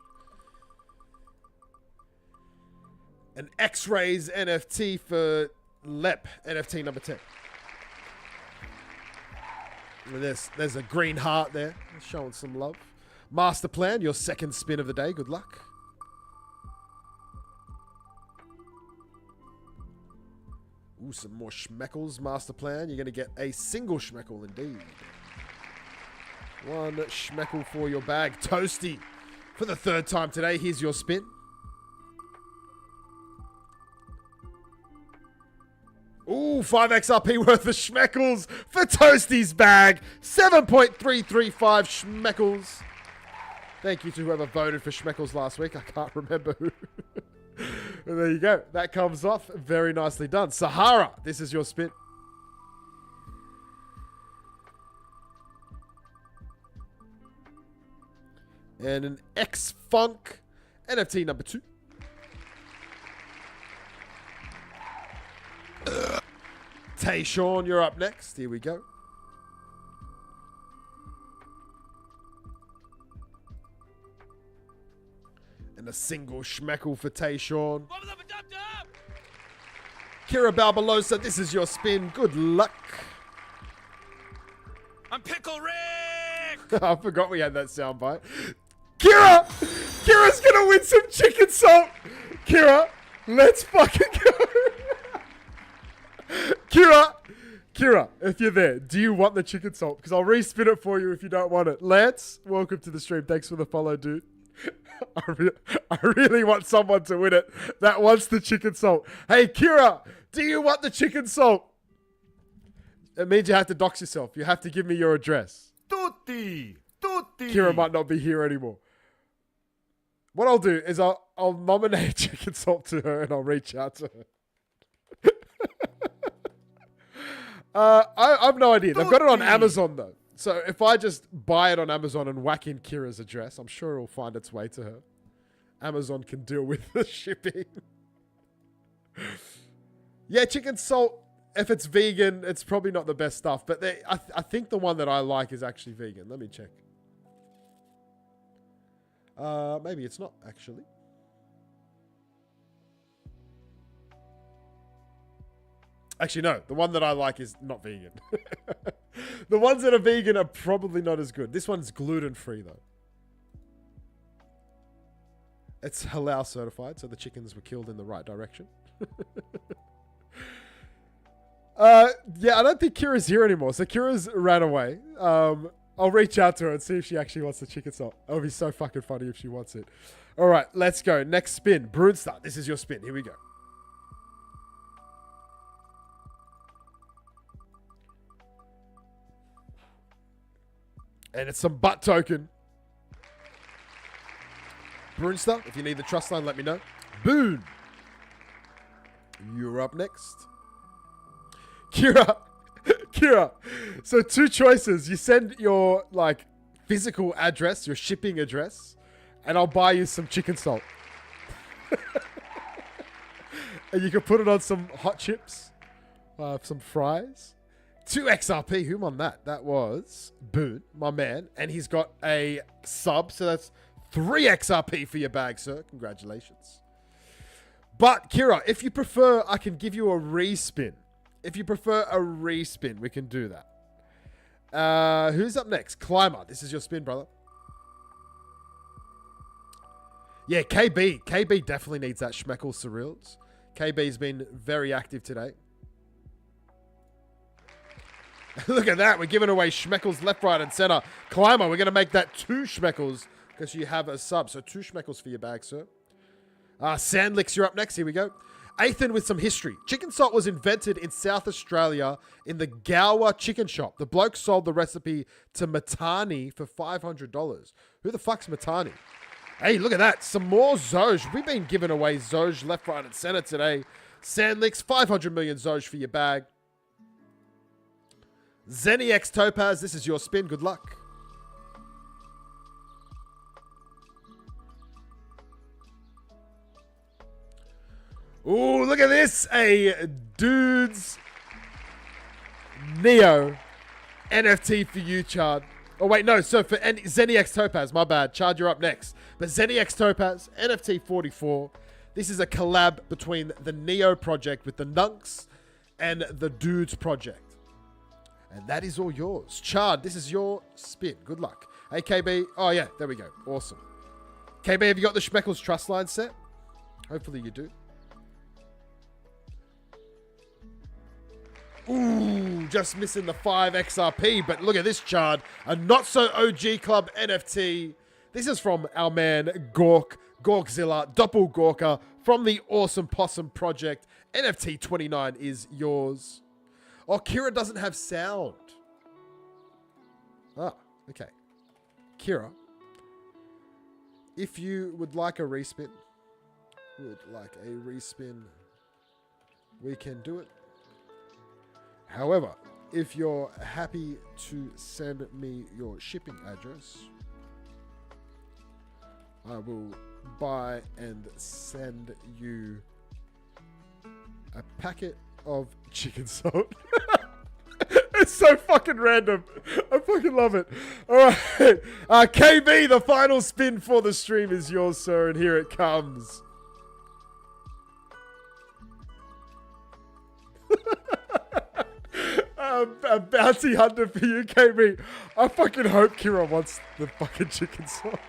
An X-Rays NFT for Lep, NFT number 10. And there's a green heart there, showing some love. Master Plan, your second spin of the day. Good luck. Ooh, some more schmeckles. Master Plan, you're going to get a single schmeckle indeed. 1 schmeckle for your bag. Toasty, for the 3rd time today, here's your spin. Ooh, 5 XRP worth of schmeckles for Toasty's bag. 7.335 schmeckles. Thank you to whoever voted for schmeckles last week. I can't remember who. And there you go. That comes off. Very nicely done. Sahara, this is your spin. And an X-Funk NFT number 2. Tayshawn, you're up next. Here we go. And a single schmeckle for Tayshawn. Kira Balbalosa, this is your spin. Good luck. I'm Pickle Rick! I forgot we had that soundbite. Kira! Kira's gonna win some chicken salt! Kira, let's fucking go! Kira, if you're there, do you want the chicken salt? Because I'll respin it for you if you don't want it. Lance, welcome to the stream. Thanks for the follow, dude. I really want someone to win it that wants the chicken salt. Hey, Kira, do you want the chicken salt? It means you have to dox yourself. You have to give me your address. Tutti! Kira might not be here anymore. What I'll do is I'll nominate chicken salt to her and I'll reach out to her. I have no idea. They've got it on Amazon, though. So if I just buy it on Amazon and whack in Kira's address, I'm sure it'll find its way to her. Amazon can deal with the shipping. Yeah, chicken salt, if it's vegan, it's probably not the best stuff. But I think the one that I like is actually vegan. Let me check. Maybe it's not, actually. Actually, no. The one that I like is not vegan. The ones that are vegan are probably not as good. This one's gluten-free, though. It's halal certified, so the chickens were killed in the right direction. Yeah, I don't think Kira's here anymore. So Kira's ran away. I'll reach out to her and see if she actually wants the chicken salt. It would be so fucking funny if she wants it. All right, let's go. Next spin. Brunstar, this is your spin. Here we go. And it's some butt token. Brunstar, if you need the trust line, let me know. Boon. You're up next. Kira. Kira. So 2 choices. You send your, like, physical address, your shipping address, and I'll buy you some chicken salt. And you can put it on some hot chips, some fries. 2 XRP. Who won that? That was Boone, my man. And he's got a sub, so that's 3 XRP for your bag, sir. Congratulations. But, Kira, if you prefer, I can give you a respin. If you prefer a respin, we can do that. Who's up next? Climber. This is your spin, brother. Yeah, KB. KB definitely needs that Schmeckle Surreals. KB's been very active today. Look at that. We're giving away Schmeckles left, right, and center. Climber, we're going to make that 2 Schmeckles because you have a sub. So 2 Schmeckles for your bag, sir. Sandlix, you're up next. Here we go. Athan with some history. Chicken salt was invented in South Australia in the Gower chicken shop. The bloke sold the recipe to Matani for $500. Who the fuck's Matani? Hey, look at that. Some more Zoj. We've been giving away Zoj left, right, and center today. Sandlix, 500 million Zoj for your bag. ZeniX Topaz, this is your spin. Good luck. Ooh, look at this. A Dudes Neo NFT for you, Chad. Oh, wait, no. So for ZeniX Topaz, my bad. Chad, you're up next. But ZeniX Topaz, NFT 44. This is a collab between the Neo project with the Nunks and the Dudes project. And that is all yours. Chad, this is your spin. Good luck. Hey, KB. Oh, yeah. There we go. Awesome. KB, have you got the Schmeckles Trust line set? Hopefully you do. Ooh, just missing the 5 XRP. But look at this, Chad. A not-so-OG Club NFT. This is from our man, Gorkzilla, Doppelgorka, from the Awesome Possum Project. NFT 29 is yours. Oh, Kira doesn't have sound. Ah, okay. Kira, if you would like a respin, we can do it. However, if you're happy to send me your shipping address, I will buy and send you a packet of chicken salt. It's so fucking random. I fucking love it. All right. KB, the final spin for the stream is yours, sir, and here it comes. A bounty hunter for you, KB. I fucking hope Kira wants the fucking chicken salt.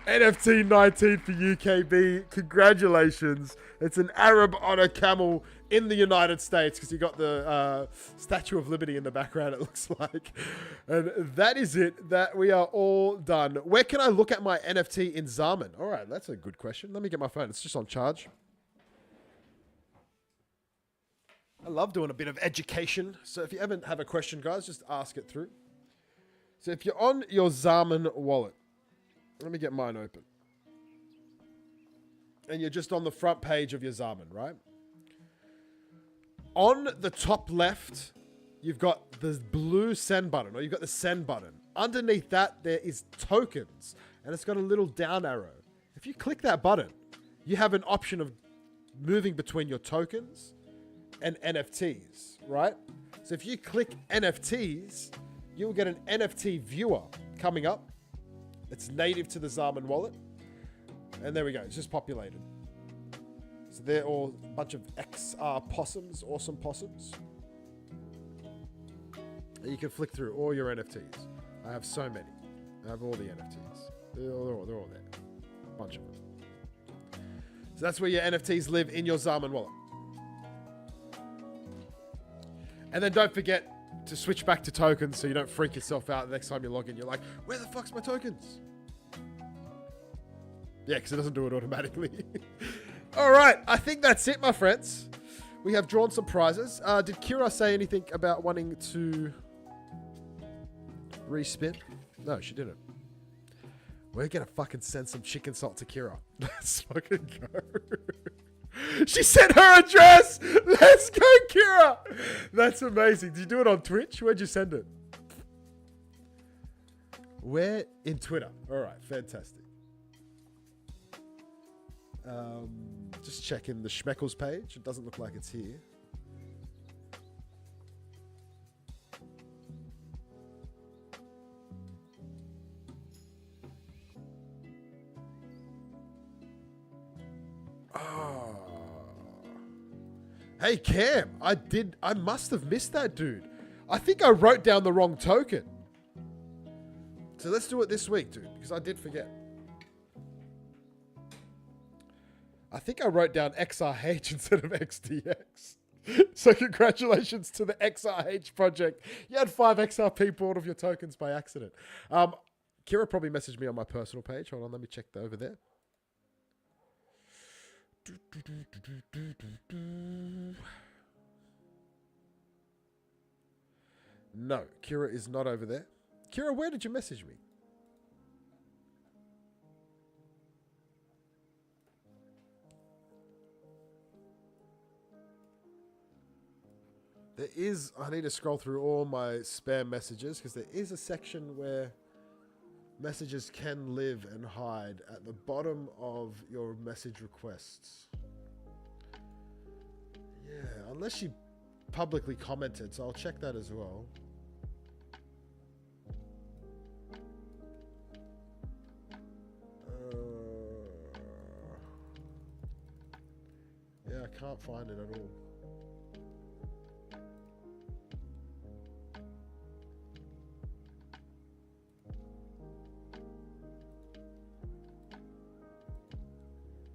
NFT 19 for you, KB. Congratulations. It's an Arab on a camel in the United States because you got the Statue of Liberty in the background, it looks like. And that is it. That we are all done. Where can I look at my NFT in Zaman? All right, that's a good question. Let me get my phone. It's just on charge. I love doing a bit of education. So if you ever have a question, guys, just ask it through. So if you're on your Zaman wallet, let me get mine open. And you're just on the front page of your Zaman, right? On the top left, you've got the blue send button, or you've got the send button. Underneath that, there is tokens, and it's got a little down arrow. If you click that button, you have an option of moving between your tokens and NFTs, right? So if you click NFTs, you'll get an NFT viewer coming up. It's native to the Zaman wallet. And there we go. It's just populated. So they're all a bunch of XR possums, awesome possums. And you can flick through all your NFTs. I have so many. I have all the NFTs. They're all there. A bunch of them. So that's where your NFTs live in your Zaman wallet. And then don't forget to switch back to tokens so you don't freak yourself out the next time you log in. You're like, where the fuck's my tokens? Yeah, because it doesn't do it automatically. All right, I think that's it, my friends. We have drawn some prizes. Did Kira say anything about wanting to respin? No, she didn't. We're going to fucking send some chicken salt to Kira. Let's fucking go. She sent her address. Let's go, Kira. That's amazing. Did you do it on Twitch? Where'd you send it? Where? In Twitter. All right, fantastic. Just checking the Schmeckles page. It doesn't look like it's here. Oh. Hey, Cam. I must have missed that, dude. I think I wrote down the wrong token. So let's do it this week, dude, because I did forget. I think I wrote down XRH instead of XTX. So congratulations to the XRH project. You had 5 XRP bought of your tokens by accident. Kira probably messaged me on my personal page. Hold on, let me check over there. No, Kira is not over there. Kira, where did you message me? There is, I need to scroll through all my spam messages because there is a section where messages can live and hide at the bottom of your message requests. Yeah, unless she publicly commented, so I'll check that as well. Yeah, I can't find it at all.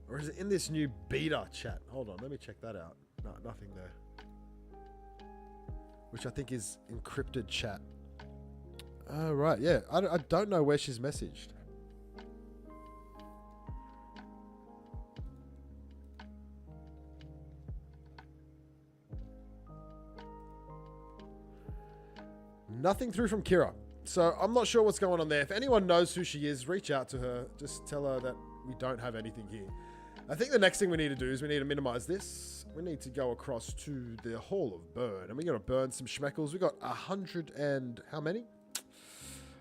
Or is it in this new beta chat? Hold on, let me check that out. No, nothing there. Which I think is encrypted chat. Oh, right, yeah. I don't know where she's messaged. Nothing through from Kira. So I'm not sure what's going on there. If anyone knows who she is, reach out to her. Just tell her that we don't have anything here. I think the next thing we need to do is we need to minimize this. We need to go across to the Hall of Burn. And we're going to burn some Schmeckles. We got 100 and... how many?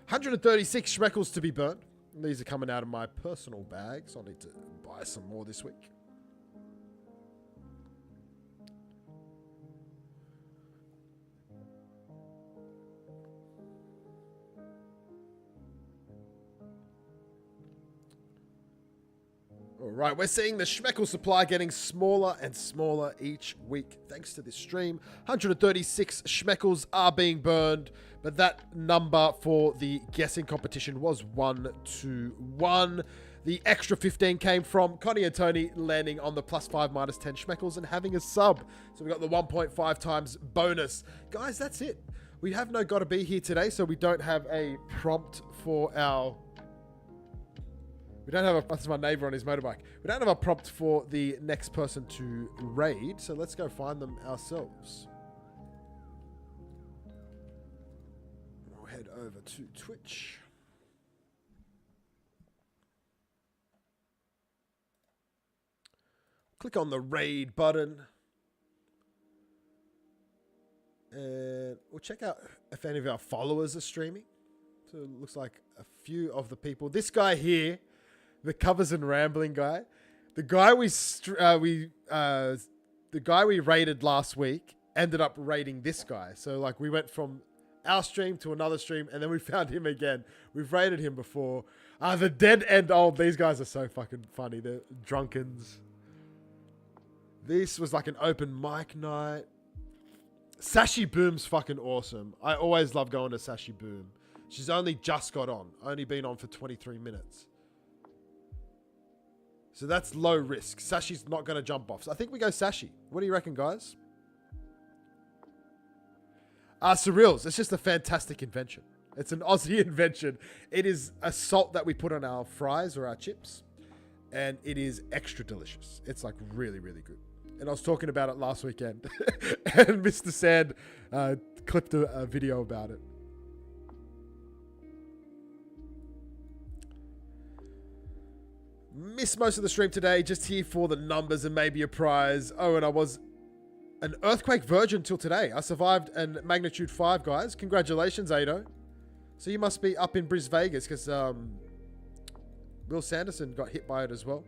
136 Schmeckles to be burnt. And these are coming out of my personal bag. So I need to buy some more this week. All right, we're seeing the Schmeckle supply getting smaller and smaller each week thanks to this stream. 136 Schmeckles are being burned, but that number for the guessing competition was 1 to 1. The extra 15 came from Connie and Tony landing on the +5 -10 Schmeckles and having a sub. So we got the 1.5 times bonus. Guys, that's it. We have no gotta be here today, so we don't have a prompt for our... We don't have a... That's my neighbor on his motorbike. We don't have a prompt for the next person to raid, so let's go find them ourselves. We'll head over to Twitch. Click on the raid button. And we'll check out if any of our followers are streaming. So it looks like a few of the people. This guy here... The Covers and Rambling guy. The guy we raided last week ended up raiding this guy. So like we went from our stream to another stream and then we found him again. We've raided him before. The Dead and Old. These guys are so fucking funny. They're drunkens. This was like an open mic night. Sashi Boom's fucking awesome. I always love going to Sashi Boom. She's only just got on. Only been on for 23 minutes. So that's low risk. Sashi's not going to jump off. So I think we go Sashi. What do you reckon, guys? Surreals. It's just a fantastic invention. It's an Aussie invention. It is a salt that we put on our fries or our chips. And it is extra delicious. It's like really, really good. And I was talking about it last weekend. And Mr. Sand clipped a video about it. Missed most of the stream today, just here for the numbers and maybe a prize. Oh, and I was an earthquake virgin till today. I survived an magnitude 5, guys. Congratulations, Ado. So you must be up in Bris Vegas because Will Sanderson got hit by it as well.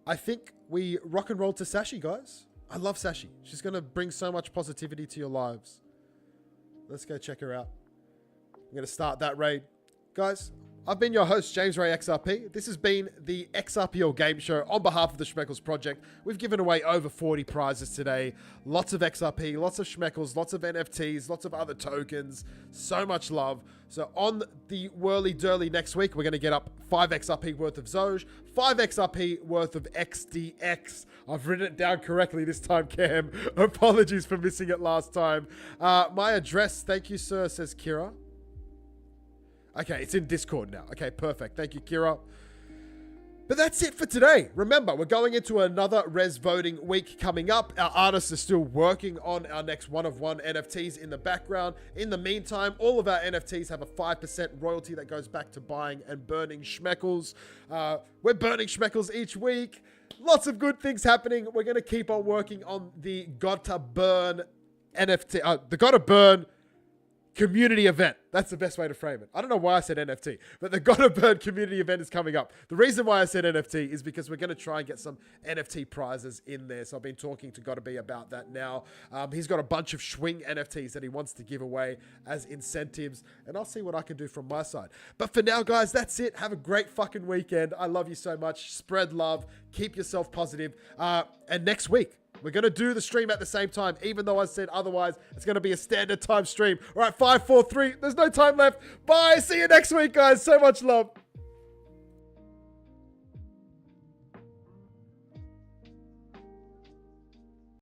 I think we rock and roll to Sashi, guys. I love Sashi. She's going to bring so much positivity to your lives. Let's go check her out. I'm going to start that raid. Guys, I've been your host, James Ray XRP. This has been the XRPL Game Show on behalf of the Schmeckles Project. We've given away over 40 prizes today. Lots of XRP, lots of Schmeckles, lots of NFTs, lots of other tokens. So much love. So on the Whirly Durly next week, we're going to get up 5 XRP worth of Zoj, 5 XRP worth of XDX. I've written it down correctly this time, Cam. Apologies for missing it last time. My address, thank you, sir, says Kira. Okay, it's in Discord now. Okay, perfect. Thank you, Kira. But that's it for today. Remember, we're going into another res voting week coming up. Our artists are still working on our next one-of-one NFTs in the background. In the meantime, all of our NFTs have a 5% royalty that goes back to buying and burning Schmeckles. We're burning Schmeckles each week. Lots of good things happening. We're going to keep on working on the Gotta Burn NFT, the Gotta Burn community event. That's the best way to frame it. I don't know why I said NFT, but the Gotta Burn community event is coming up. The reason why I said NFT is because we're going to try and get some NFT prizes in there. So I've been talking to Gotta Be about that now. He's got a bunch of Schwing NFTs that he wants to give away as incentives, and I'll see what I can do from my side. But for now, guys, that's it. Have a great fucking weekend. I love you so much. Spread love. Keep yourself positive. And next week, we're going to do the stream at the same time, even though I said otherwise. It's going to be a standard time stream. All right, 5, 4, 3. There's no time left. Bye. See you next week, guys. So much love.